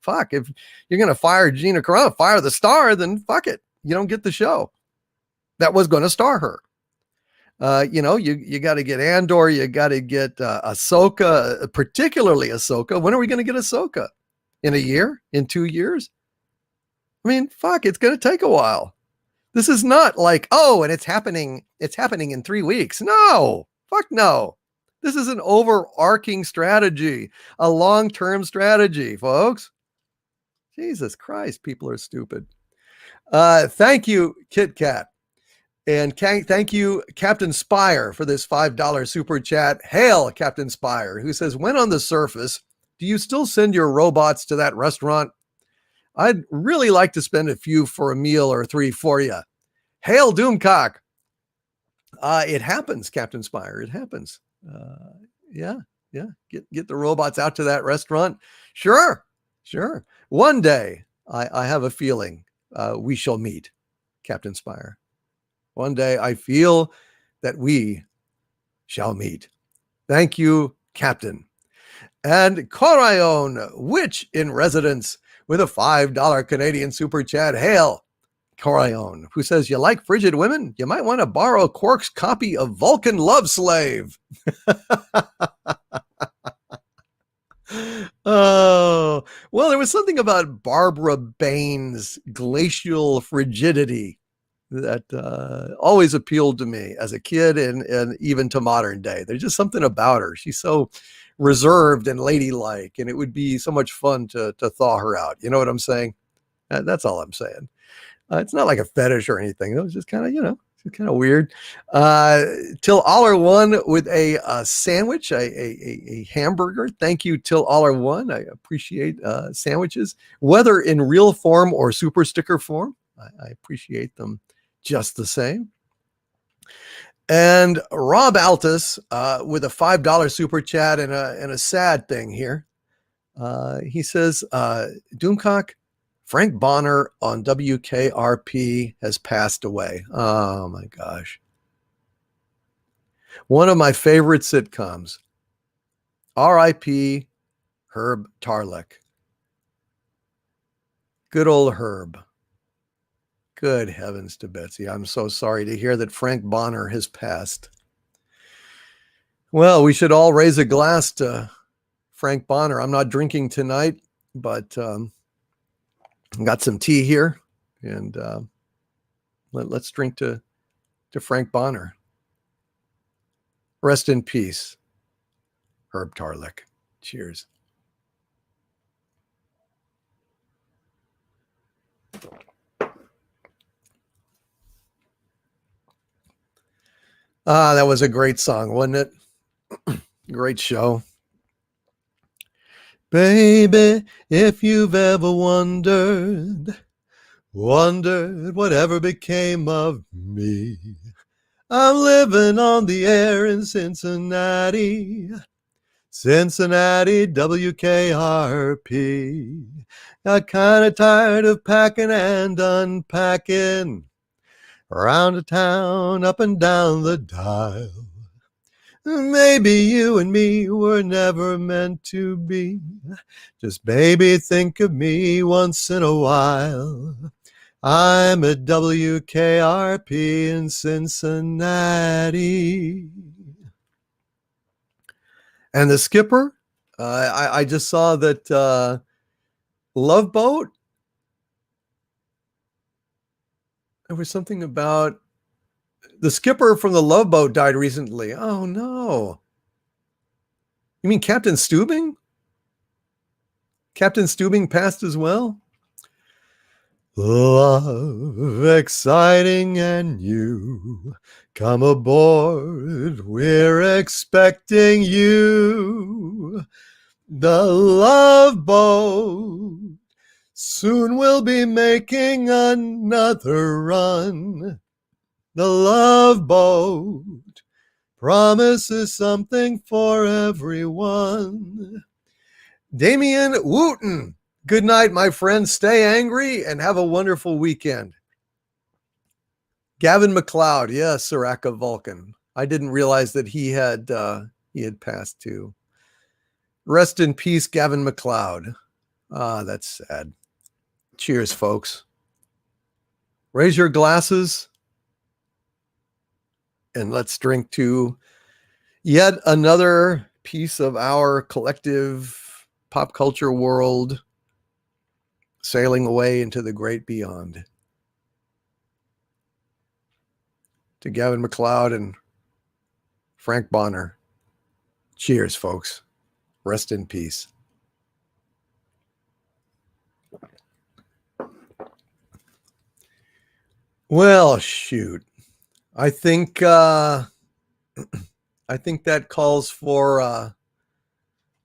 Speaker 1: fuck, if you're going to fire Gina Carano, fire the star, then fuck it. You don't get the show that was going to star her. You got to get Andor, you got to get Ahsoka, particularly Ahsoka. When are we going to get Ahsoka? In a year? In 2 years? I mean, fuck, it's going to take a while. This is not like, oh, and it's happening in 3 weeks. No, fuck no. This is an overarching strategy, a long-term strategy, folks. Jesus Christ, people are stupid. Thank you, Kit Kat. And thank you, Captain Spire, for this $5 super chat. Hail, Captain Spire, who says, when on the surface, do you still send your robots to that restaurant? I'd really like to spend a few for a meal or 3 for you. Hail, Doomcock. It happens, Captain Spire. It happens. Yeah. Get the robots out to that restaurant. Sure. One day, I have a feeling we shall meet, Captain Spire. One day, I feel that we shall meet. Thank you, Captain. And Corayon, witch in residence, with a $5 Canadian super chat. Hail, Corayon, who says, you like frigid women? You might want to borrow Quark's copy of Vulcan Love Slave. Oh, well, there was something about Barbara Bain's glacial frigidity that always appealed to me as a kid and even to modern day. There's just something about her. She's so reserved and ladylike, and it would be so much fun to thaw her out. You know what I'm saying? That's all I'm saying. It's not like a fetish or anything. It was just kind of, it's kind of weird. Till Aller One with a sandwich, a hamburger. Thank you, Till Aller One. I appreciate sandwiches, whether in real form or super sticker form. I appreciate them just the same. And Rob Altus with a $5 super chat and a sad thing here. He says, Doomcock, Frank Bonner on WKRP has passed away. Oh my gosh. One of my favorite sitcoms. R.I.P. Herb Tarlek. Good old Herb. Good heavens to Betsy. I'm so sorry to hear that Frank Bonner has passed. Well, we should all raise a glass to Frank Bonner. I'm not drinking tonight, but got some tea here, and let's drink to Frank Bonner. Rest in peace, Herb Tarlek. Cheers. That was a great song, wasn't it? Great show. Baby, if you've ever wondered whatever became of me, I'm living on the air in Cincinnati, WKRP. Got kind of tired of packing and unpacking, around the town, up and down the dial. Maybe you and me were never meant to be. Just baby, think of me once in a while. I'm at WKRP in Cincinnati. And the skipper, I just saw that Love Boat. There was something about the skipper from the Love Boat died recently. Oh no. You mean Captain Stubing? Captain Stubing passed as well? Love, exciting and new. Come aboard, we're expecting you. The Love Boat soon we'll be making another run. The Love Boat Promise is something for everyone. Damian Wooten. Good night, my friends. Stay angry and have a wonderful weekend. Gavin McLeod. Yes, Soraka Vulcan. I didn't realize that he had passed too. Rest in peace, Gavin McLeod. That's sad. Cheers, folks. Raise your glasses and let's drink to yet another piece of our collective pop culture world sailing away into the great beyond. To Gavin McLeod and Frank Bonner. Cheers, folks. Rest in peace. Well, shoot. I think that calls for a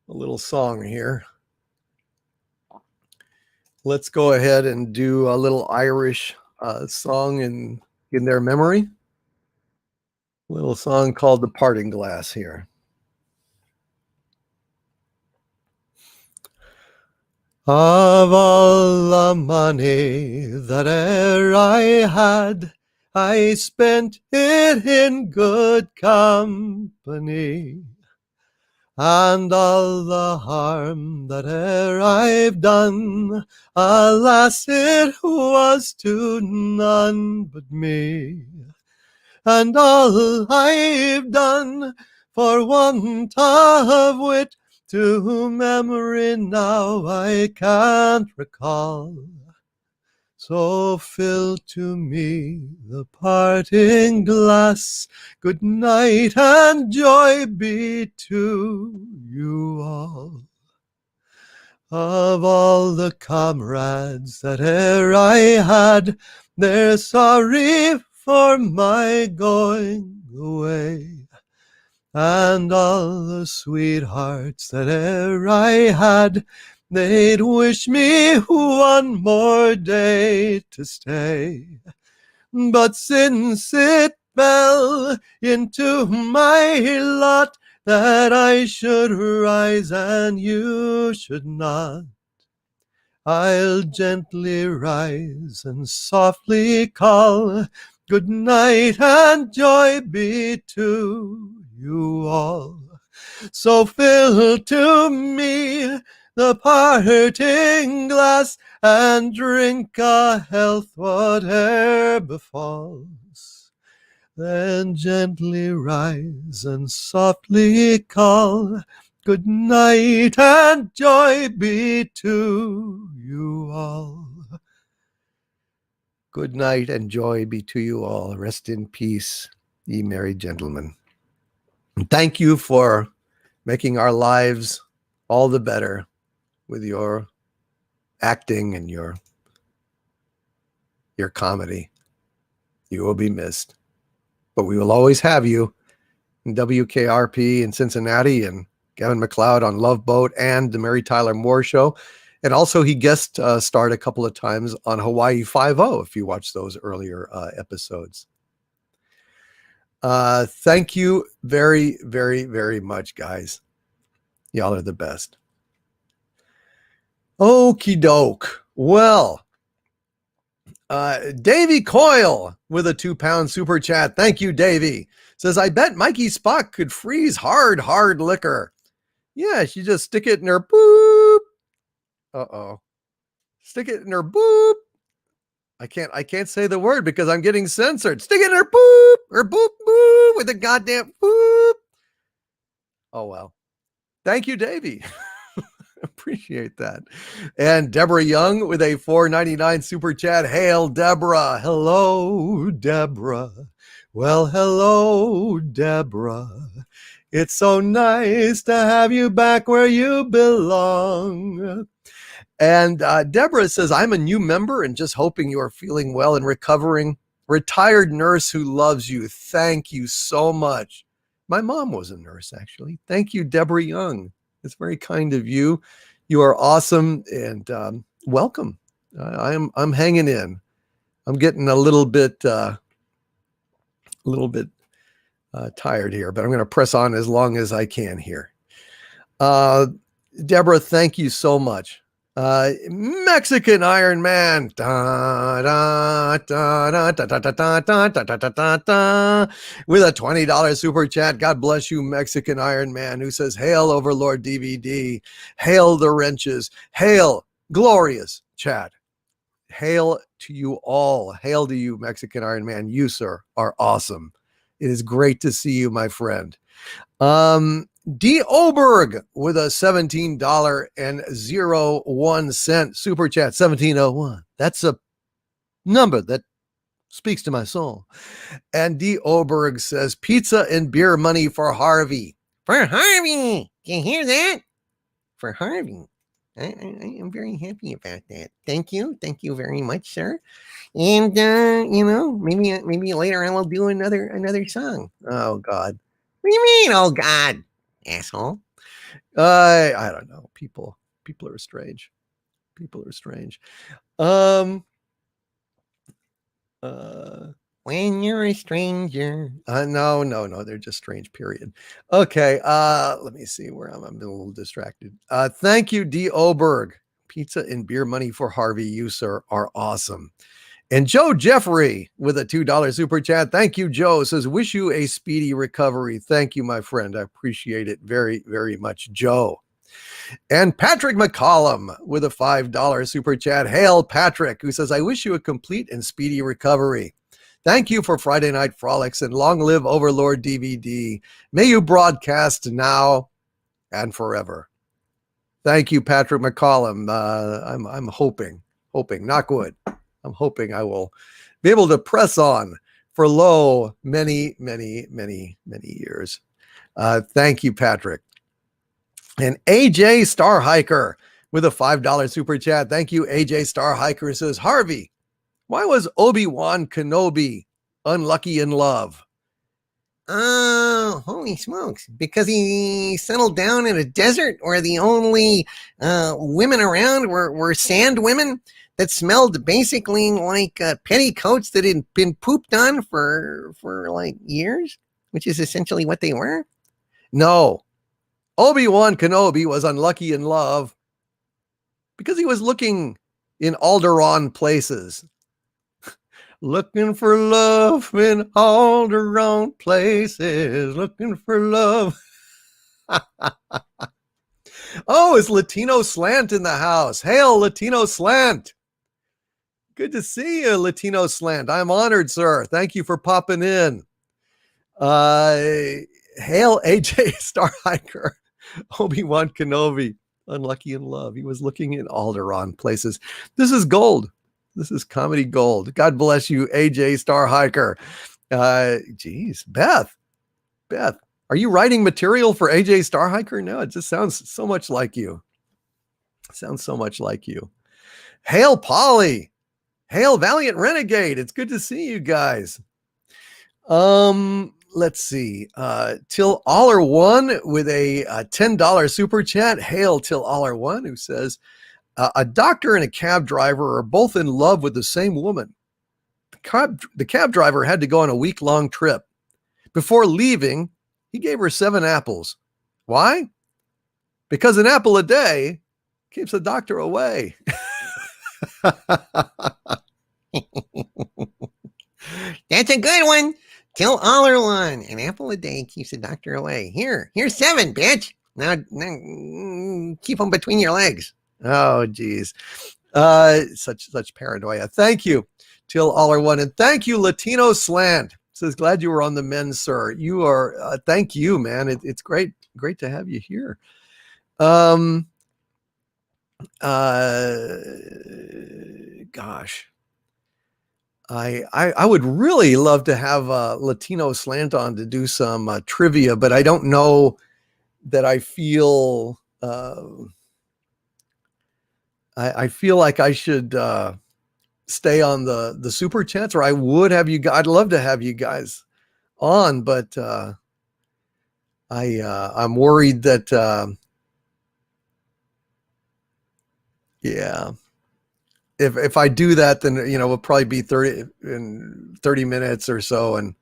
Speaker 1: little song here. Let's go ahead and do a little Irish song in their memory. A little song called The Parting Glass here. Of all the money that e'er I had, I spent it in good company. And all the harm that e'er I've done, alas, it was to none but me. And all I've done for want of wit, to memory now I can't recall. So fill to me the parting glass. Good night and joy be to you all. Of all the comrades that e'er I had, they're sorry for my going away. And all the sweethearts that e'er I had, they'd wish me one more day to stay. But since it fell into my lot that I should rise and you should not, I'll gently rise and softly call, good night and joy be to you all. So fill to me the parting glass and drink a health whate'er befalls. Then gently rise and softly call, good night and joy be to you all. Good night and joy be to you all. Rest in peace, ye merry gentlemen. And thank you for making our lives all the better with your acting and your comedy. You will be missed. But we will always have you in WKRP in Cincinnati and Gavin McLeod on Love Boat and the Mary Tyler Moore Show. And also he guest starred a couple of times on Hawaii Five-0 if you watched those earlier episodes. Thank you very, very, very much, guys. Y'all are the best. Okie doke. Well, Davy Coyle with a £2 super chat. Thank you, Davy. Says, I bet Mikey Spock could freeze hard liquor. Yeah, she just stick it in her boop. Uh-oh. Stick it in her boop. I can't say the word because I'm getting censored. Stick it in her boop with a goddamn boop. Oh, well. Thank you, Davey. Appreciate that. And Deborah Young with a $4.99 super chat. Hail, Deborah. Hello, Deborah. Well, hello, Deborah. It's so nice to have you back where you belong. And Deborah says, I'm a new member and just hoping you are feeling well and recovering. Retired nurse who loves you. Thank you so much. My mom was a nurse, actually. Thank you, Deborah Young. It's very kind of you. You are awesome and welcome. I'm hanging in. I'm getting a little bit Tired here, but I'm going to press on as long as I can here. Deborah, thank you so much. Mexican Iron Man. Da, da, da, da, da, da, da, da, da, da, da, da, with a $20 super chat. God bless you, Mexican Iron Man, who says, "Hail, Overlord DVD. Hail the wrenches. Hail, glorious Chad. Hail to you all. Hail to you, Mexican Iron Man. You, sir, are awesome. It is great to see you, my friend." D. Oberg with a $17.01 super chat. 1701. That's a number that speaks to my soul. And D. Oberg says, "Pizza and beer money for Harvey."
Speaker 2: For Harvey. You hear that? For Harvey. I am very happy about that. Thank you. Thank you very much, sir. And maybe later on we'll do another song.
Speaker 1: Oh God.
Speaker 2: What do you mean? Oh God, asshole.
Speaker 1: I don't know. People are strange. People are strange.
Speaker 2: When you're a stranger.
Speaker 1: No, they're just strange, period. Okay, let me see where I'm a little distracted. Thank you, D. Oberg. Pizza and beer money for Harvey. You, sir, are awesome. And Joe Jeffrey with a $2 super chat. Thank you, Joe. Says, "Wish you a speedy recovery." Thank you, my friend. I appreciate it very, very much, Joe. And Patrick McCollum with a $5 super chat. Hail, Patrick, who says, "I wish you a complete and speedy recovery. Thank you for Friday Night Frolics, and long live Overlord DVD. May you broadcast now and forever." Thank you, Patrick McCollum. I'm hoping, knock wood, I'm hoping I will be able to press on for many, many, many, many years. Thank you, Patrick. And AJ Star Hiker with a $5 super chat. Thank you, AJ Star Hiker. Says, "Harvey, why was Obi-Wan Kenobi unlucky in love?"
Speaker 2: Oh, holy smokes. Because he settled down in a desert where the only women around were sand women that smelled basically like petticoats that had been pooped on for like years, which is essentially what they were.
Speaker 1: No. Obi-Wan Kenobi was unlucky in love because he was looking in Alderaan places. Looking for love in Alderaan places. Looking for love. Oh, is Latino Slant in the house? Hail, Latino Slant. Good to see you, Latino Slant. I'm honored, sir. Thank you for popping in. Hail, AJ Star Hiker. Obi-Wan Kenobi, unlucky in love. He was looking in Alderaan places. This is gold. This is comedy gold. God bless you, AJ Star Hiker. Geez, Beth, are you writing material for AJ Star Hiker? No, it just sounds so much like you. Sounds so much like you. Hail, Polly. Hail, Valiant Renegade. It's good to see you guys. Let's see. Till Aller One with a $10 super chat. Hail, Till Aller One, who says, "A doctor and a cab driver are both in love with the same woman. The cab driver had to go on a week-long trip. Before leaving, he gave her 7 apples. Why? Because an apple a day keeps the doctor away."
Speaker 2: That's a good one. Till Aller One. An apple a day keeps the doctor away. Here's 7, bitch. Now keep them between your legs.
Speaker 1: Oh, geez. Such paranoia. Thank you, Till Aller One. And thank you, Latino Slant. Says, "Glad you were on the men, sir." You are, thank you, man. It's great to have you here. Gosh. I would really love to have Latino Slant on to do some trivia, but I don't know that I feel I feel like I should stay on the super chats, or I would have you guys. I'd love to have you guys on, but I'm worried that yeah. If I do that, then it'll probably be 30 minutes or so, and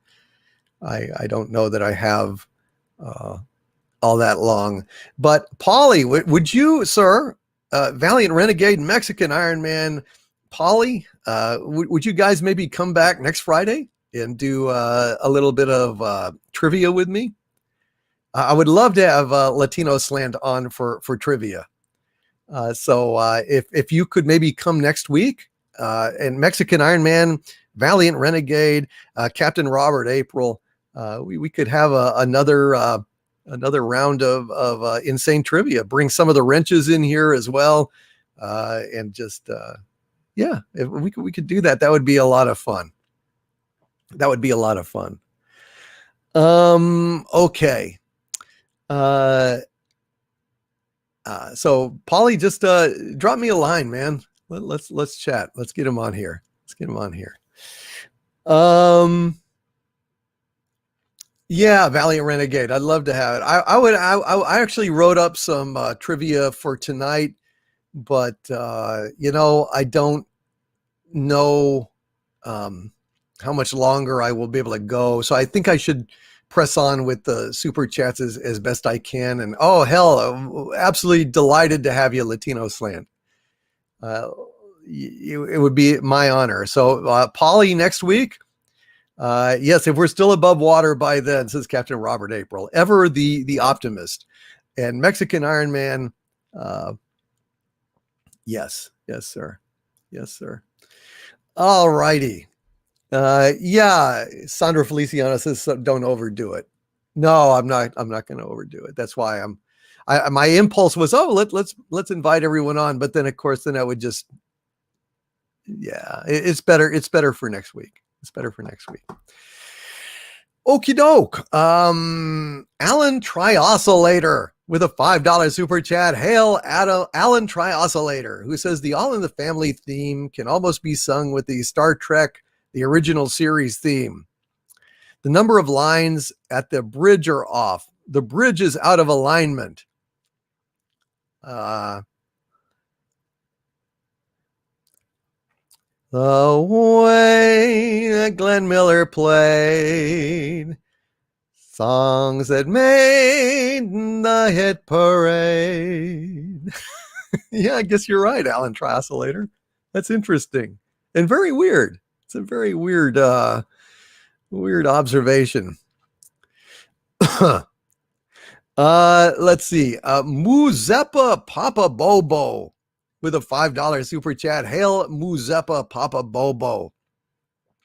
Speaker 1: I don't know that I have all that long. But Polly, would you, sir, Valiant Renegade, Mexican Iron Man, Polly, would you guys maybe come back next Friday and do a little bit of trivia with me? I would love to have Latino Slant on for trivia. So if you could maybe come next week, and Mexican Iron Man, Valiant Renegade, Captain Robert April, we could have another round of insane trivia. Bring some of the wrenches in here as well, and just yeah, if we could do that. That would be a lot of fun. That would be a lot of fun. Okay. So Polly, just drop me a line, man. Let's chat. Let's get him on here. Let's get him on here. Yeah, Valiant Renegade. I'd love to have it. I actually wrote up some trivia for tonight, but I don't know how much longer I will be able to go. So I think I should press on with the super chats as best I can. And oh, hell, I'm absolutely delighted to have you, Latino Slant. It would be my honor. So Polly, next week. Yes, if we're still above water by then, says Captain Robert April, ever the optimist. And Mexican Iron Man. Yes, sir. Yes, sir. All righty. Yeah, Sandra Feliciano says don't overdo it. No, I'm not going to overdo it. That's why my impulse was, let's invite everyone on, but then of course I would just, yeah, it's better for next week. It's better for next week. Okie doke. Alan Trioscillator with a $5 super chat. Hail Alan Trioscillator, who says the All in the Family theme can almost be sung with the Star Trek, the original series theme. The number of lines at the bridge are off. The bridge is out of alignment. The way that Glenn Miller played songs that made the hit parade. Yeah, I guess you're right, Alan Trioscillator. That's interesting and very weird. It's a very weird observation. Let's see. Muzeppa Papa Bobo with a $5 super chat. Hail Muzeppa Papa Bobo,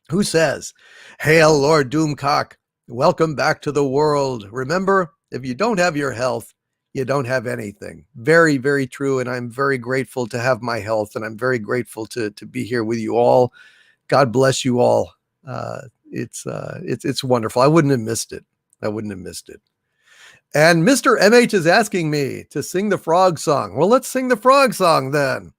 Speaker 1: who says, hail Lord Doomcock. Welcome back to the world. Remember, if you don't have your health, you don't have anything. Very, very true. And I'm very grateful to have my health. And I'm very grateful to be here with you all. God bless you all. It's wonderful. I wouldn't have missed it. And Mr. MH is asking me to sing the frog song. Well, let's sing the frog song then.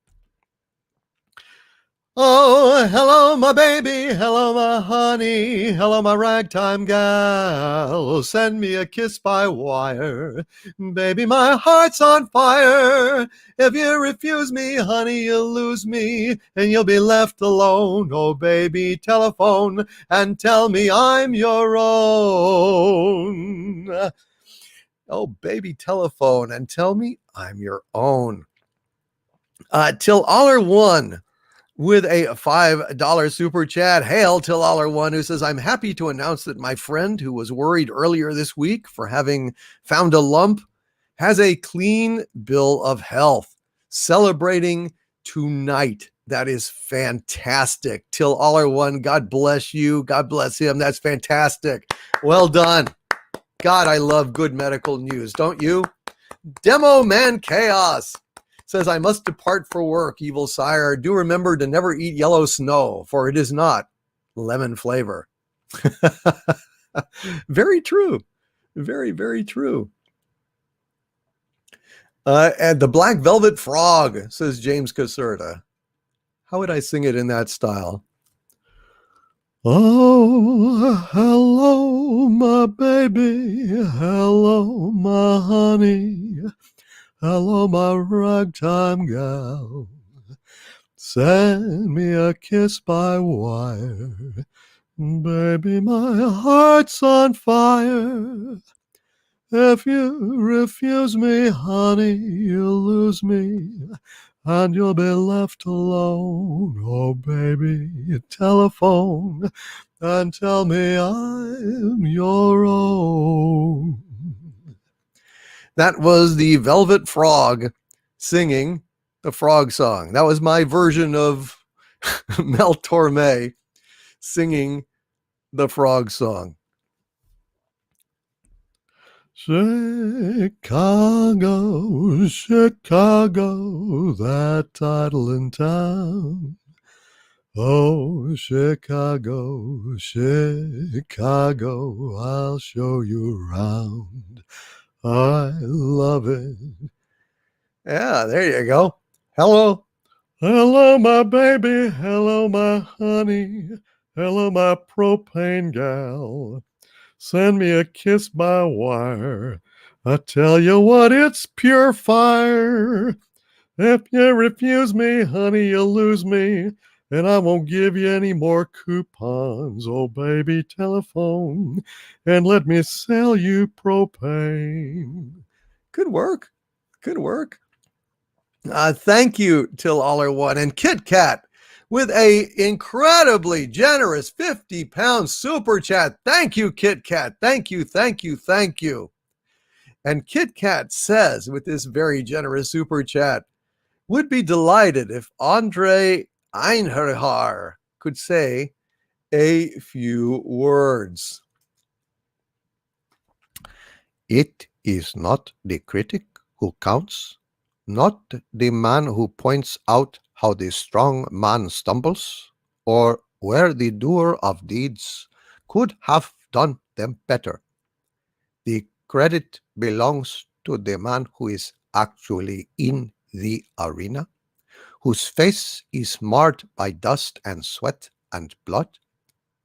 Speaker 1: Oh, hello, my baby. Hello, my honey. Hello, my ragtime gal. Send me a kiss by wire. Baby, my heart's on fire. If you refuse me, honey, you'll lose me and you'll be left alone. Oh, baby, telephone and tell me I'm your own. Oh, baby, telephone and tell me I'm your own. Till Aller1 with a $5 super chat. Hail Till Aller1, who says, I'm happy to announce that my friend who was worried earlier this week for having found a lump has a clean bill of health, celebrating tonight. That is fantastic. Till Aller1, God bless you. God bless him. That's fantastic. Well done. God, I love good medical news, don't you? Demo Man Chaos says, I must depart for work, evil sire. Do remember to never eat yellow snow, for it is not lemon flavor. Very true. Very, very true. And the Black Velvet Frog, says James Caserta. How would I sing it in that style? Oh, hello, my baby. Hello, my honey. Hello, my ragtime gal. Send me a kiss by wire. Baby, my heart's on fire. If you refuse me, honey, you'll lose me, and you'll be left alone. Oh, baby, telephone and tell me I'm your own. That was the Velvet Frog singing the frog song. That was my version of Mel Torme singing the frog song. Chicago, Chicago, that idling town. Oh, Chicago, Chicago, I'll show you round. I love it. Yeah, there you go. Hello. Hello, my baby. Hello, my honey. Hello, my propane gal. Send me a kiss by wire. I tell you what, it's pure fire. If you refuse me, honey, you'll lose me. And I won't give you any more coupons. Oh, baby, telephone and let me sell you propane. Good work. Good work. Thank you, Till Aller One and Kit Kat with a incredibly generous 50-pound super chat. Thank you, Kit Kat. Thank you, thank you, thank you. And Kit Kat says with this very generous super chat, would be delighted if Andre Einherjar could say a few words. It is not the critic who counts, not the man who points out how the strong man stumbles, or where the doer of deeds could have done them better. The credit belongs to the man who is actually in the arena, whose face is marred by dust and sweat and blood,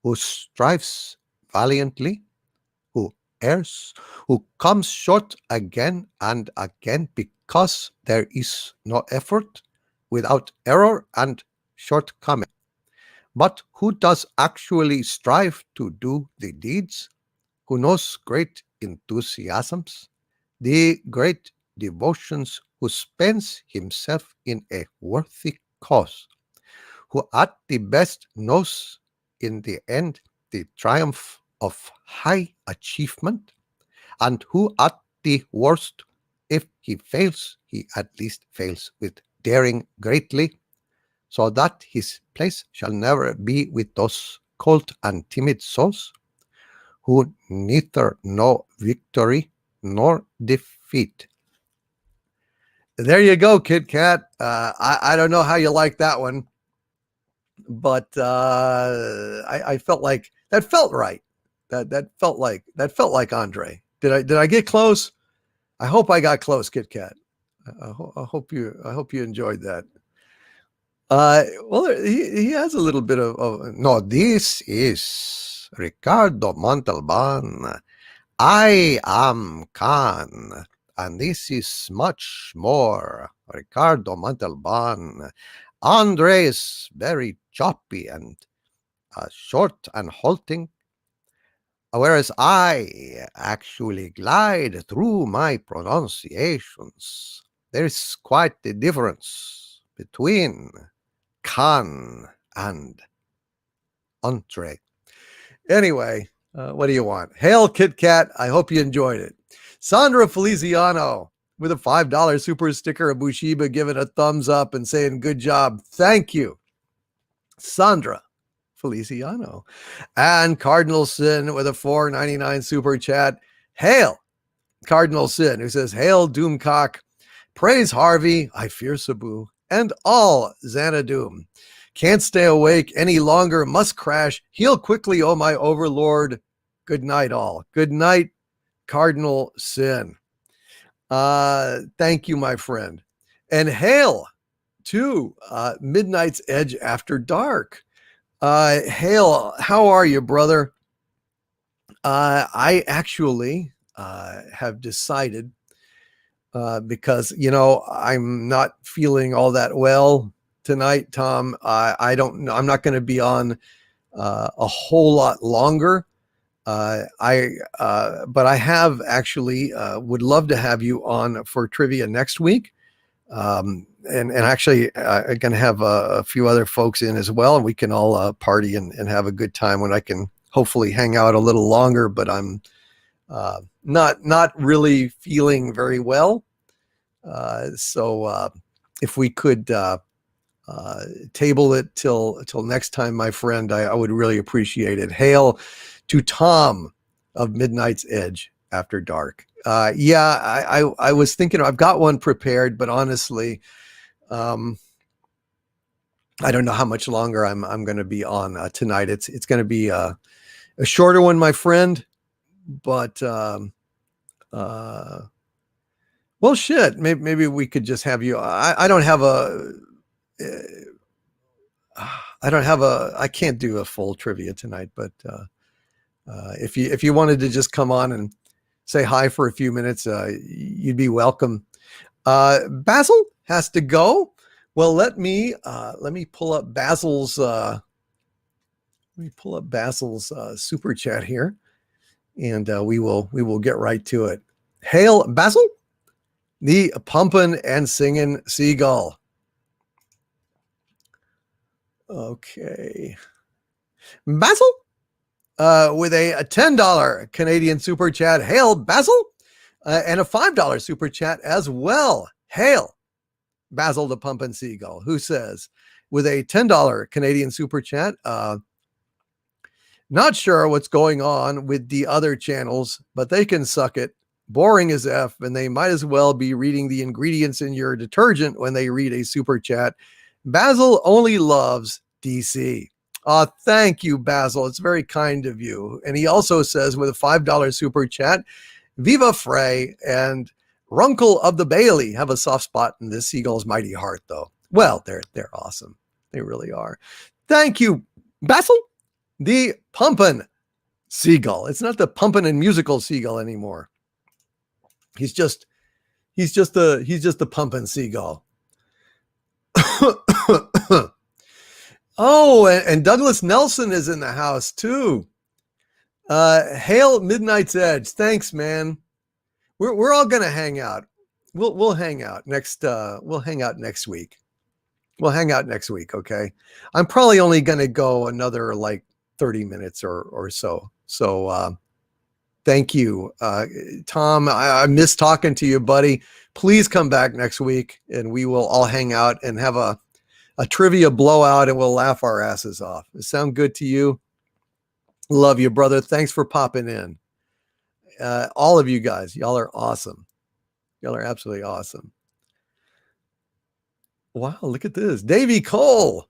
Speaker 1: who strives valiantly, who errs, who comes short again and again because there is no effort without error and shortcoming, but who does actually strive to do the deeds, who knows great enthusiasms, the great devotions, who spends himself in a worthy cause, who at the best knows in the end the triumph of high achievement, and who at the worst, if he fails, he at least fails with daring greatly, so that his place shall never be with those cold and timid souls, who neither know victory nor defeat. There you go, Kit Kat. I don't know how you like that one, but I felt like that felt right. That felt like Andre. Did I get close? I hope I got close, Kit Kat. I hope you enjoyed that. Well, he has a little bit of no. This is Ricardo Montalban. I am Khan, and this is much more. Ricardo Montalban. Andre is very choppy and short and halting, whereas I actually glide through my pronunciations. There is quite the difference between Khan and Andre. Anyway, what do you want? Hail, Kit Kat. I hope you enjoyed it. Sandra Feliciano with a $5 super sticker of Bushiba giving a thumbs up and saying, good job. Thank you, Sandra Feliciano. And Cardinal Sin with a $4.99 super chat. Hail, Cardinal Sin, who says, hail, Doomcock. Praise Harvey. I fear Sabu. And all Xanadu. Can't stay awake any longer. Must crash. Heal quickly, oh my overlord. Good night, all. Good night, Cardinal Sin. Thank you, my friend. And hail to Midnight's Edge After Dark. Hail, how are you, brother? I actually have decided, because, I'm not feeling all that well tonight, Tom. I'm not going to be on a whole lot longer. But I have actually would love to have you on for trivia next week. And actually, I'm going to have a few other folks in as well, and we can all party and have a good time when I can hopefully hang out a little longer. But I'm not really feeling very well, so if we could table it till next time, my friend, I would really appreciate it. Hail to Tom of Midnight's Edge After Dark. Yeah, I was thinking I've got one prepared, but honestly, I don't know how much longer I'm going to be on tonight. It's going to be a shorter one, my friend. But well, shit. Maybe we could just have you. I don't have a. I can't do a full trivia tonight, but if you wanted to just come on and say hi for a few minutes, you'd be welcome. Basil has to go. Well, let me pull up Basil's super chat here, and we will get right to it. Hail Basil, the pumpin' and singing seagull. Okay, Basil, with a $10 Canadian super chat. Hail Basil, and a $5 super chat as well. Hail Basil the Pumpin' Seagull, who says, with a $10 Canadian super chat, not sure what's going on with the other channels, but they can suck it. Boring as F, and they might as well be reading the ingredients in your detergent when they read a super chat. Basil only loves DC. Thank you, Basil. It's very kind of you. And he also says, with a $5 super chat, Viva Frey and Runkle of the Bailey have a soft spot in this seagull's mighty heart, though. Well, they're awesome. They really are. Thank you, Basil, the pumpin' seagull. It's not the pumpin' and musical seagull anymore. He's just the pumpin' seagull. Oh, and Douglas Nelson is in the house too. Hail Midnight's Edge. Thanks, man. We're all gonna hang out. We'll hang out next. We'll hang out next week. We'll hang out next week. Okay. I'm probably only gonna go another like 30 minutes or so. So thank you, Tom. I miss talking to you, buddy. Please come back next week, and we will all hang out and have a trivia blowout, and we'll laugh our asses off. Does it sound good to you? Love you, brother. Thanks for popping in. All of you guys, y'all are awesome. Y'all are absolutely awesome. Wow, look at this. Davey Cole.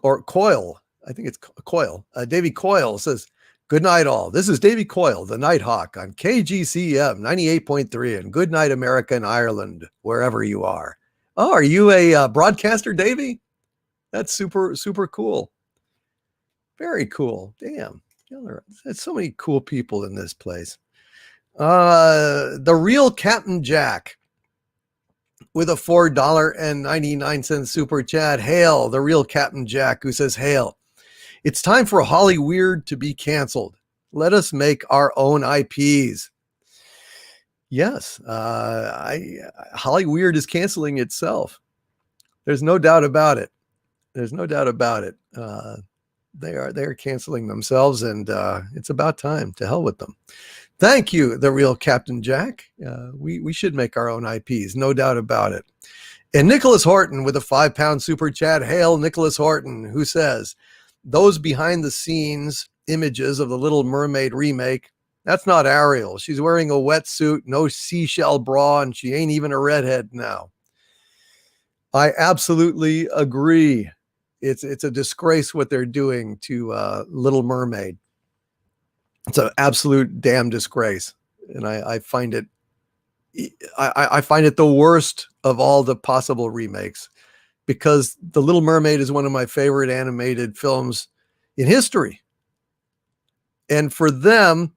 Speaker 1: Or Coyle. I think it's Coyle. Davey Coyle says, good night, all. This is Davey Coyle, the Nighthawk on KGCM 98.3, and good night, America and Ireland, wherever you are. Oh, are you a broadcaster, Davey? That's super, super cool. Very cool. Damn. There's so many cool people in this place. The real Captain Jack with a $4.99 super chat. Hail, the real Captain Jack, who says, hail. It's time for Holly Weird to be canceled. Let us make our own IPs. Yes, Holly Weird is canceling itself. There's no doubt about it. There's no doubt about it. They are canceling themselves, and it's about time. To hell with them. Thank you, the real Captain Jack. We should make our own IPs, no doubt about it. And Nicholas Horton with a £5 super chat. Hail, Nicholas Horton, who says, those behind the scenes images of the Little Mermaid remake, that's not Ariel. She's wearing a wetsuit, no seashell bra, and she ain't even a redhead now. I absolutely agree. It's a disgrace what they're doing to Little Mermaid. It's an absolute damn disgrace, and I find it. I find it the worst of all the possible remakes, because The Little Mermaid is one of my favorite animated films in history, and for them,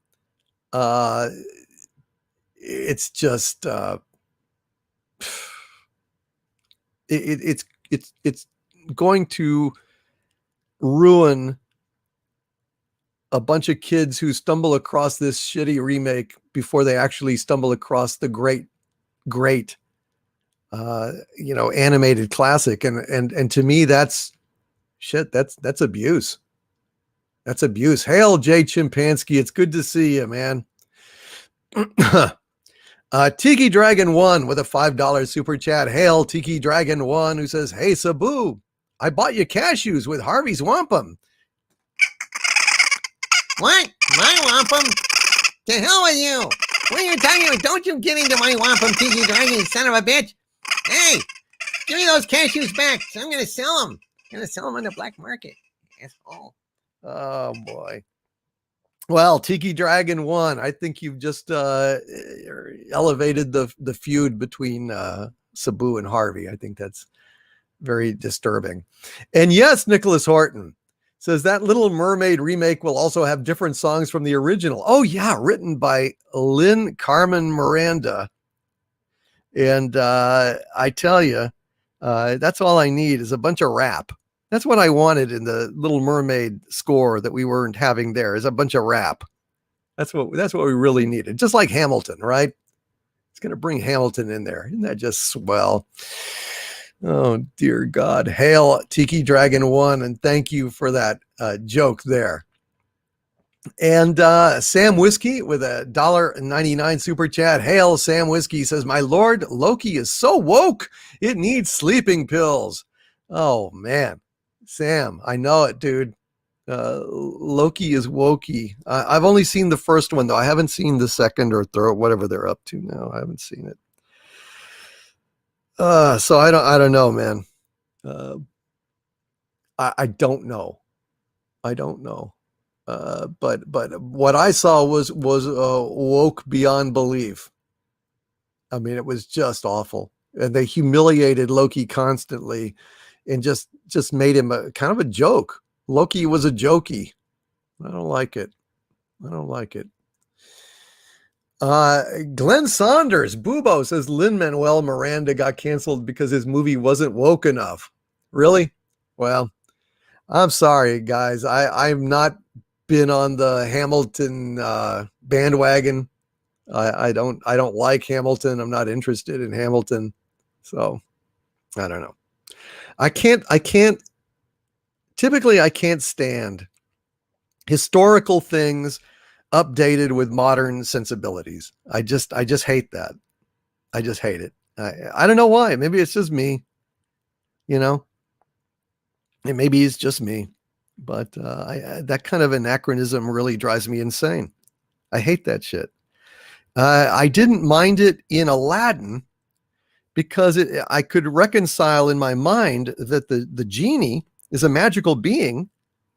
Speaker 1: it's just it's going to ruin a bunch of kids who stumble across this shitty remake before they actually stumble across the great animated classic. And to me, that's shit. That's abuse. That's abuse. Hail, Jay Chimpansky. It's good to see you, man. Tiki Dragon 1 with a $5 super chat. Hail, Tiki Dragon 1, who says, "Hey, Sabu, I bought you cashews with Harvey's wampum."
Speaker 2: What? My wampum? To hell with you. What are you talking about? Don't you get into my wampum, Tiki Dragon, you son of a bitch. Hey, give me those cashews back. So I'm going to sell them. I'm going to sell them on the black market. Asshole.
Speaker 1: Oh, boy. Well, Tiki Dragon 1, I think you've just elevated the feud between Sabu and Harvey. I think that's very disturbing. And yes, Nicholas Horton says that Little Mermaid remake will also have different songs from the original. Oh, yeah, written by Lin-Carmen Miranda. And I tell you, that's all I need is a bunch of rap. That's what I wanted in the Little Mermaid score that we weren't having there, is a bunch of rap. That's what we really needed. Just like Hamilton, right? It's going to bring Hamilton in there. Isn't that just swell? Oh, dear God. Hail, Tiki Dragon 1, and thank you for that joke there. And Sam Whiskey with a $1.99 super chat. Hail, Sam Whiskey says, "My lord, Loki is so woke, it needs sleeping pills." Oh, man. Sam, I know it, dude. Loki is wokey. I've only seen the first one, though. I haven't seen the second or third, whatever they're up to now. I haven't seen it. So I don't know, man. I don't know. I don't know. But what I saw was woke beyond belief. I mean, it was just awful, and they humiliated Loki constantly, and just made him a kind of a joke. Loki was a jokey. I don't like it. Glenn Saunders, Bubo, says Lin-Manuel Miranda got canceled because his movie wasn't woke enough. Really? Well, I'm sorry, guys. I've not been on the Hamilton bandwagon. I don't like Hamilton. I'm not interested in Hamilton. So I don't know. Typically I can't stand historical things updated with modern sensibilities. I just hate that. I just hate it. I don't know why. Maybe it's just me, and maybe it's just me, but that kind of anachronism really drives me insane. I hate that shit. I didn't mind it in Aladdin because I could reconcile in my mind that the genie is a magical being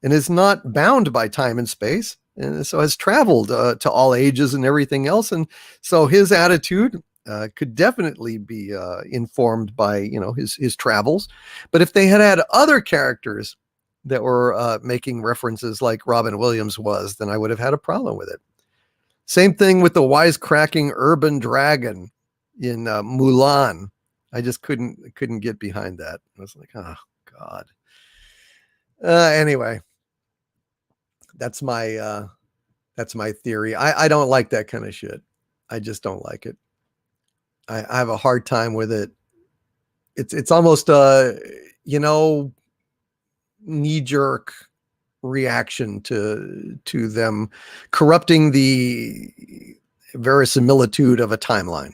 Speaker 1: and is not bound by time and space, and so has traveled to all ages and everything else. And so his attitude could definitely be informed by, his travels. But if they had other characters that were making references like Robin Williams was, then I would have had a problem with it. Same thing with the wisecracking urban dragon in Mulan. I just couldn't get behind that. I was like, oh God. Anyway, that's my theory. I don't like that kind of shit. I just don't like it. I have a hard time with it. It's almost knee-jerk reaction to them corrupting the verisimilitude of a timeline.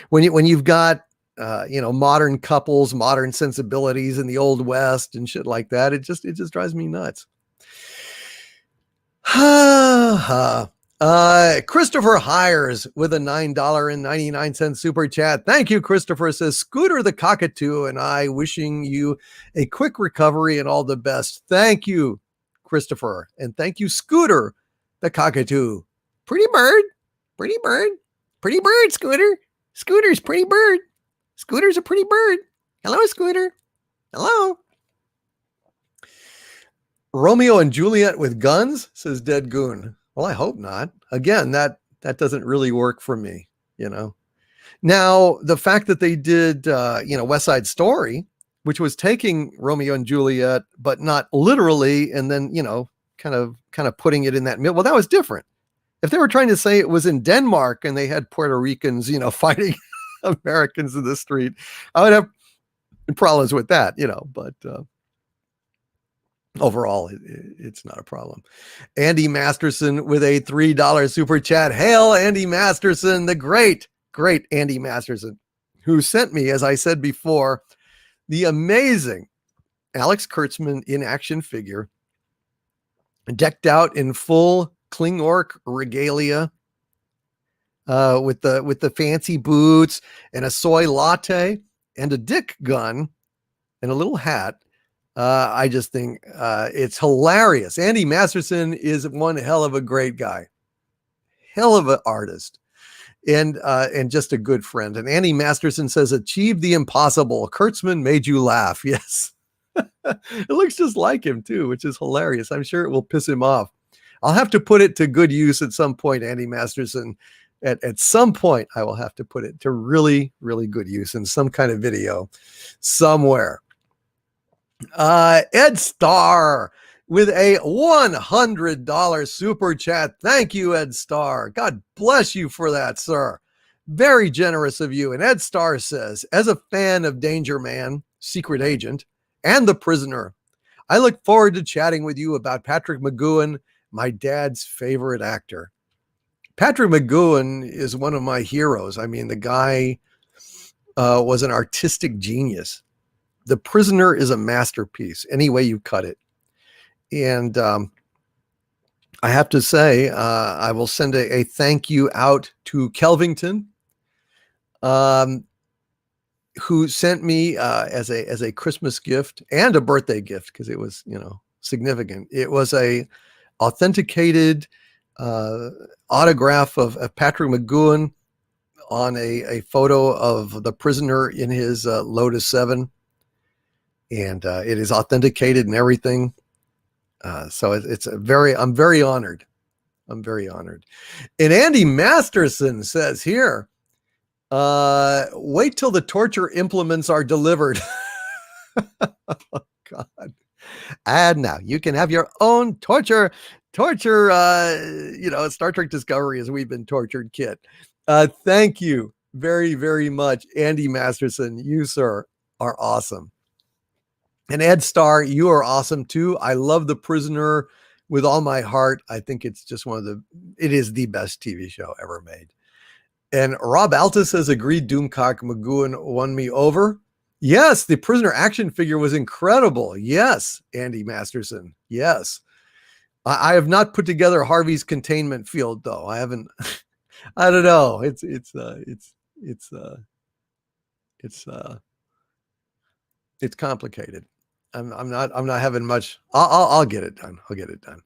Speaker 1: When you've got modern couples, modern sensibilities in the Old West and shit like that, it just drives me nuts. Christopher Hires with a $9.99 super chat. Thank you, Christopher. Says Scooter the Cockatoo and I wishing you a quick recovery and all the best. Thank you, Christopher. And thank you, Scooter the Cockatoo. Pretty bird, Scooter. Scooter's pretty bird. Scooter's a pretty bird. Hello, Scooter. Hello. Romeo and Juliet with guns, says Dead Goon. Well, I hope not. Again, that doesn't really work for me, Now, the fact that they did, West Side Story which was taking Romeo and Juliet, but not literally, and then, kind of putting it in that middle. Well, that was different. If they were trying to say it was in Denmark and they had Puerto Ricans, fighting Americans in the street, I would have problems with that, but overall, it's not a problem. Andy Masterson with a $3 super chat. Hail, Andy Masterson, the great Andy Masterson, who sent me, as I said before, the amazing Alex Kurtzman in action figure, decked out in full Klingork regalia, with the fancy boots and a soy latte and a dick gun and a little hat. I just think it's hilarious. Andy Masterson is one hell of a great guy, hell of an artist, and just a good friend. And Andy Masterson says, "Achieved the impossible. Kurtzman made you laugh." Yes. It looks just like him too, which is hilarious. I'm sure it will piss him off. I'll have to put it to good use at some point, Andy Masterson. At some point, I will have to put it to really, really good use in some kind of video somewhere. Ed Starr with a $100 super chat. Thank you, Ed Starr. God bless you for that, sir. Very generous of you. And Ed Starr says, as a fan of Danger Man, Secret Agent, and The Prisoner, I look forward to chatting with you about Patrick McGoohan, my dad's favorite actor. Patrick McGoohan is one of my heroes. I mean, the guy was an artistic genius. The Prisoner is a masterpiece, any way you cut it. And I have to say, I will send a thank you out to Kelvington, who sent me as a Christmas gift and a birthday gift, because it was, significant. It was a authenticated autograph of Patrick McGoohan on a photo of the Prisoner in his Lotus 7. And it is authenticated and everything. So I'm very honored. I'm very honored. And Andy Masterson says here, wait till the torture implements are delivered. Oh, God. And now you can have your own torture, Star Trek Discovery as we've been tortured kit. Thank you very, very much, Andy Masterson. You, sir, are awesome. And Ed Starr, you are awesome too. I love The Prisoner with all my heart. I think it's just it is the best TV show ever made. And Rob Altus says, agreed, Doomcock McGoohan won me over. Yes, the Prisoner action figure was incredible. Yes, Andy Masterson. Yes. I have not put together Harvey's containment field though. I haven't. I don't know. It's complicated. I'm not having much. I'll get it done. I'll get it done.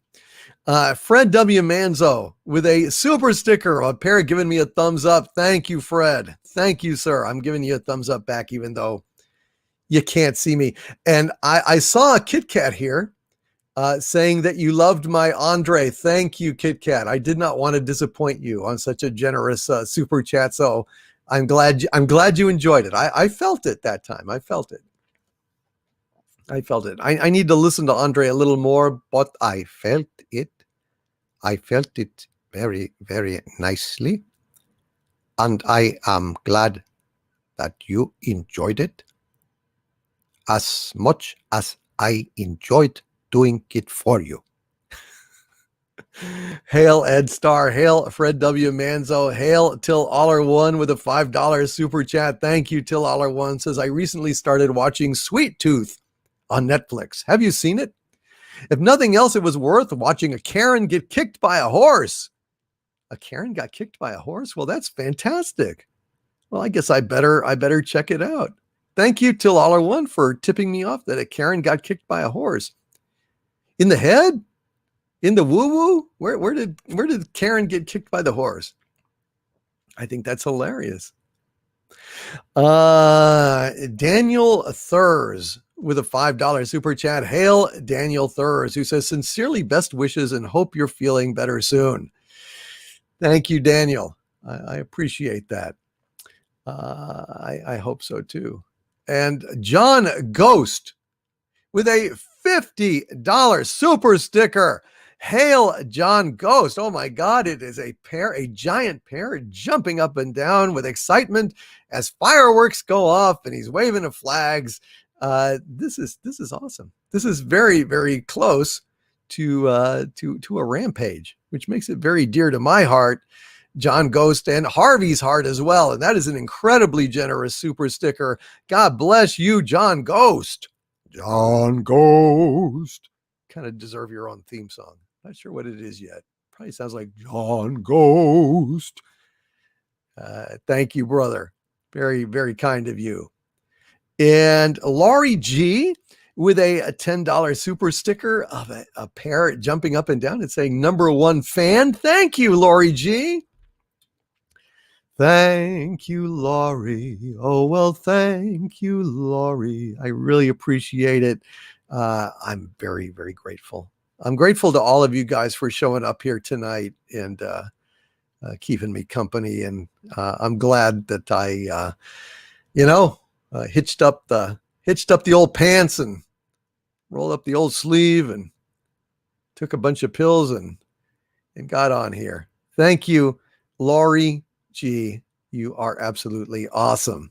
Speaker 1: Fred W. Manzo with a super sticker, a pair giving me a thumbs up. Thank you, Fred. Thank you, sir. I'm giving you a thumbs up back, even though you can't see me. And I saw a Kit Kat here saying that you loved my Andre. Thank you, Kit Kat. I did not want to disappoint you on such a generous super chat. So I'm glad you enjoyed it. I felt it that time. I felt it. I need to listen to Andre a little more, but I felt it. I felt it very, very nicely. And I am glad that you enjoyed it as much as I enjoyed doing it for you. Hail Ed Starr, hail Fred W. Manzo, hail Till Aller1 with a $5 super chat. Thank you, Till Aller1. Says, I recently started watching Sweet Tooth on Netflix. Have you seen it? If nothing else, it was worth watching a Karen get kicked by a horse. A Karen got kicked by a horse? Well, that's fantastic. Well, I guess I better check it out. Thank you, Till Aller1, for tipping me off that a Karen got kicked by a horse. In the head? In the woo-woo? Where did Karen get kicked by the horse? I think that's hilarious. Daniel Thurs with a $5 super chat. Hail Daniel Thurs, who says, sincerely best wishes and hope you're feeling better soon. Thank you, Daniel. I appreciate that. I hope so too. And John Ghost with a $50 super sticker. Hail John Ghost. Oh my God, it is a giant parrot jumping up and down with excitement as fireworks go off and he's waving the flags. This is awesome. This is very, very close to a rampage, which makes it very dear to my heart, John Ghost, and Harvey's heart as well. And that is an incredibly generous super sticker. God bless you, John Ghost. John Ghost. Kind of deserve your own theme song. Not sure what it is yet. Probably sounds like John Ghost. Thank you, brother. Very, very kind of you. And Laurie G with a $10 super sticker of a parrot jumping up and down and saying #1 fan. Thank you, Laurie G. Thank you, Laurie. Oh, well, thank you, Laurie. I really appreciate it. I'm very, very grateful. I'm grateful to all of you guys for showing up here tonight and keeping me company. And I'm glad that I, hitched up the old pants and rolled up the old sleeve and took a bunch of pills and got on here. Thank you, Laurie G. You are absolutely awesome.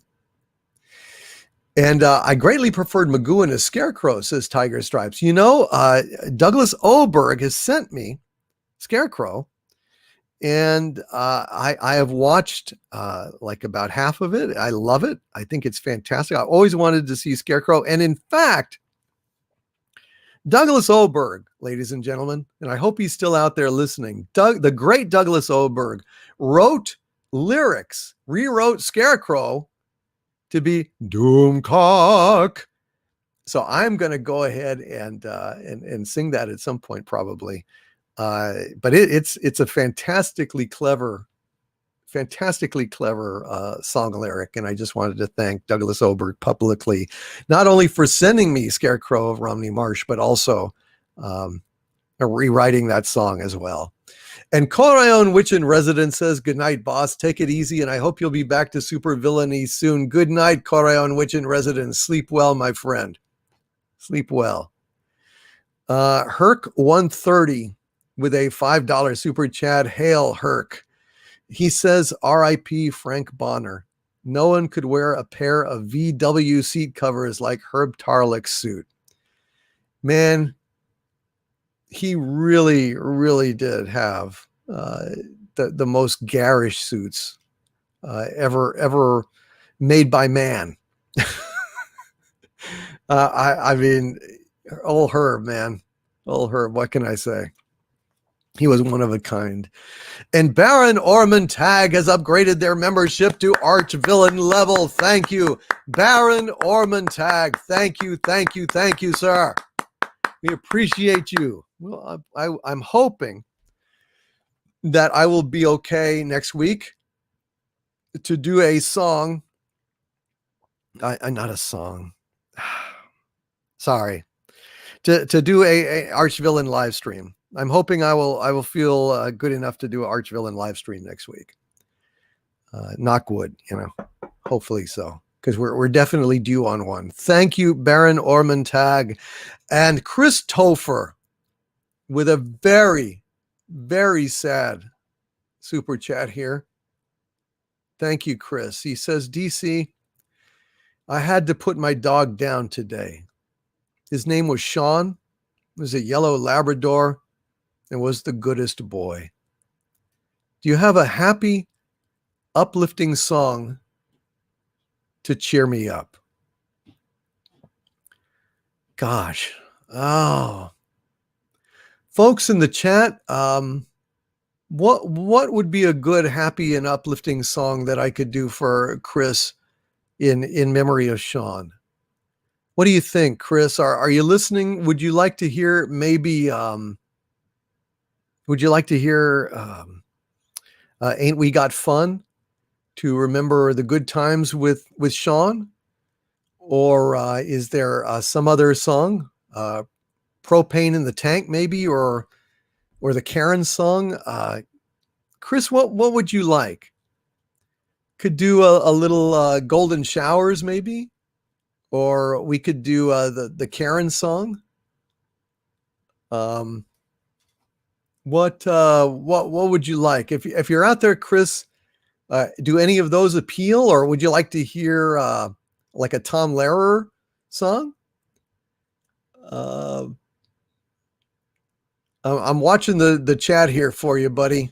Speaker 1: And I greatly preferred Magoo and a Scarecrow, says Tiger Stripes. Douglas Oberg has sent me Scarecrow, and I have watched like about half of it. I love it. I think it's fantastic. I always wanted to see Scarecrow. And in fact, Douglas Oberg, ladies and gentlemen, and I hope he's still out there listening. The great Douglas Oberg rewrote Scarecrow to be Doomcock. So I'm going to go ahead and sing that at some point, probably. But it's a fantastically clever song lyric. And I just wanted to thank Douglas Oberg publicly, not only for sending me Scarecrow of Romney Marsh, but also rewriting that song as well. And Corayon Witch in Residence says, good night, boss. Take it easy, and I hope you'll be back to super villainy soon. Good night, Corayon Witch in Residence. Sleep well, my friend. Sleep well. Herc 130 with a $5 super chat. Hail, Herc. He says, R.I.P. Frank Bonner. No one could wear a pair of VW seat covers like Herb Tarlick's suit. Man, he really, really did have the most garish suits ever made by man. I mean, old Herb, man. Old Herb, what can I say? He was one of a kind. And Baron Ormond Tag has upgraded their membership to Arch Villain level. Thank you, Baron Ormond Tag. Thank you, sir. We appreciate you. Well, I'm hoping that I will be okay next week to do a song. Not a song. Sorry. To do a Arch Villain live stream. I'm hoping I will feel good enough to do an Arch Villain live stream next week. Knock wood, hopefully so, because we're definitely due on one. Thank you, Baron Ormond Tag. And Chris Topher with a very, very sad super chat here. Thank you, Chris. He says, DC, I had to put my dog down today. His name was Sean. He was a yellow Labrador and was the goodest boy. Do you have a happy, uplifting song to cheer me up? Gosh. Oh. Folks in the chat, what would be a good, happy, and uplifting song that I could do for Chris in memory of Sean? What do you think, Chris? Are you listening? Would you like to hear maybe Ain't We Got Fun to remember the good times with Sean? Or is there some other song? Propane in the Tank, maybe, or the Karen song? Chris, what would you like? Could do a little Golden Showers, maybe? or we could do the Karen song. What would you like? If you're out there, Chris, do any of those appeal, or would you like to hear like a Tom Lehrer song? Uh, I'm watching the chat here for you, buddy.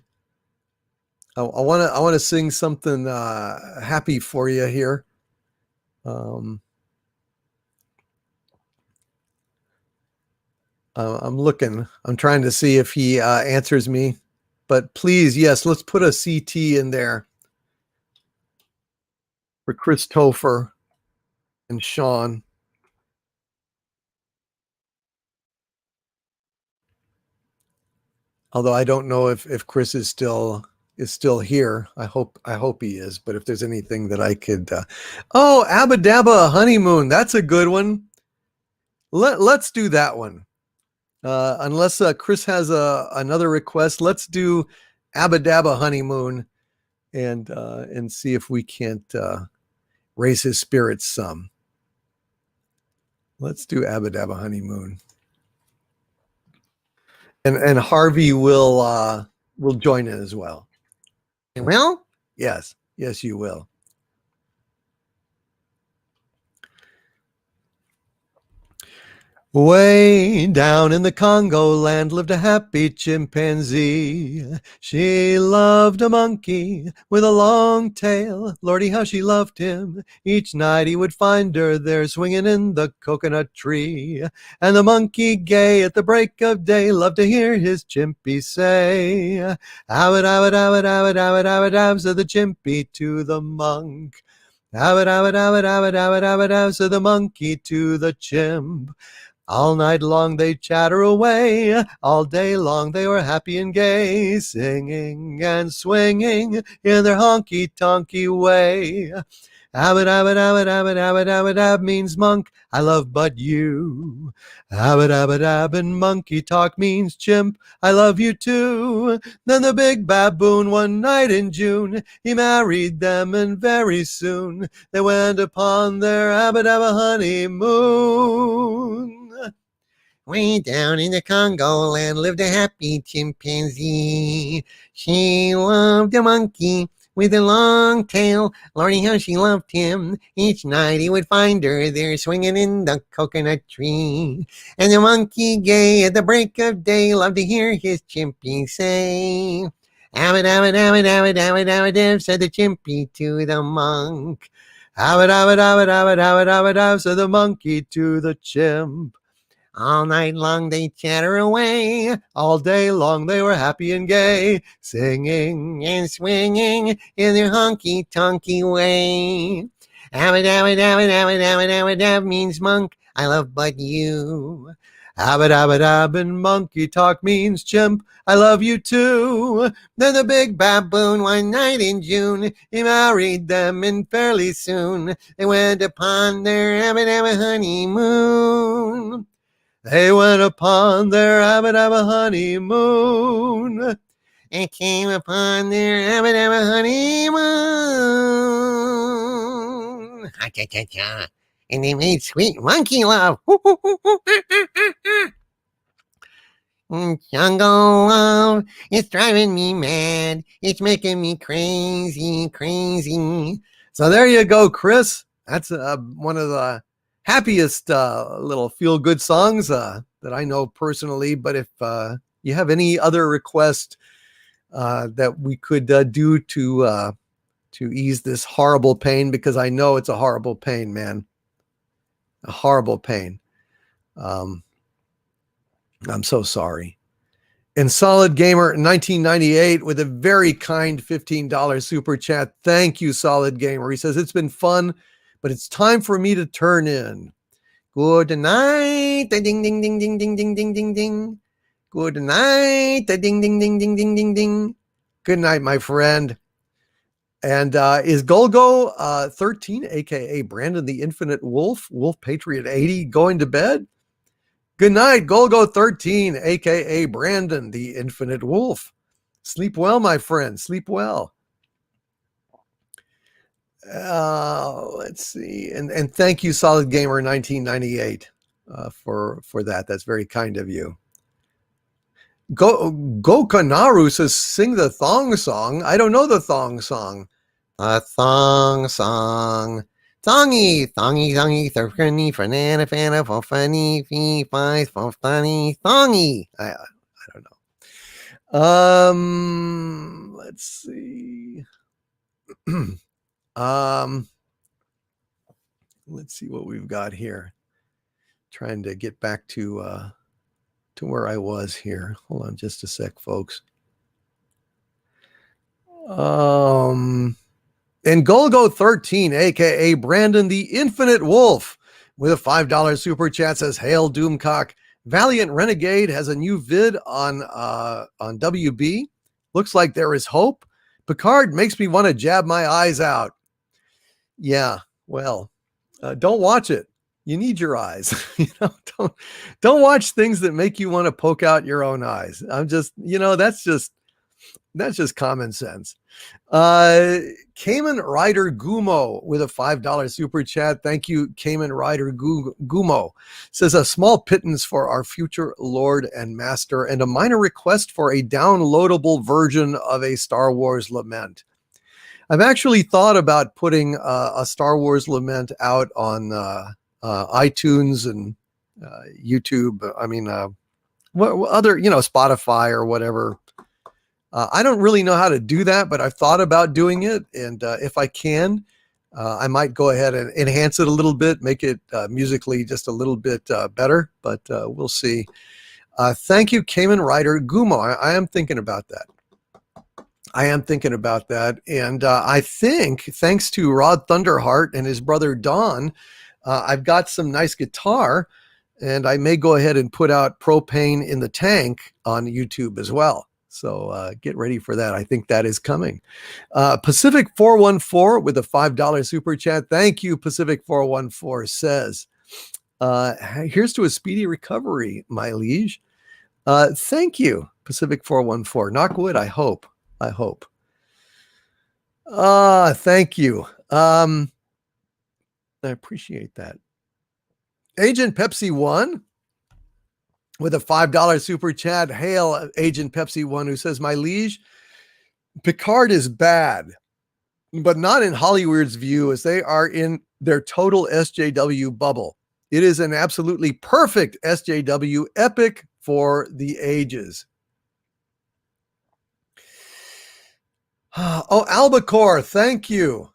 Speaker 1: I want to sing something happy for you here. I'm looking. I'm trying to see if he answers me. But please, yes, let's put a CT in there for Chris Topher and Sean. Although I don't know if Chris is still here. I hope he is. But if there's anything that I could, oh, Abba Dabba Honeymoon, that's a good one. Let's do that one. Unless Chris has another request, let's do Abba Dabba Honeymoon, and see if we can't raise his spirits some. Let's do Abba Dabba Honeymoon. And Harvey will join in as well.
Speaker 2: You will?
Speaker 1: Yes, you will. Way down in the Congo land lived a happy chimpanzee. She loved a monkey with a long tail. Lordy, how she loved him. Each night he would find her there swinging in the coconut tree. And the monkey, gay at the break of day, loved to hear his chimpy say, "Awit, awit, awit, awit, awit, awit, awit," said the chimpy to the monk. "Awit, awit, awit, awit, awit, awit, awit," said the monkey to the chimp. All night long they chatter away, all day long they were happy and gay, singing and swinging in their honky-tonky way. Abbot, abbot, abbot, abbot, abbot, abbot, ab means monk, I love but you. Abbot, abbot, abbot, monkey talk means chimp, I love you too. Then the big baboon one night in June, he married them, and very soon they went upon their abbot, abbot honeymoon.
Speaker 2: Way down in the Congo land lived a happy chimpanzee. She loved a monkey with a long tail. Lordy, how she loved him. Each night he would find her there swinging in the coconut tree. And the monkey, gay at the break of day, loved to hear his chimpy say, "Abbot, abbot, abbot, abbot, abbot, abbot, abbot," said the chimpy to the monk. "Abbot, abbot, abbot, abbot, abbot, abbot, abbot," said the monkey to the chimp. All night long they chatter away, all day long they were happy and gay, singing and swinging in their honky-tonky way. Abbot, abbot, abbot, abbot, abbot, abbot, abbot means monk, I love but you. Abbot, abbot, abbot, monkey talk means chimp, I love you too. Then the big baboon one night in June, he married them, and fairly soon they went upon their abbot, abbot honeymoon. They went upon their abbot, abbot honeymoon. They came upon their abbot, abbot honeymoon. Ha-cha-cha-cha. And they made sweet monkey love. Jungle love, it's driving me mad. It's making me crazy, crazy.
Speaker 1: So there you go, Chris. That's one of the happiest little feel-good songs that I know personally. But if you have any other request that we could do to ease this horrible pain, because I know it's a horrible pain, man, a horrible pain. I'm so sorry. And Solid Gamer 1998 with a very kind $15 super chat. Thank you, Solid Gamer. He says, it's been fun, but it's time for me to turn in. Good night. Ding, ding, ding, ding, ding, ding, ding, ding, ding. Good night. Ding, ding, ding, ding, ding, ding, ding. Good night, my friend. And is Golgo 13, a.k.a. Brandon the Infinite Wolf, Wolf Patriot 80, going to bed? Good night, Golgo 13, a.k.a. Brandon the Infinite Wolf. Sleep well, my friend. Sleep well. Let's see, and thank you, Solid Gamer 1998, for that. That's very kind of you. Go Kanaru says, sing the thong song. I don't know the thong song.
Speaker 2: A thong song. Thongy, thongy, thongy, thurkany, fanana, fana, fofany, fee, five, fofany, thongy.
Speaker 1: I don't know. Let's see. Let's see what we've got here. Trying to get back to where I was here. Hold on just a sec, folks. And Golgo 13, aka Brandon the Infinite Wolf, with a $5 super chat says, "Hail Doomcock. Valiant Renegade has a new vid on WB. Looks like there is hope. Picard makes me want to jab my eyes out." Yeah, well, don't watch it. You need your eyes. Don't watch things that make you want to poke out your own eyes. I'm just, that's just common sense. Cayman Rider Gumo with a $5 super chat. Thank you, Cayman Rider Gumo. Says, a small pittance for our future Lord and Master and a minor request for a downloadable version of a Star Wars Lament. I've actually thought about putting a Star Wars Lament out on iTunes and YouTube. I mean, what other, Spotify or whatever. I don't really know how to do that, but I've thought about doing it. And if I can, I might go ahead and enhance it a little bit, make it musically just a little bit better, but we'll see. Thank you, Cayman Rider Gumo. I am thinking about that. And I think, thanks to Rod Thunderheart and his brother Don, I've got some nice guitar, and I may go ahead and put out Propane in the Tank on YouTube as well. So get ready for that. I think that is coming. Pacific 414 with a $5 super chat. Thank you, Pacific 414 says, here's to a speedy recovery, my liege. Thank you, Pacific 414. Knock wood, I hope. Thank you. I appreciate that. Agent Pepsi 1 with a $5 super chat. Hail, Agent Pepsi 1, who says, my liege, Picard is bad, but not in Hollywood's view, as they are in their total SJW bubble. It is an absolutely perfect SJW epic for the ages. Oh, Albacore, thank you.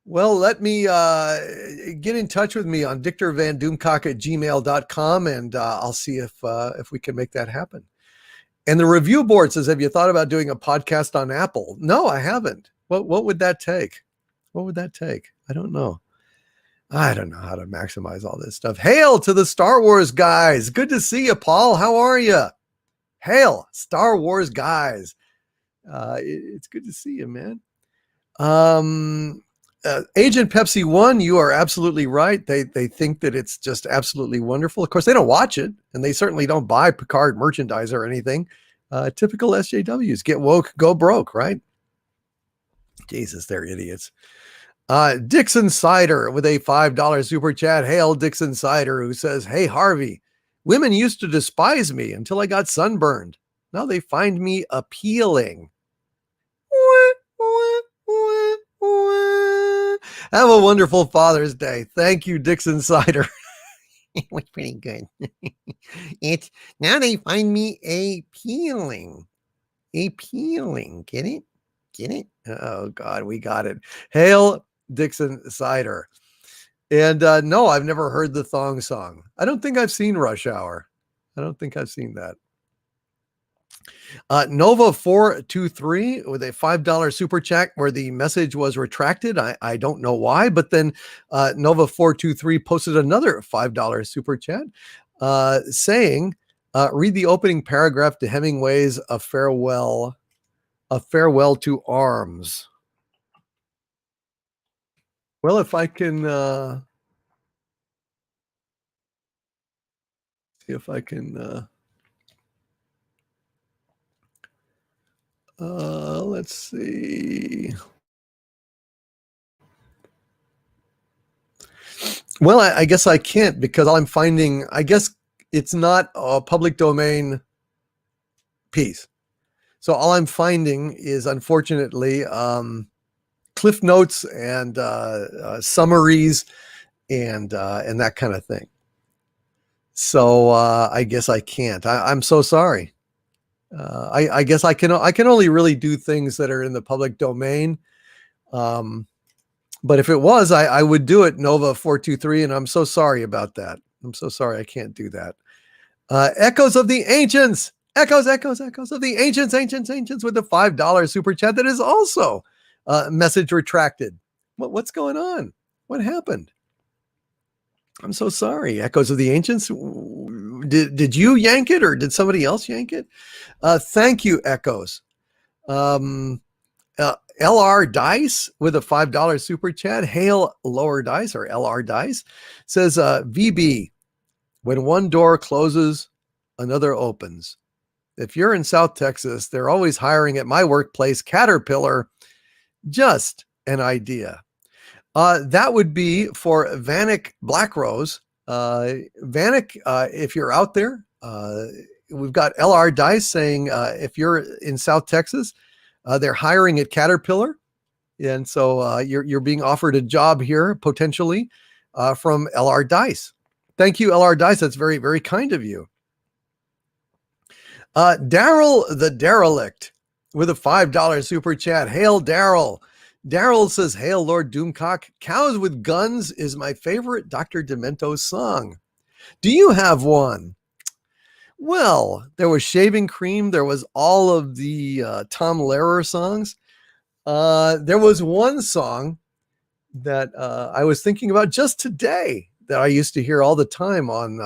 Speaker 1: Well, let me get in touch with me on dictorvandoomcock@gmail.com, and I'll see if we can make that happen. And the review board says, have you thought about doing a podcast on Apple? No, I haven't. What would that take? I don't know. I don't know how to maximize all this stuff. Hail to the Star Wars guys. Good to see you, Paul. How are you? Hail, Star Wars guys. It's good to see you, man. Agent Pepsi 1, you are absolutely right. They think that it's just absolutely wonderful. Of course, they don't watch it, and they certainly don't buy Picard merchandise or anything. Typical SJWs. Get woke, go broke, right? Jesus, they're idiots. Dixon Cider with a $5 super chat. Hail, Dixon Cider, who says, hey, Harvey, women used to despise me until I got sunburned. Now they find me appealing. Have a wonderful Father's Day. Thank you, Dixon Cider.
Speaker 2: It was pretty good. It's now they find me appealing. Get it?
Speaker 1: Oh, God, we got it. Hail, Dixon Cider. And no, I've never heard the thong song. I don't think I've seen Rush Hour. I don't think I've seen that. Nova 423 with a $5 super chat where the message was retracted. I don't know why, but then Nova 423 posted another $5 super chat saying, read the opening paragraph to Hemingway's A Farewell to Arms. Well, if I can see if I can let's see. Well, I guess I can't because I'm finding, I guess it's not a public domain piece. So all I'm finding is, unfortunately, cliff notes and summaries and that kind of thing. So I guess I can't. I'm so sorry. I guess I can only really do things that are in the public domain. But if it was, I would do it, Nova 423, and I'm so sorry about that. I'm so sorry I can't do that. Echoes of the Ancients. Echoes of the ancients with the $5 super chat that is also message retracted. What's going on? What happened? I'm so sorry. Echoes of the Ancients. Did you yank it or did somebody else yank it? Thank you, Echoes. LR Dice with a $5 super chat. Hail Lower Dice or LR Dice says, VB, when one door closes, another opens. If you're in South Texas, they're always hiring at my workplace, Caterpillar. Just an idea. That would be for Vanek Blackrose. Vanek, if you're out there, we've got LR Dice saying, if you're in South Texas, they're hiring at Caterpillar. And so you're being offered a job here, potentially, from LR Dice. Thank you, LR Dice. That's very, very kind of you. Daryl the Derelict with a $5 super chat. Hail, Daryl. Daryl says, hail, Lord Doomcock. Cows with Guns is my favorite Dr. Demento song. Do you have one? Well, there was Shaving Cream. There was all of the Tom Lehrer songs. There was one song that I was thinking about just today that I used to hear all the time on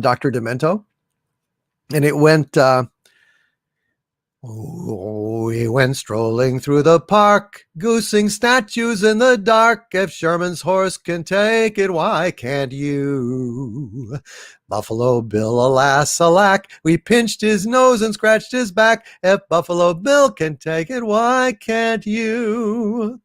Speaker 1: Dr. Demento. And it went, we went strolling through the park, goosing statues in the dark. If Sherman's horse can take it, why can't you? Buffalo Bill, alas, alack, we pinched his nose and scratched his back. If Buffalo Bill can take it, why can't you?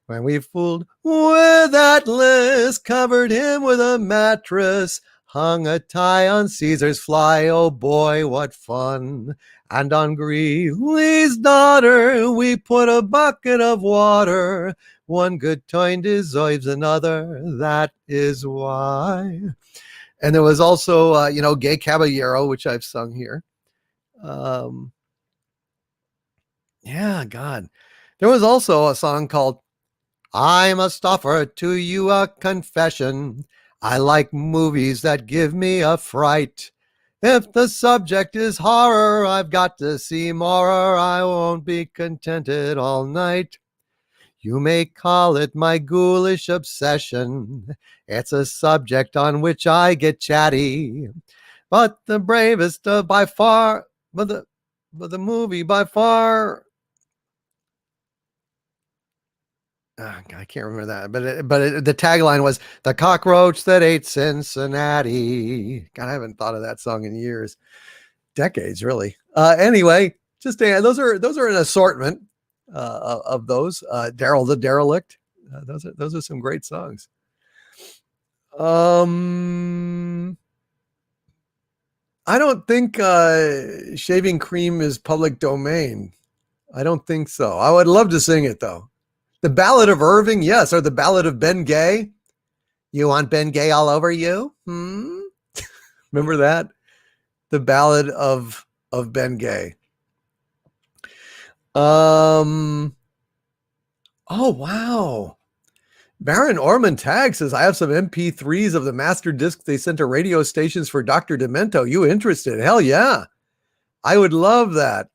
Speaker 1: When we fooled with Atlas, covered him with a mattress, hung a tie on Caesar's fly, oh boy, what fun. And on Greeley's daughter, we put a bucket of water. One good turn deserves another, that is why. And there was also, Gay Caballero, which I've sung here. Yeah, God. There was also a song called I must offer to you a confession. I like movies that give me a fright. If the subject is horror, I've got to see more, or I won't be contented all night. You may call it my ghoulish obsession. It's a subject on which I get chatty. But the bravest by far, but the movie by far, I can't remember that, but the tagline was "The Cockroach That Ate Cincinnati." God, I haven't thought of that song in years, decades, really. Anyway, just those are an assortment of those. Daryl the Derelict. Those are some great songs. I don't think Shaving Cream is public domain. I don't think so. I would love to sing it though. The Ballad of Irving, yes, or the Ballad of Ben Gay. You want Ben Gay all over you? Remember that? The Ballad of Ben Gay. Oh, wow. Baron Ormond Tag says, I have some MP3s of the master disc they sent to radio stations for Dr. Demento. You interested? Hell yeah. I would love that.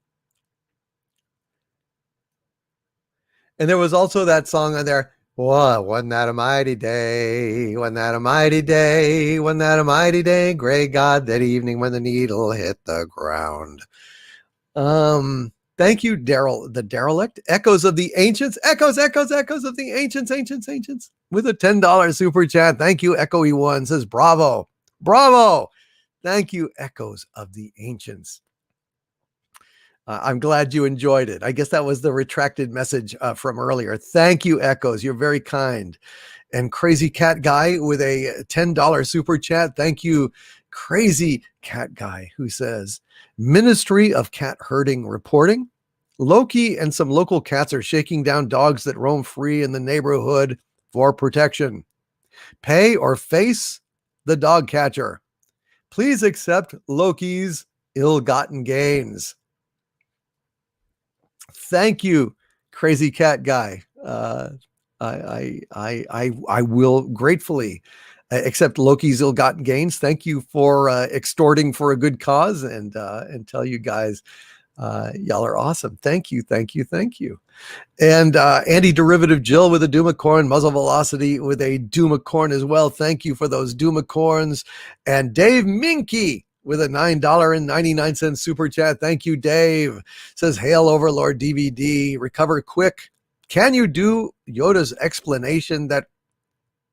Speaker 1: And there was also that song on there. Whoa, wasn't that a mighty day? Wasn't that a mighty day? Wasn't that a mighty day? Great God, that evening when the needle hit the ground. Thank you, Daryl, the Derelict. Echoes of the Ancients. Echoes of the Ancients. With a $10 super chat. Thank you, Echo E1 says, bravo. Bravo. Thank you, Echoes of the Ancients. I'm glad you enjoyed it. I guess that was the retracted message from earlier. Thank you, Echoes. You're very kind. And Crazy Cat Guy with a $10 super chat. Thank you, Crazy Cat Guy, who says, Ministry of Cat Herding reporting. Loki and some local cats are shaking down dogs that roam free in the neighborhood for protection. Pay or face the dog catcher. Please accept Loki's ill-gotten gains. Thank you, Crazy Cat Guy. I will gratefully accept Loki's ill-gotten gains. Thank you for extorting for a good cause, and tell you guys, y'all are awesome. Thank you. And Anti-Derivative Jill with a Doomacorn, Muzzle Velocity with a Doomacorn as well. Thank you for those Doomacorns. And Dave Minky with a $9.99 super chat. Thank you, Dave. Says, Hail Overlord DVD, recover quick. Can you do Yoda's explanation that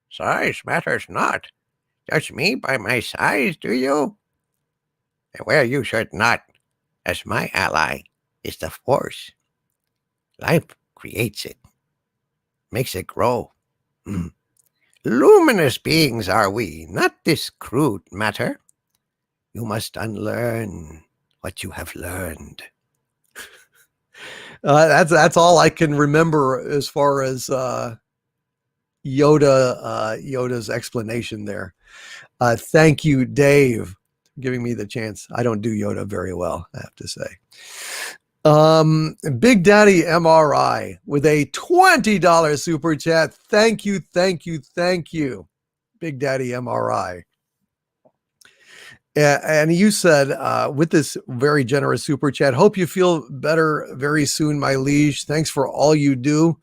Speaker 1: size matters not? Judge me by my size, do you? Well, you should not, as my ally is the Force. Life creates it, makes it grow. Luminous beings are we, not this crude matter. You must unlearn what you have learned. That's all I can remember as far as Yoda's explanation there. Thank you, Dave, for giving me the chance. I don't do Yoda very well, I have to say. Big Daddy MRI with a $20 super chat. Thank you, Big Daddy MRI. And you said, with this very generous super chat, hope you feel better very soon, my liege. Thanks for all you do.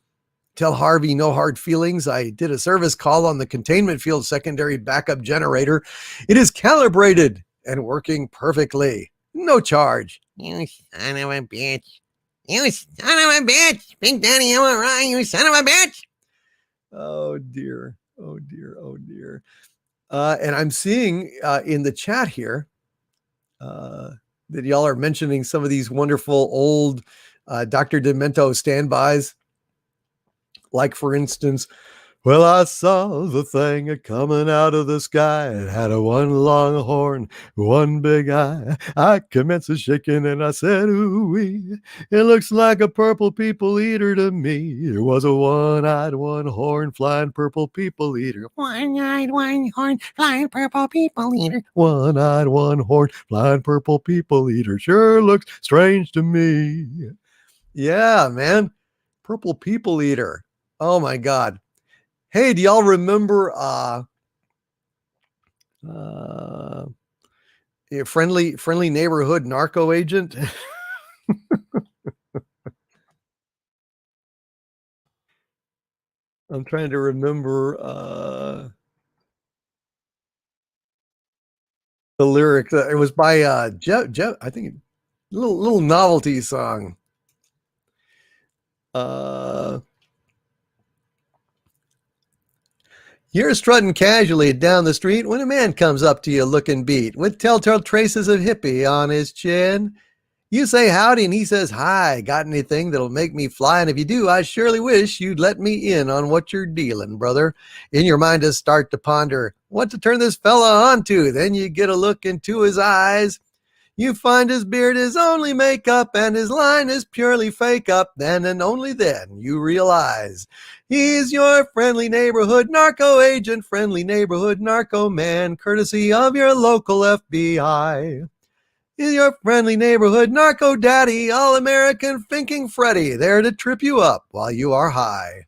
Speaker 1: Tell Harvey no hard feelings. I did a service call on the containment field secondary backup generator. It is calibrated and working perfectly. No charge.
Speaker 2: You son of a bitch. You son of a bitch. Big Daddy MRI, you son of a bitch.
Speaker 1: Oh, dear. And I'm seeing in the chat here that y'all are mentioning some of these wonderful old Dr. Demento standbys. Like, for instance, well, I saw the thing coming out of the sky. It had a one long horn, one big eye. I commenced shaking and I said, ooh-wee. It looks like a purple people eater to me. It was a one-eyed, one-horn, flying purple people eater.
Speaker 2: One-eyed, one-horn, flying purple people eater.
Speaker 1: One-eyed, one-horn, flying purple people eater. Sure looks strange to me. Yeah, man. Purple people eater. Oh, my God. Hey, do y'all remember friendly neighborhood narco agent? I'm trying to remember the lyrics. It was by Jeff, I think, little novelty song. You're strutting casually down the street when a man comes up to you looking beat with telltale traces of hippie on his chin. You say howdy and he says hi. Got anything that'll make me fly? And if you do, I surely wish you'd let me in on what you're dealing, brother. In your mind just start to ponder what to turn this fella onto. Then you get a look into his eyes. You find his beard is only makeup and his line is purely fake up. Then and only then you realize he's your friendly neighborhood narco agent, friendly neighborhood narco man, courtesy of your local FBI. He's your friendly neighborhood narco daddy, all-American thinking Freddy, there to trip you up while you are high.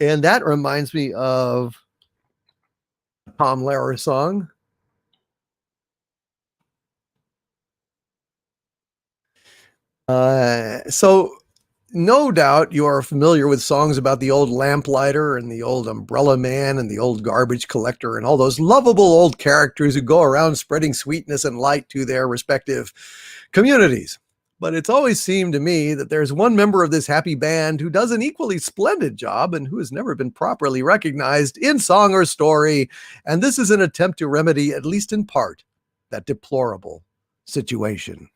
Speaker 1: And that reminds me of a Tom Lehrer song. So no doubt you are familiar with songs about the old lamplighter and the old umbrella man and the old garbage collector and all those lovable old characters who go around spreading sweetness and light to their respective communities. But it's always seemed to me that there's one member of this happy band who does an equally splendid job and who has never been properly recognized in song or story. And this is an attempt to remedy, at least in part, that deplorable situation.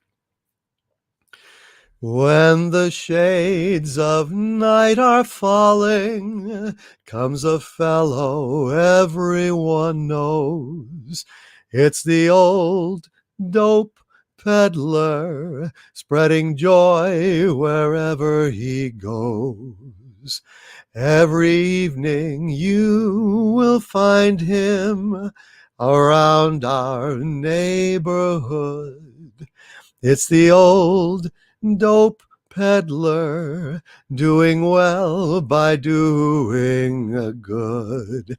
Speaker 1: When the shades of night are falling, comes a fellow everyone knows. It's the old dope peddler, spreading joy wherever he goes. Every evening you will find him around our neighborhood. It's the old dope peddler doing well by doing good.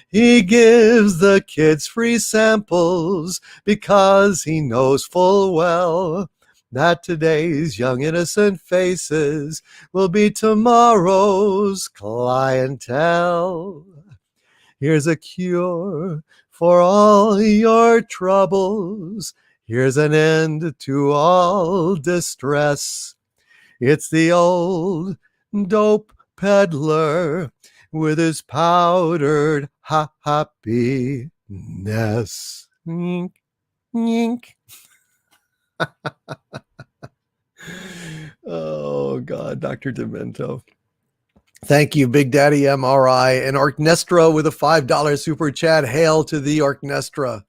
Speaker 1: He gives the kids free samples because he knows full well that today's young innocent faces will be tomorrow's clientele. Here's a cure for all your troubles. Here's an end to all distress. It's the old dope peddler with his powdered happiness. Yink, yink. Oh, God, Dr. Demento. Thank you, Big Daddy MRI. And Orchnestra with a $5 super chat. Hail to the Orchnestra,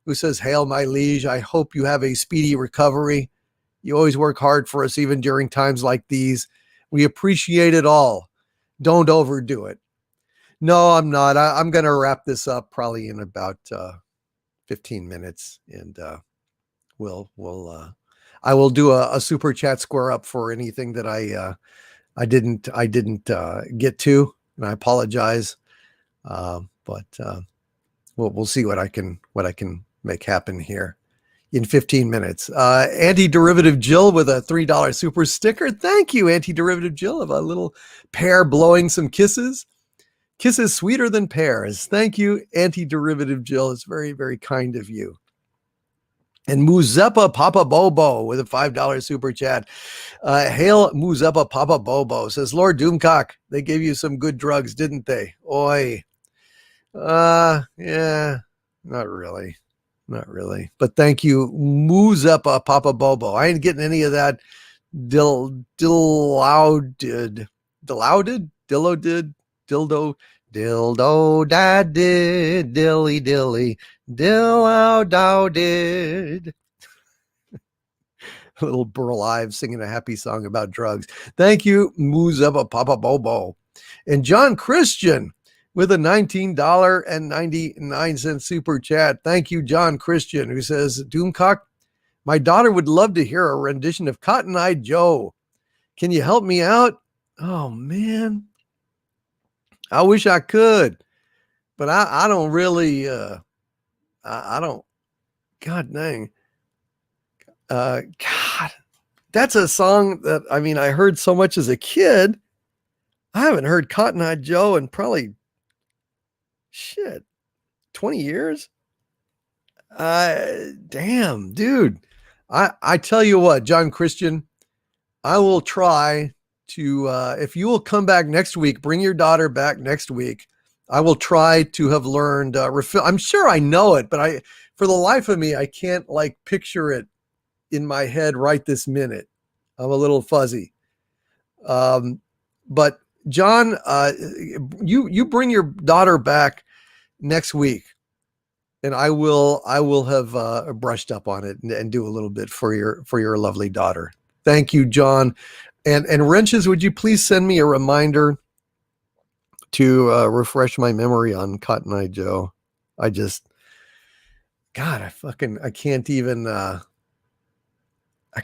Speaker 1: who says, "Hail, my liege. I hope you have a speedy recovery. You always work hard for us, even during times like these. We appreciate it all. Don't overdo it." No, I'm not. I'm going to wrap this up probably in about 15 minutes. And I will do a super chat square up for anything that I didn't get to, and I apologize. But we'll see what I can make happen here in 15 minutes. Anti-Derivative Jill with a $3 super sticker. Thank you, Anti-Derivative Jill, of a little pear blowing some kisses. Kisses sweeter than pears. Thank you, Anti-Derivative Jill. It's very, very kind of you. And Muzepa Papa Bobo with a $5 super chat. Hail Muzepa Papa Bobo says, "Lord Doomcock, they gave you some good drugs, didn't they? Oi. Yeah, not really. Not really. But thank you, Muzepa Papa Bobo. I ain't getting any of that dildo, dad did, dilly dilly, did. Little Burl Ives singing a happy song about drugs. Thank you, Muzeba Papa Bobo. And John Christian with a $19.99 super chat. Thank you, John Christian, who says, "Doomcock, my daughter would love to hear a rendition of Cotton Eye Joe. Can you help me out?" Oh, man. I wish I could, but I don't really, I don't, God dang. God, that's a song that, I mean, I heard so much as a kid. I haven't heard Cotton Eye Joe in probably 20 years. Damn, dude. I tell you what, John Christian, I will try to, if you will come back next week, bring your daughter back next week. I will try to have learned, I'm sure I know it, but for the life of me, I can't like picture it in my head right this minute. I'm a little fuzzy. But John, you bring your daughter back next week, and I will have brushed up on it and do a little bit for your lovely daughter. Thank you, John. And Wrenches, would you please send me a reminder to refresh my memory on Cotton Eye Joe? I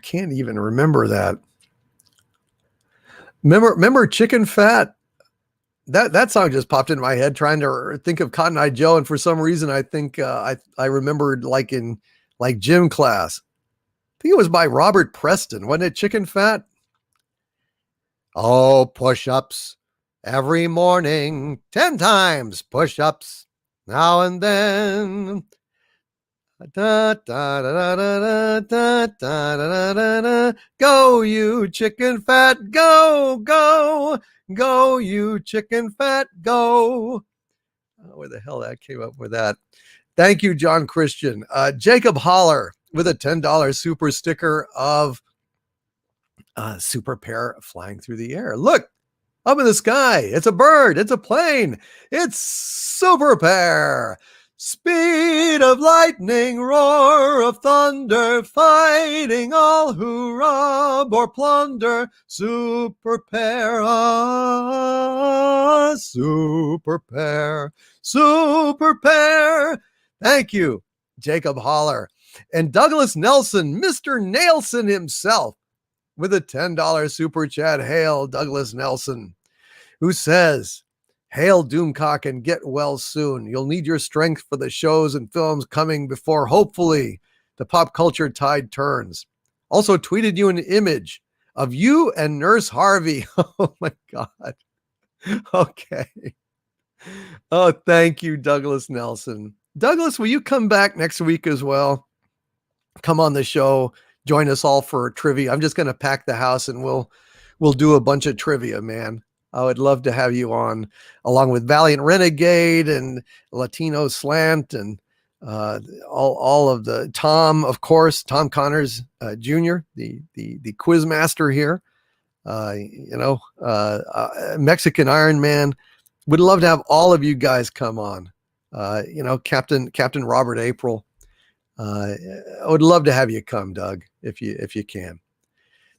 Speaker 1: can't even remember that. Remember Chicken Fat? That song just popped into my head trying to think of Cotton Eye Joe, and for some reason I think I remembered like in gym class. I think it was by Robert Preston, wasn't it? Chicken Fat. Oh, push-ups every morning, 10 times push-ups now and then. Da, da, da, da, da, da, da, da, da. Go, you chicken fat, go, you chicken fat, go. Where the hell that came up with that? Thank you, John Christian. Jacob Holler with a $10 super sticker of super pair flying through the air. Look, up in the sky. It's a bird. It's a plane. It's super pair. Speed of lightning, roar of thunder, fighting all who rob or plunder. Super pair, super pair, super pair. Thank you, Jacob Holler. And Douglas Nelson, Mr. Nelson himself, with a $10 super chat. Hail, Douglas Nelson, who says, hail Doomcock and get well soon. You'll need your strength for the shows and films coming before, hopefully, the pop culture tide turns. Also tweeted you an image of you and Nurse Harvey. Oh my God. Okay. Oh, thank you, Douglas Nelson. Douglas, will you come back next week as well? Come on the show. Join us all for trivia. I'm just going to pack the house and we'll do a bunch of trivia, man. I would love to have you on, along with Valiant Renegade and Latino Slant and all of the Tom, of course, Tom Connors Jr., the quiz master here. Mexican Iron Man. Would love to have all of you guys come on. Captain Robert April. I would love to have you come, Doug, if you can.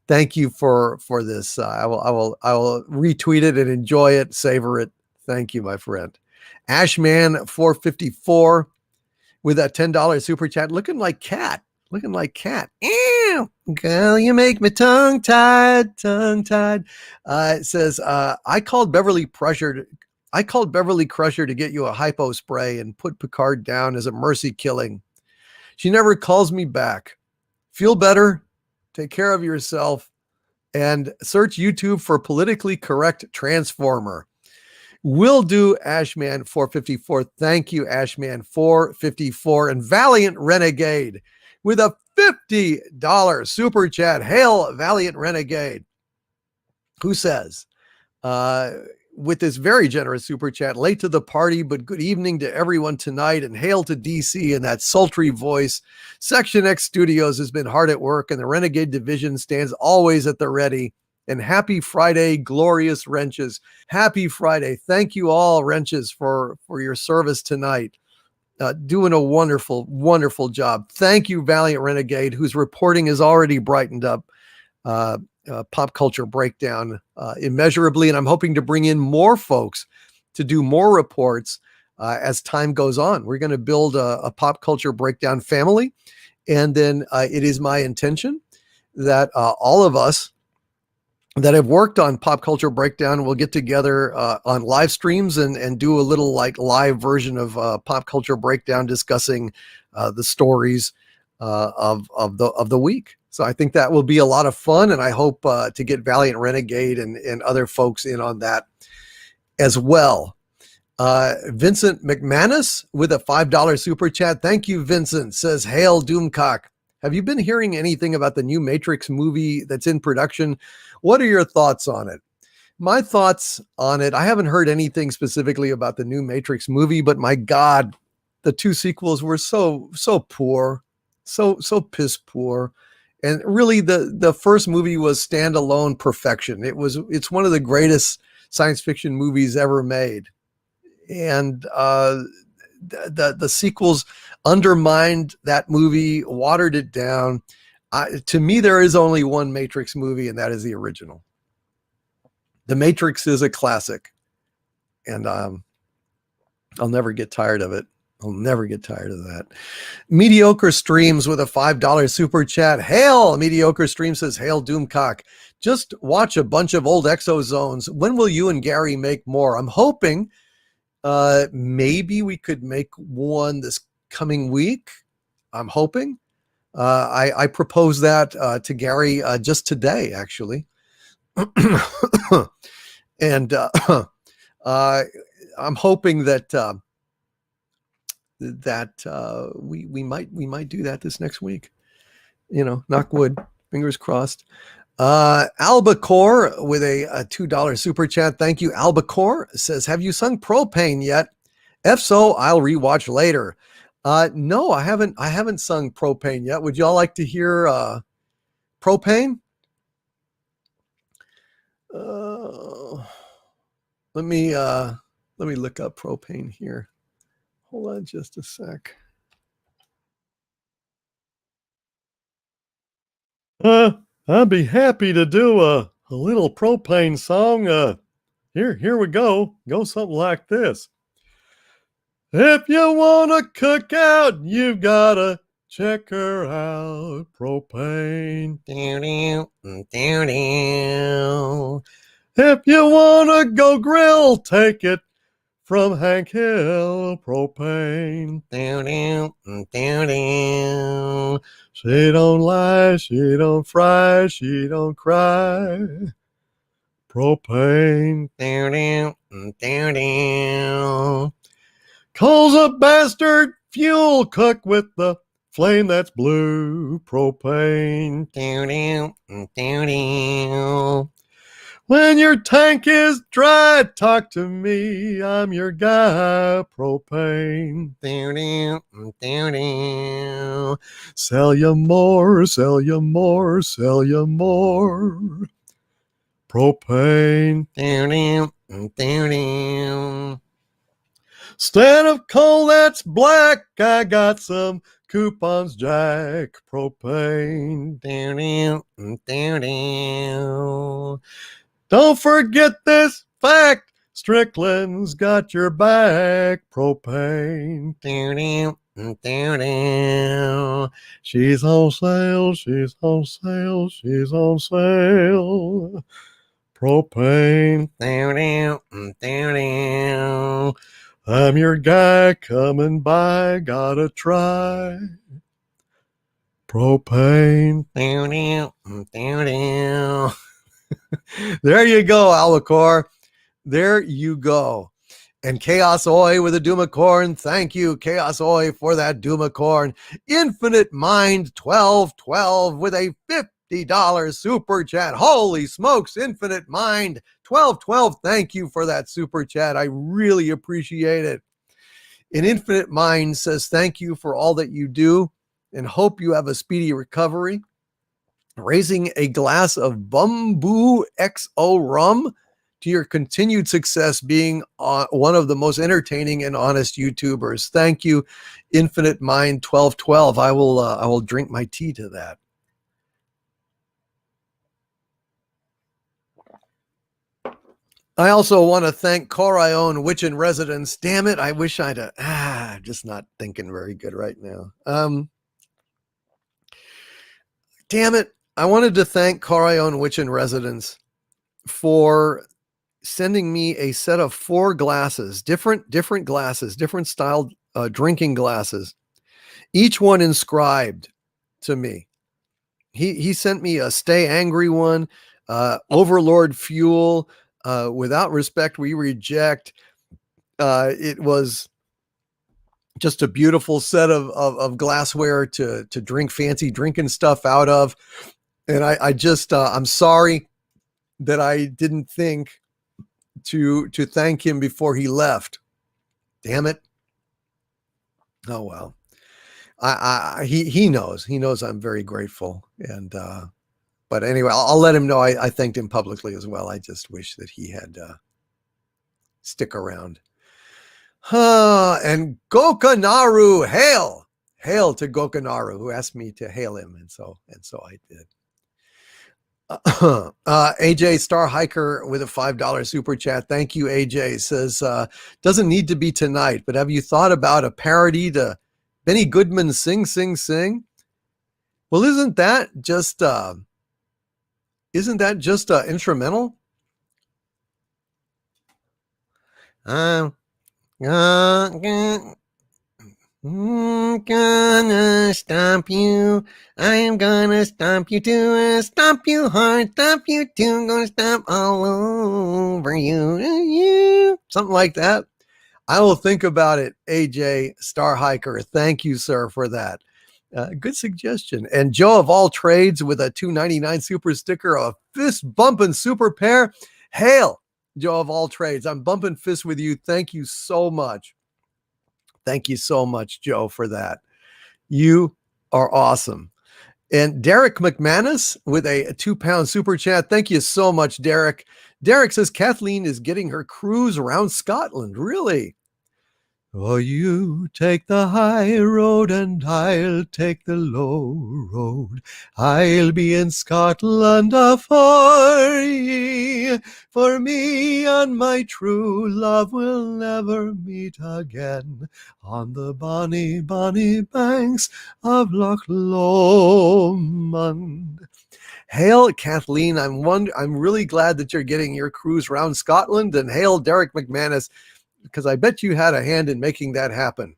Speaker 1: Thank you for this. I will retweet it and enjoy it, savor it. Thank you, my friend. Ashman 454 with that $10 super chat, looking like cat. Ew, girl, you make me tongue tied. It says, I called Beverly Crusher to get you a hypo spray and put Picard down as a mercy killing. She never calls me back. Feel better. Take care of yourself and search YouTube for politically correct transformer. Will do, Ashman 454. Thank you, Ashman 454. And Valiant Renegade with a $50 super chat. Hail, Valiant Renegade, who says, with this very generous super chat, late to the party, but good evening to everyone tonight, and hail to DC in that sultry voice. Section X Studios has been hard at work, and the Renegade Division stands always at the ready. And happy Friday, glorious Wrenches. Happy Friday. Thank you all, Wrenches, for your service tonight. Doing a wonderful, wonderful job. Thank you, Valiant Renegade, whose reporting has already brightened up Pop Culture Breakdown immeasurably, and I'm hoping to bring in more folks to do more reports as time goes on. We're going to build a Pop Culture Breakdown family, and then it is my intention that all of us that have worked on Pop Culture Breakdown will get together on live streams and do a little like live version of Pop Culture Breakdown discussing the stories of the week. So I think that will be a lot of fun, and I hope to get Valiant Renegade and other folks in on that as well. Vincent McManus with a $5 super chat. Thank you, Vincent. Says, hail Doomcock. Have you been hearing anything about the new Matrix movie that's in production? What are your thoughts on it? My thoughts on it, I haven't heard anything specifically about the new Matrix movie, but my God, the two sequels were so poor, so piss poor. And really, the first movie was standalone perfection. It's one of the greatest science fiction movies ever made, and the sequels undermined that movie, watered it down. To me, there is only one Matrix movie, and that is the original. The Matrix is a classic, and I'll never get tired of it. I'll never get tired of that. Mediocre Streams with a $5 super chat. Hail! Mediocre Stream says, hail Doomcock. Just watch a bunch of old Exozones. When will you and Gary make more? I'm hoping maybe we could make one this coming week. I'm hoping. I proposed that to Gary just today, actually. And I'm hoping that we might do that this next week. Knock wood, fingers crossed. Albacore with a $2 super chat. Thank you, Albacore. Says, have you sung Propane yet? If so, I'll rewatch later. No, I haven't sung Propane yet. Would y'all like to hear Propane? Uh, let me look up propane here. Hold on just a sec. I'd be happy to do a little propane song. Here we go. Go something like this. If you want to cook out, you've got to check her out. Propane. If you want to go grill, take it from Hank Hill. Propane. She don't lie, she don't fry, she don't cry. Propane. Coal's a bastard. Fuel cook with the flame that's blue. Propane. When your tank is dry, talk to me. I'm your guy. Propane. Sell you more, sell you more, sell you more. Propane. Instead of coal that's black, I got some coupons, Jack. Propane. Don't forget this fact. Strickland's got your back. Propane. She's on sale, she's on sale, she's on sale. Propane. I'm your guy coming by, gotta try. Propane. There you go, Albacore. There you go. And Chaos Oi with a Doomacorn. Thank you, Chaos Oi, for that Doomacorn. Infinite Mind 1212 with a $50 super chat. Holy smokes, Infinite Mind 1212. Thank you for that super chat. I really appreciate it. And Infinite Mind says thank you for all that you do and hope you have a speedy recovery. Raising a glass of Bamboo XO rum to your continued success being one of the most entertaining and honest YouTubers. Thank you, Infinite Mind 1212. I will drink my tea to that. I also want to thank Corion Witch in Residence. Damn it, I wish I'm just not thinking very good right now. Damn it, I wanted to thank Corion Witch in Residence for sending me a set of 4 glasses, different glasses, different styled drinking glasses, each one inscribed to me. He sent me a Stay Angry one, Overlord Fuel, Without Respect We Reject. It was just a beautiful set of glassware to drink fancy drinking stuff out of. And I'm sorry that I didn't think to thank him before he left. Damn it. Oh, well. He knows I'm very grateful. And, but anyway, I'll let him know I thanked him publicly as well. I just wish that he had, stick around. And Gokanaru, hail to Gokanaru, who asked me to hail him. And so I did. AJ Star Hiker with a $5 super chat. Thank you, AJ. Says, doesn't need to be tonight, but have you thought about a parody to Benny Goodman's Sing, Sing, Sing? Well, isn't that just instrumental? I'm gonna stomp you. I am gonna stomp you too. Stomp you hard, stomp you too. Gonna stomp all over you. Something like that. I will think about it, AJ Star Hiker. Thank you, sir, for that. Good suggestion. And Joe of All Trades with a $2.99 super sticker, a fist bumping super pair. Hail, Joe of All Trades. I'm bumping fists with you. Thank you so much. Thank you so much, Joe, for that. You are awesome. And Derek McManus with a £2 super chat. Thank you so much, Derek. Derek says Kathleen is getting her cruise around Scotland. Really? Oh, you take the high road and I'll take the low road. I'll be in Scotland afar ye. For me and my true love will never meet again on the bonny, bonny banks of Loch Lomond. Hail, Kathleen. I'm really glad that you're getting your cruise around Scotland. And hail, Derek McManus, because I bet you had a hand in making that happen.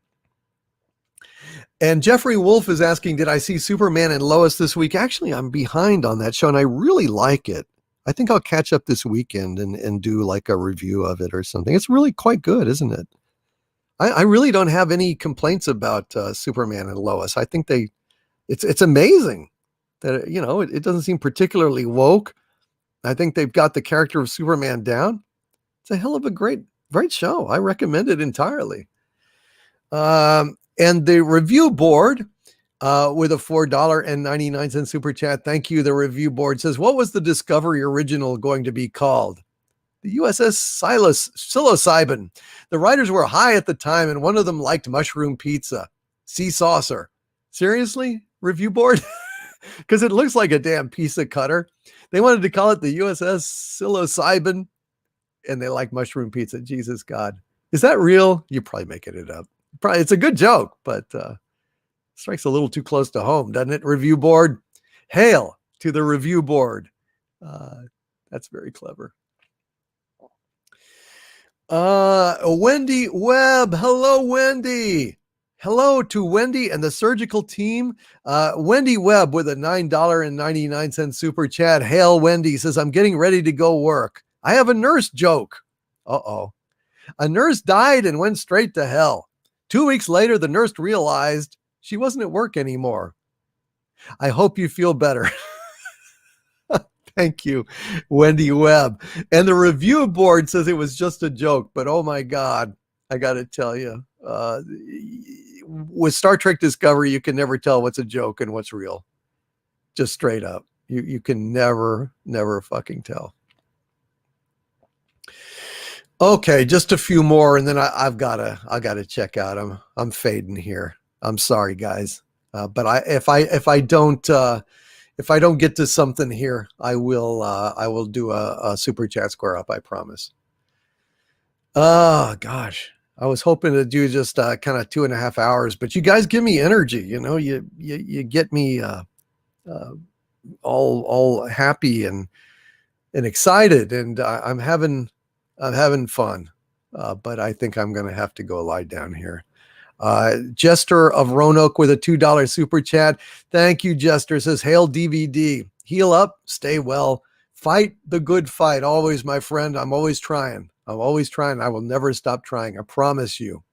Speaker 1: And Jeffrey Wolf is asking, did I see Superman and Lois this week? Actually, I'm behind on that show, and I really like it. I think I'll catch up this weekend and do like a review of it or something. It's really quite good, isn't it? I really don't have any complaints about Superman and Lois. I think it's amazing that, it doesn't seem particularly woke. I think they've got the character of Superman down. It's a hell of a great show. I recommend it entirely. And the review board with a $4.99 super chat. Thank you. The review board says, what was the Discovery original going to be called? The USS Psilocybin. The writers were high at the time, and one of them liked mushroom pizza. Sea saucer. Seriously, review board? Because it looks like a damn pizza cutter. They wanted to call it the USS Psilocybin, and they like mushroom pizza. Jesus God. Is that real? You're probably making it up. Probably, it's a good joke, but strikes a little too close to home, doesn't it, review board? Hail to the review board. That's very clever. Wendy Webb. Hello, Wendy. Hello to Wendy and the surgical team. Wendy Webb with a $9.99 super chat. Hail, Wendy. Says, I'm getting ready to go work. I have a nurse joke. Uh-oh. A nurse died and went straight to hell. 2 weeks later, the nurse realized she wasn't at work anymore. I hope you feel better. Thank you, Wendy Webb. And the review board says it was just a joke, but oh my God, I got to tell you, with Star Trek Discovery, you can never tell what's a joke and what's real. Just straight up. You can never fucking tell. Okay, just a few more, and then I gotta check out. I'm fading here. I'm sorry, guys, but if I don't get to something here, I will do a super chat square up. I promise. Oh gosh, I was hoping to do just kind of 2.5 hours, but you guys give me energy. You get me all happy and excited, and I'm having fun, but I think I'm going to have to go lie down here. Jester of Roanoke with a $2 super chat. Thank you, Jester. Says, hail DVD. Heal up, stay well, fight the good fight. Always, my friend. I'm always trying. I will never stop trying. I promise you.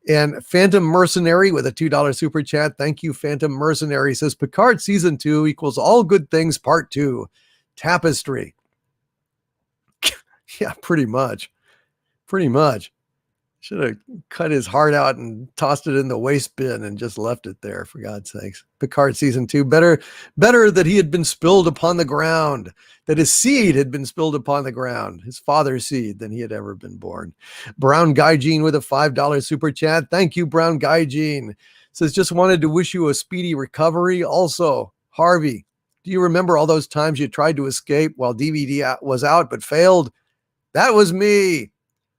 Speaker 1: And Phantom Mercenary with a $2 super chat. Thank you, Phantom Mercenary. Says, Picard season 2 equals all good things part 2. Tapestry. Yeah, pretty much. Should have cut his heart out and tossed it in the waste bin and just left it there, for God's sakes. Picard season 2, better that he had been spilled upon the ground, that his seed had been spilled upon the ground, his father's seed, than he had ever been born. Brown Gaijin with a $5 super chat. Thank you, Brown Gaijin. Says, just wanted to wish you a speedy recovery. Also, Harvey, do you remember all those times you tried to escape while DVD was out but failed? That was me.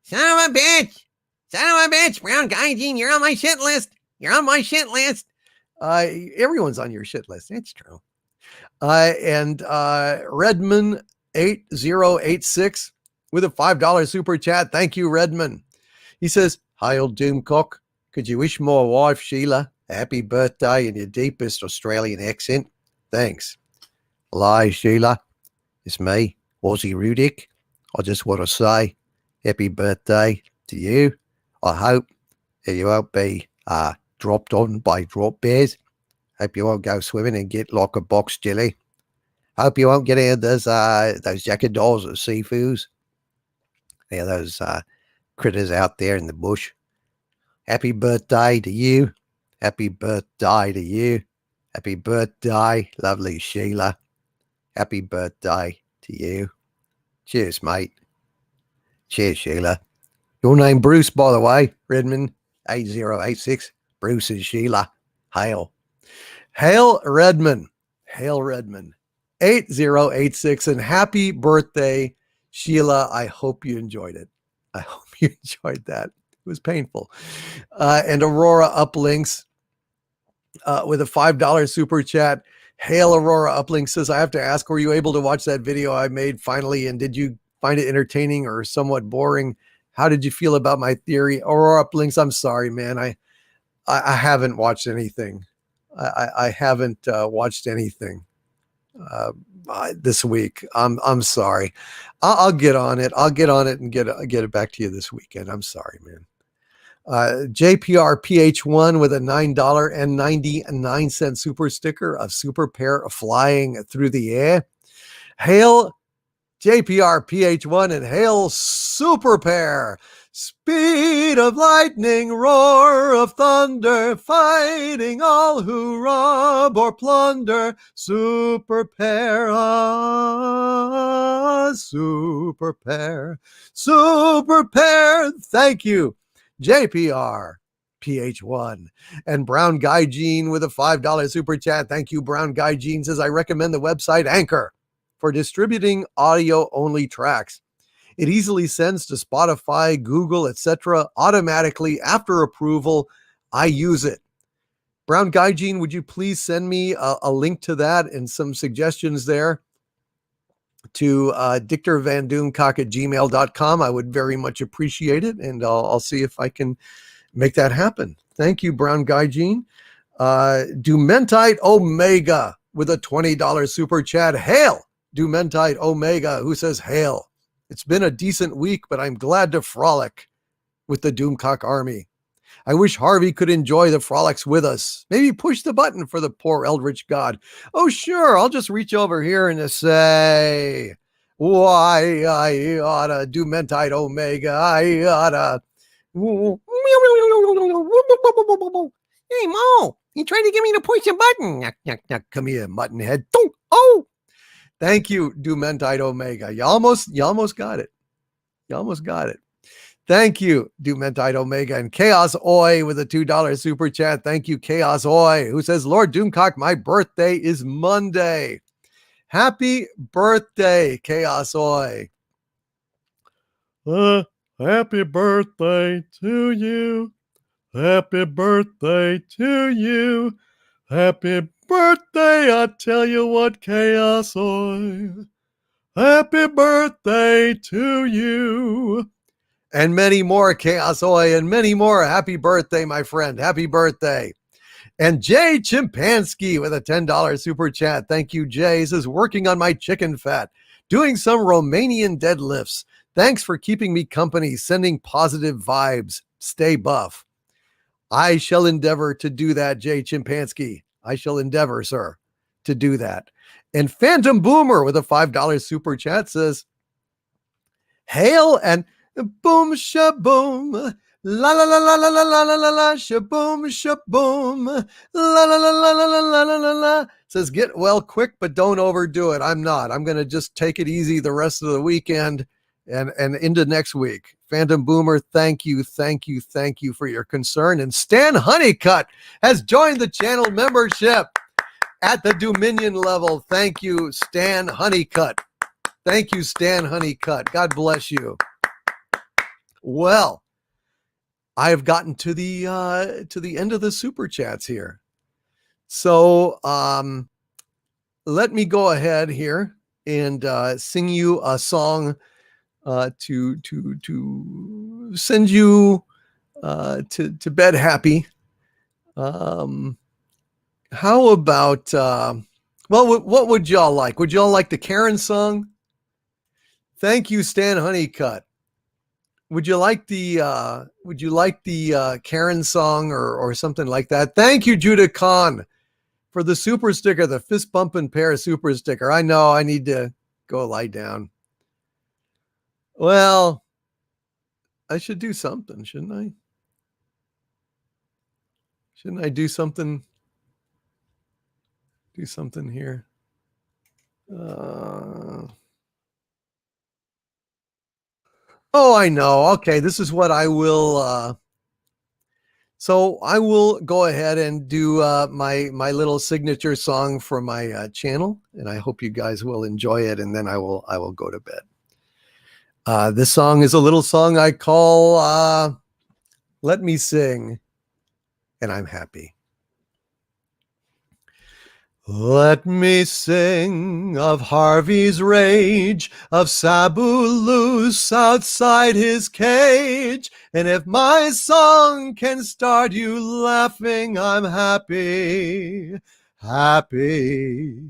Speaker 2: Son of a bitch, Brown Gaijin, you're on my shit list.
Speaker 1: Everyone's on your shit list. It's true. And Redman 8086 with a $5 super chat. Thank you, Redman. He says, hi, old Doomcock. Could you wish my wife, Sheila, a happy birthday in your deepest Australian accent? Thanks. Hello, Sheila. It's me, Aussie Rudick. I just want to say happy birthday to you. I hope that you won't be dropped on by drop bears. Hope you won't go swimming and get like a box jelly. Hope you won't get any of those jackadaws or seafoods. Yeah, those critters out there in the bush. Happy birthday to you. Happy birthday to you. Happy birthday, lovely Sheila. Happy birthday to you. Cheers, mate. Cheers, Sheila. Your name Bruce, by the way, Redmond 8086. Bruce is Sheila. Hail. Hail Redmond. Hail Redmond 8086. And happy birthday, Sheila. I hope you enjoyed it. I hope you enjoyed that. It was painful. And Aurora Uplinks with a $5 super chat. Hail Aurora Uplink says, I have to ask, were you able to watch that video I made finally? And did you find it entertaining or somewhat boring? How did you feel about my theory? Aurora Uplinks, I'm sorry, man. I haven't watched anything. I haven't watched anything this week. I'm sorry. I'll get on it. I'll get on it and get it back to you this weekend. I'm sorry, man. JPR PH1 with a $9.99 super sticker, a super pair flying through the air. Hail JPR PH1 and hail super pair. Speed of lightning, roar of thunder, fighting all who rob or plunder. Super pair, super pair, super pair. Thank you, JPR PH1. And Brown Guy Jean with a $5 super chat. Thank you, Brown Guy Jean says, I recommend the website Anchor for distributing audio-only tracks. It easily sends to Spotify, Google, etc. automatically after approval. I use it. Brown Guy Jean, would you please send me a link to that and some suggestions there to dictorvandoomcock@gmail.com? I would very much appreciate it, and I'll see if I can make that happen. Thank you, Brown Guy Jean. Dumentite Omega with a $20 super chat. Hail! Dumentite Omega, who says, hail. It's been a decent week, but I'm glad to frolic with the Doomcock army. I wish Harvey could enjoy the frolics with us. Maybe push the button for the poor eldritch god. Oh, sure, I'll just reach over here and just say, why, I oughta, Dumentite Omega, I oughta. Hey, Mo, you tried to get me to push the button. Knock, knock, knock. Come here, muttonhead. Oh! Thank you, Dumentite Omega. You almost got it. You almost got it. Thank you, Dumentite Omega. And Chaos Oi with a $2 super chat. Thank you, Chaos Oi, who says, Lord Doomcock, my birthday is Monday. Happy birthday, Chaos Oi. Happy birthday to you. Happy birthday to you. Happy birthday, I tell you what, Chaos Oi. Happy birthday to you. And many more, Chaos Oi, and many more. Happy birthday, my friend. Happy birthday. And Jay Chimpansky with a $10 super chat. Thank you, Jay. He says, working on my chicken fat, doing some Romanian deadlifts. Thanks for keeping me company, sending positive vibes. Stay buff. I shall endeavor to do that, Jay Chimpansky. I shall endeavor, sir, to do that. And Phantom Boomer with a $5 super chat says, hail and boom, shaboom, la la la la la la la la la la, shaboom, shaboom, la la la la la la la la la. Says, get well quick, but don't overdo it. I'm not. I'm going to just take it easy the rest of the weekend and into next week. Phantom Boomer, thank you for your concern. And Stan Honeycutt has joined the channel membership at the Dominion level. Thank you, Stan Honeycutt. Thank you, Stan Honeycutt. God bless you. Well, I have gotten to the end of the super chats here. So let me go ahead here and sing you a song to send you to bed happy. How about what would y'all like? Would y'all like the Karen song? Thank you, Stan Honeycutt. Would you like the Karen song or something like that? Thank you, Judah Khan, for the super sticker, the fist bumping pair super sticker. I know I need to go lie down. Well, I should do something, shouldn't I? Shouldn't I do something do something here. Oh, I know. Okay, this is what I will. So I will go ahead and do my little signature song for my channel, and I hope you guys will enjoy it. And then I will go to bed. This song is a little song I call "Let Me Sing," and I'm happy. Let me sing of Harvey's rage, of Sabu loose outside his cage. And if my song can start you laughing, I'm happy, happy.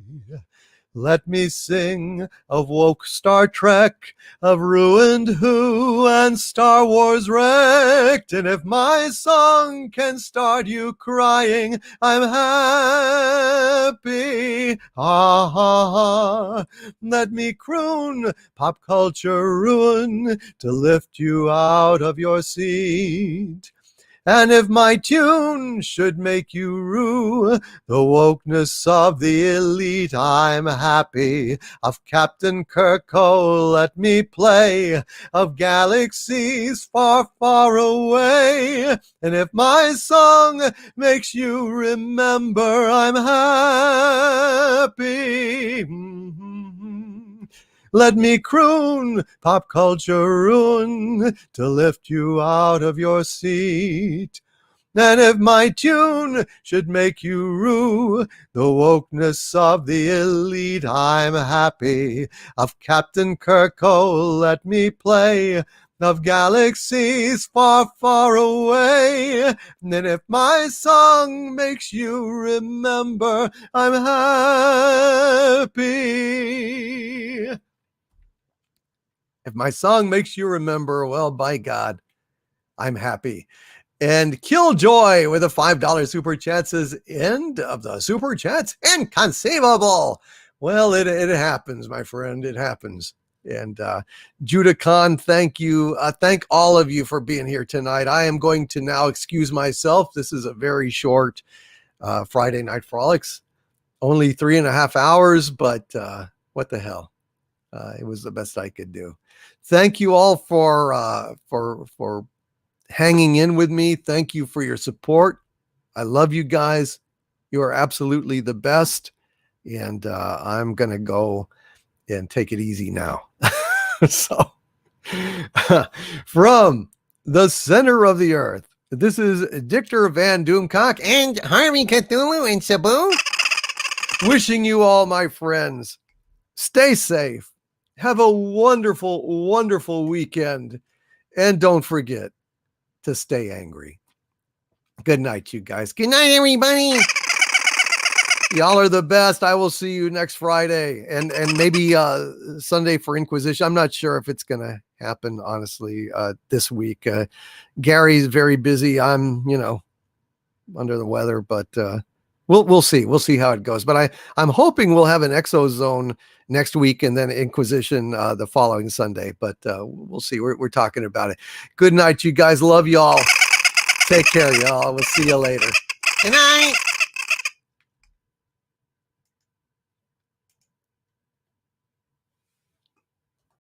Speaker 1: Let me sing of woke Star Trek, of ruined Who and Star Wars wrecked. And if my song can start you crying, I'm happy. Ha ha ha. Let me croon pop culture ruin to lift you out of your seat. And if my tune should make you rue the wokeness of the elite, I'm happy. Of Captain Kirk, oh, let me play of galaxies far, far away. And if my song makes you remember, I'm happy. Let me croon pop culture ruin to lift you out of your seat. And if my tune should make you rue the wokeness of the elite, I'm happy. Of Captain Kirk, oh, let me play of galaxies far, far away. And if my song makes you remember, I'm happy. If my song makes you remember, well, by God, I'm happy. And Killjoy with a $5 super chat says, end of the super chats? Inconceivable. Well, it happens, my friend. It happens. And Judah Khan, thank you. Thank all of you for being here tonight. I am going to now excuse myself. This is a very short Friday Night Frolics. Only 3.5 hours, but what the hell? It was the best I could do. Thank you all for hanging in with me. Thank you for your support. I love you guys. You are absolutely the best. And I'm going to go and take it easy now. So from the center of the earth, this is Dictor Van Doomcock
Speaker 2: And Harvey Cthulhu and Sabu.
Speaker 1: wishing you all, my friends, stay safe. Have a wonderful, wonderful weekend. And don't forget to stay angry. Good night, you guys.
Speaker 2: Good night, everybody.
Speaker 1: Y'all are the best. I will see you next Friday and maybe Sunday for Inquisition. I'm not sure if it's going to happen, honestly, this week. Gary's very busy. I'm, under the weather, but we'll see. We'll see how it goes. But I'm hoping we'll have an Exozone next week and then Inquisition the following Sunday. But we'll see. We're talking about it. Good night, you guys. Love y'all. Take care, y'all. We'll see you later.
Speaker 2: Good night.